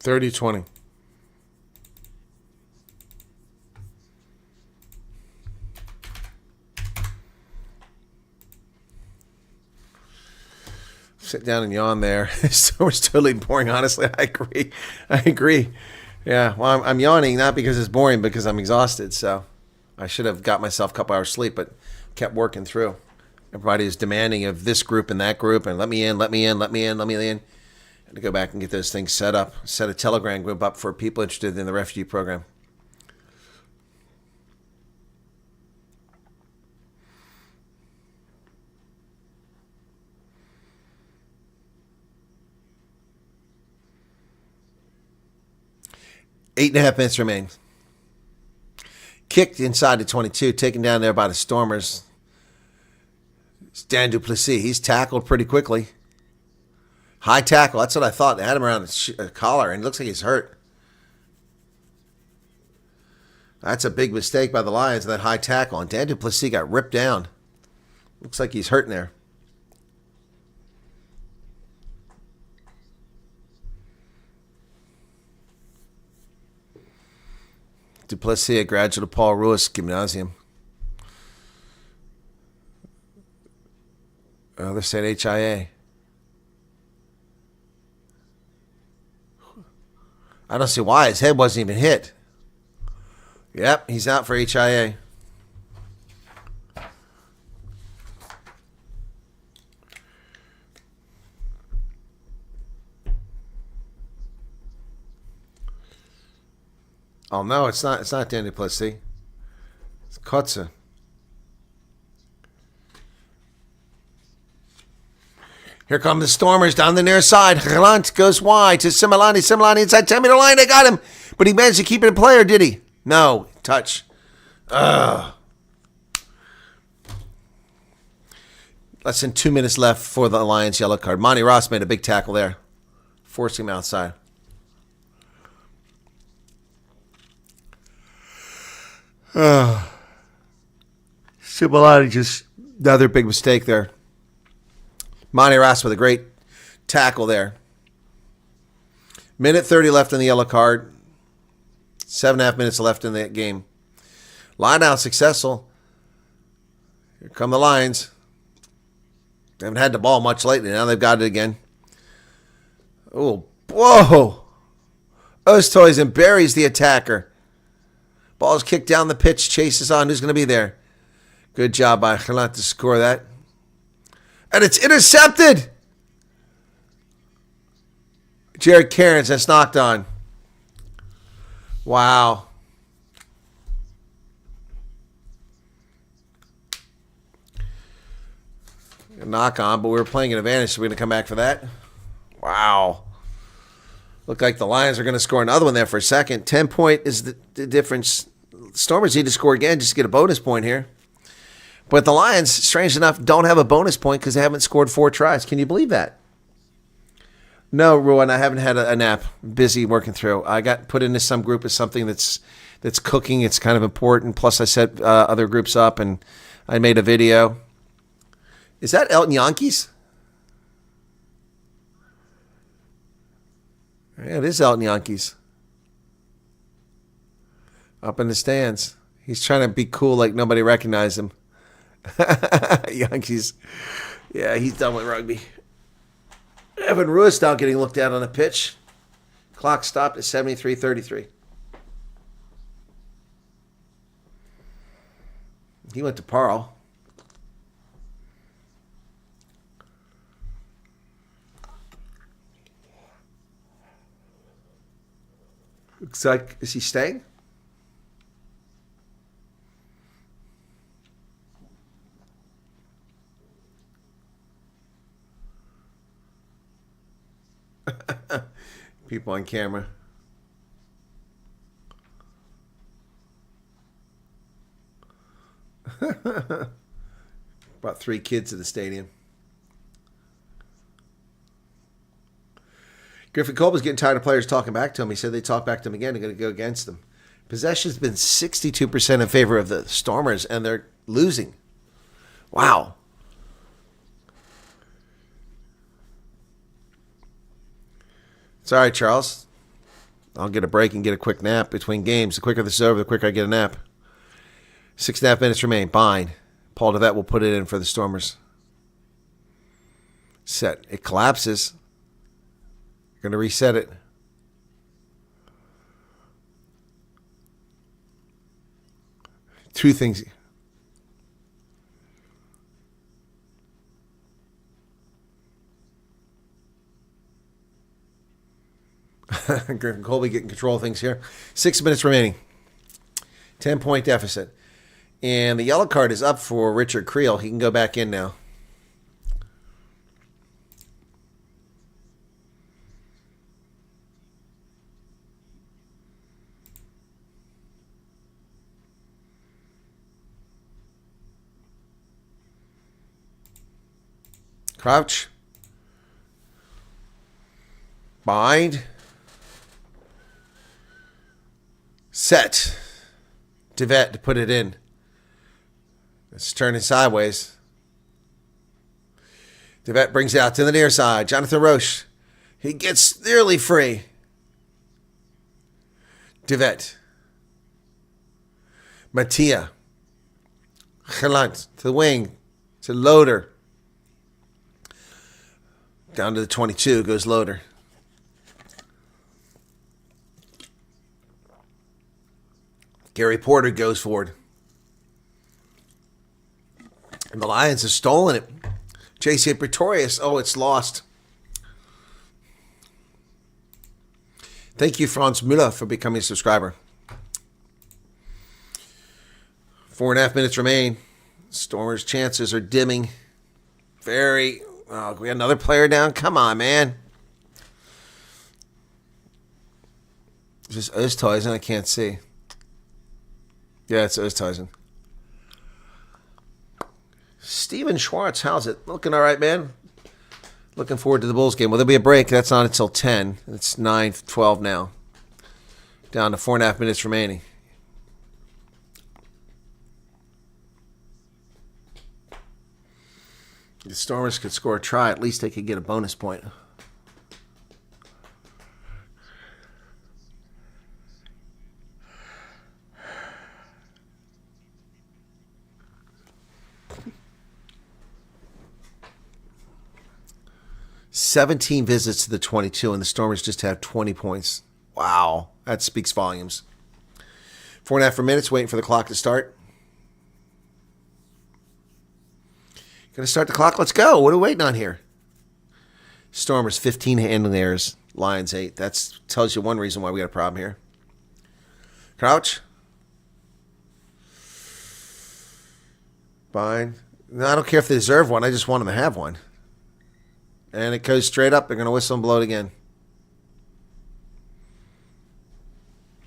$30-20. Sit down and yawn there. So it's totally boring. Honestly, I agree. Yeah, well, I'm yawning not because it's boring, because I'm exhausted. So I should have got myself a couple hours sleep, but kept working through. Everybody is demanding of this group and that group, and let me in. To go back and get those things set up. Set a Telegram group up for people interested in the refugee program. Eight and a half minutes remain. Kicked inside the 22, taken down there by the Stormers. It's Dan Duplessis. He's tackled pretty quickly. High tackle. That's what I thought. They had him around the collar, and it looks like he's hurt. That's a big mistake by the Lions, that high tackle. And Dan Duplessis got ripped down. Looks like he's hurting there. Duplessis, a graduate of Paul Ruiz Gymnasium. Oh, they're saying HIA. I don't see why. His head wasn't even hit. Yep, he's out for HIA. Oh no, it's not. It's not Dan Duplessis. It's Kotze. Here come the Stormers down the near side. Gelant goes wide to Similani. Similani inside 10-meter line. They got him. But he managed to keep it in play, or did he? No. Touch. Less than 2 minutes left for the Lions yellow card. Monty Ross made a big tackle there, forcing him outside. Similani just another big mistake there. Monty Ross with a great tackle there. Minute 30 left in the yellow card. 7.5 minutes left in the game. Line out successful. Here come the Lions. They haven't had the ball much lately. Now they've got it again. Oh, whoa. Ostoys buries the attacker. Ball's kicked down the pitch. Chases on. Who's going to be there? Good job by Gelant to score that. And it's intercepted. Jared Cairns, that's knocked on. Wow. A knock on, but we were playing an advantage, so we're going to come back for that. Wow. Looked like the Lions are going to score another one there for a second. 10-point is the difference. Stormers need to score again just to get a bonus point here. But the Lions, strange enough, don't have a bonus point because they haven't scored 4 tries. Can you believe that? No, Ruan, I haven't had a nap. Busy working through. I got put into some group as something that's cooking. It's kind of important. Plus, I set other groups up, and I made a video. Is that Elton Yankees? Yeah, it is Elton Yankees. Up in the stands. He's trying to be cool like nobody recognized him. Yankees. Yeah, he's done with rugby. Evan Ruiz now getting looked at on the pitch. Clock stopped at 73:33. He went to Pearl. Looks like, is he staying? People on camera. Brought 3 kids to the stadium. Griffin Colby's getting tired of players talking back to him. He said they talk back to him again. They're going to go against them. Possession's been 62% in favor of the Stormers, and they're losing. Wow. It's all right, Charles. I'll get a break and get a quick nap between games. The quicker this is over, the quicker I get a nap. 6.5 minutes remain. Bind. Paul DeVette will put it in for the Stormers. Set. It collapses. Going to reset it. Two things. Griffin Colby getting control of things here. 6 minutes remaining. 10-point deficit. And the yellow card is up for Richard Creel. He can go back in now. Crouch. Bind. Set. DeVette to put it in. It's turning sideways. DeVette brings it out to the near side. Jonathan Roche. He gets nearly free. DeVette. Mattia. Gelant to the wing. To Loader. Down to the 22 goes Loader. Gary Porter goes forward. And the Lions have stolen it. J.C. Pretorius. Oh, it's lost. Thank you, Franz Müller, for becoming a subscriber. 4.5 minutes remain. Stormers' chances are dimming. Oh, we got another player down? Come on, man. Is this Oosthuizen? I can't see. Yeah, it's Oosthuizen. Steven Schwartz, how's it? Looking all right, man. Looking forward to the Bulls game. Well, there'll be a break. That's not until 10. It's 9:12 now. Down to 4.5 minutes remaining. The Stormers could score a try. At least they could get a bonus point. "17 visits to the 22, and the Stormers just have 20 points. Wow, that speaks volumes. 4.5 minutes, waiting for the clock to start. Gonna start the clock. Let's go. What are we waiting on here? Stormers 15 handling errors. Lions 8. That tells you one reason why we got a problem here. Crouch. Fine. No, I don't care if they deserve one. I just want them to have one. And it goes straight up. They're going to whistle and blow it again.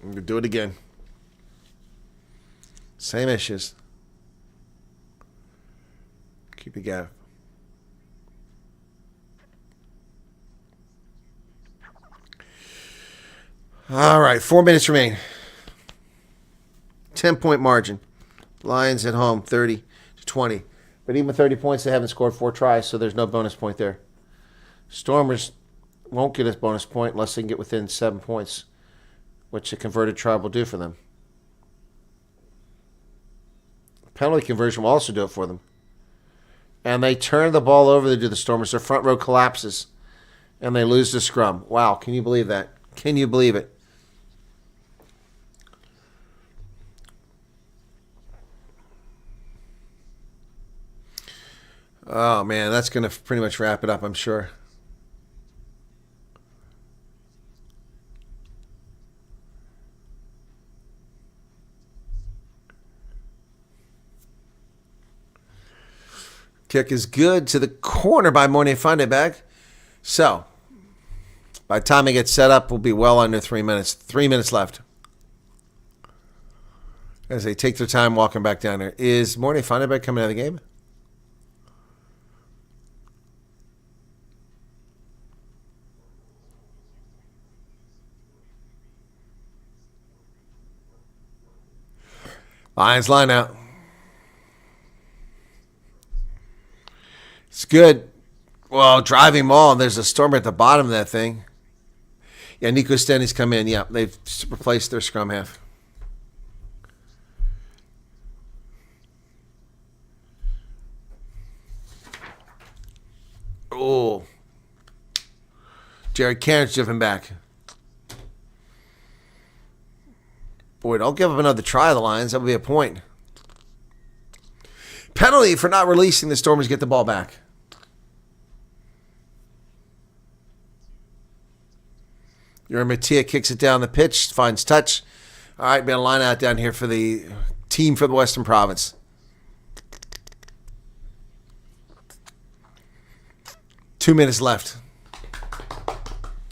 I'm going to do it again. Same issues. Keep the gap. All right, 4 minutes remain. 10-point margin. Lions at home, 30-20. But even with 30 points, they haven't scored 4 tries, so there's no bonus point there. Stormers won't get a bonus point unless they can get within 7 points, which a converted try will do for them. Penalty conversion will also do it for them. And they turn the ball over to the Stormers. Their front row collapses, and they lose the scrum. Wow, can you believe that? Can you believe it? Oh, man, that's going to pretty much wrap it up, I'm sure. Kick is good to the corner by Mornay Funderburg. So, by the time it gets set up, we'll be well under 3 minutes. 3 minutes left. As they take their time walking back down there. Is Mornay Funderburg coming out of the game? Lions line out. It's good. Well, driving ball. There's a stormer at the bottom of that thing. Yeah, Nico Stenny's come in. Yeah, they've replaced their scrum half. Oh. Jared Cairns driven back. Boy, don't give up another try of the Lions. That would be a point. Penalty for not releasing the Stormers get the ball back. Yuri Mattia kicks it down the pitch, finds touch. All right, been a line out down here for the team for the Western Province. Two minutes left.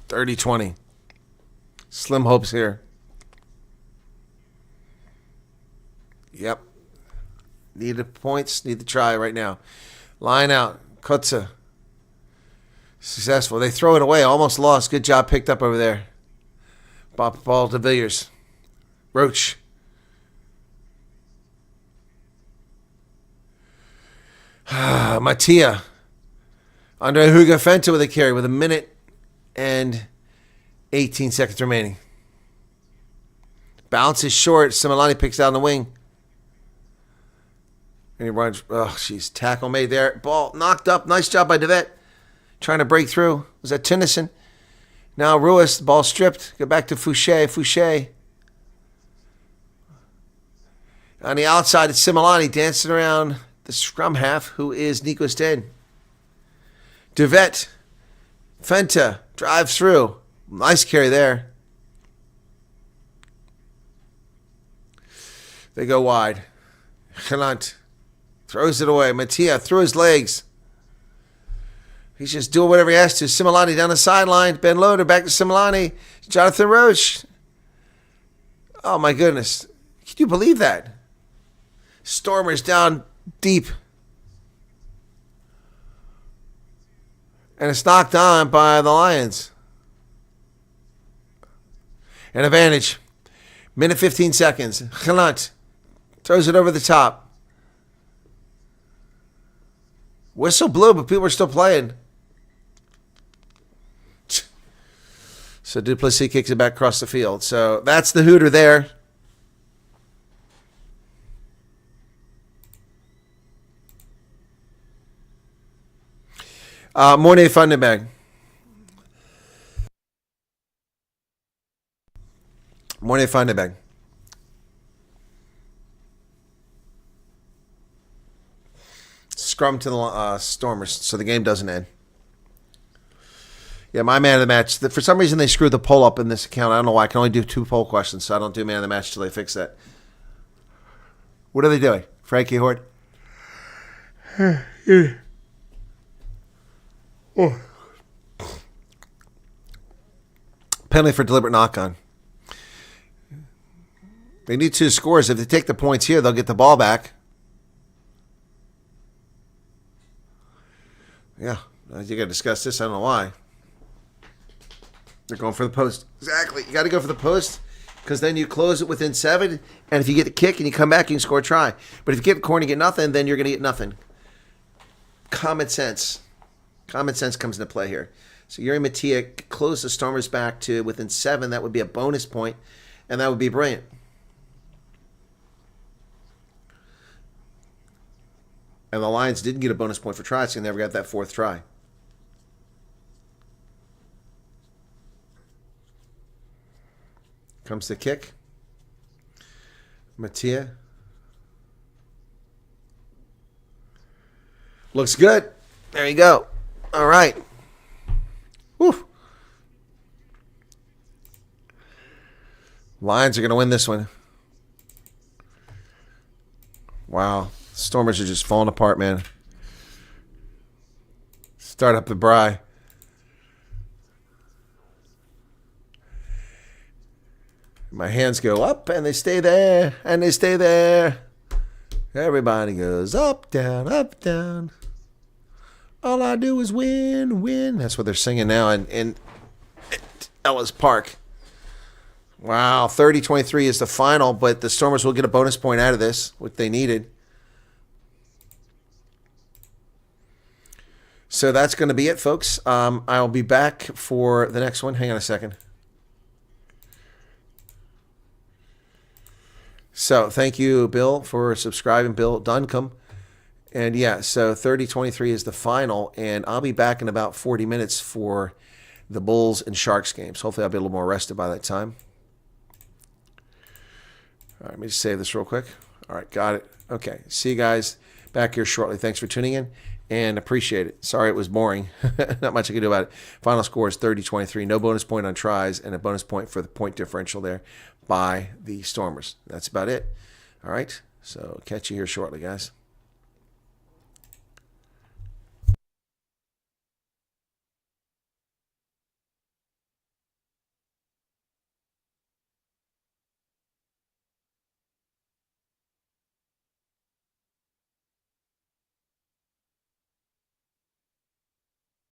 30-20. Slim hopes here. Yep. Need the points, need the try right now. Line out. Kutza. Successful. They throw it away. Almost lost. Good job picked up over there. Ball to Villiers. Roach. Mattia. Andre Hugo Fenta with a carry with 1 minute and 18 seconds remaining. Bounce is short. Similani picks down the wing. And he runs. Oh, jeez. Tackle made there. Ball knocked up. Nice job by DeVette. Trying to break through. Was that Tennyson? Now Ruiz. Ball stripped. Go back to Fouché. Fouché. On the outside, it's Similani dancing around the scrum half, who is Nico Sten. DeVette. Fenta drives through. Nice carry there. They go wide. Gelant throws it away. Mattia through his legs. He's just doing whatever he has to. Similani down the sideline. Ben Loader back to Similani. Jonathan Roach. Oh, my goodness. Can you believe that? Stormers down deep. And it's knocked on by the Lions. An advantage. Minute 15 seconds. Gelant throws it over the top. Whistle blew, but people are still playing. So Duplessis kicks it back across the field. So that's the hooter there. Mornay Funderburg. Mornay Funderburg. Scrum to the Stormers, so the game doesn't end. Yeah, my man of the match. For some reason, they screwed the poll up in this account. I don't know why. I can only do 2 poll questions, so I don't do man of the match till they fix that. What are they doing? Frankie Hort? Oh. Penalty for deliberate knock-on. They need 2 scores. If they take the points here, they'll get the ball back. Yeah, you got to discuss this. I don't know why. They're going for the post. Exactly. You got to go for the post because then you close it within 7. And if you get the kick and you come back, you can score a try. But if you get the corner and get nothing, then you're going to get nothing. Common sense. Common sense comes into play here. So Yuri Mattia closed the Stormers back to within 7. That would be a bonus point, and that would be brilliant. And the Lions didn't get a bonus point for tries, so they never got that 4th try. Comes the kick. Mattia. Looks good. There you go. All right. Woo. Lions are going to win this one. Wow. Stormers are just falling apart, man. Start up the Bry. My hands go up and they stay there and they stay there. Everybody goes up, down, up, down. All I do is win, win. That's what they're singing now in Ellis Park. Wow, 30-23 is the final, but the Stormers will get a bonus point out of this, what they needed. So that's going to be it, folks. I'll be back for the next one. Hang on a second. So thank you, Bill, for subscribing, Bill Duncombe. And yeah, so 30-23 is the final, and I'll be back in about 40 minutes for the Bulls and Sharks games. Hopefully I'll be a little more rested by that time. All right, let me just save this real quick. All right, got it. Okay, see you guys back here shortly. Thanks for tuning in, and appreciate it. Sorry it was boring. Not much I can do about it. Final score is 30-23. No bonus point on tries, and a bonus point for the point differential there by the Stormers. That's about it. All right, so catch you here shortly, guys.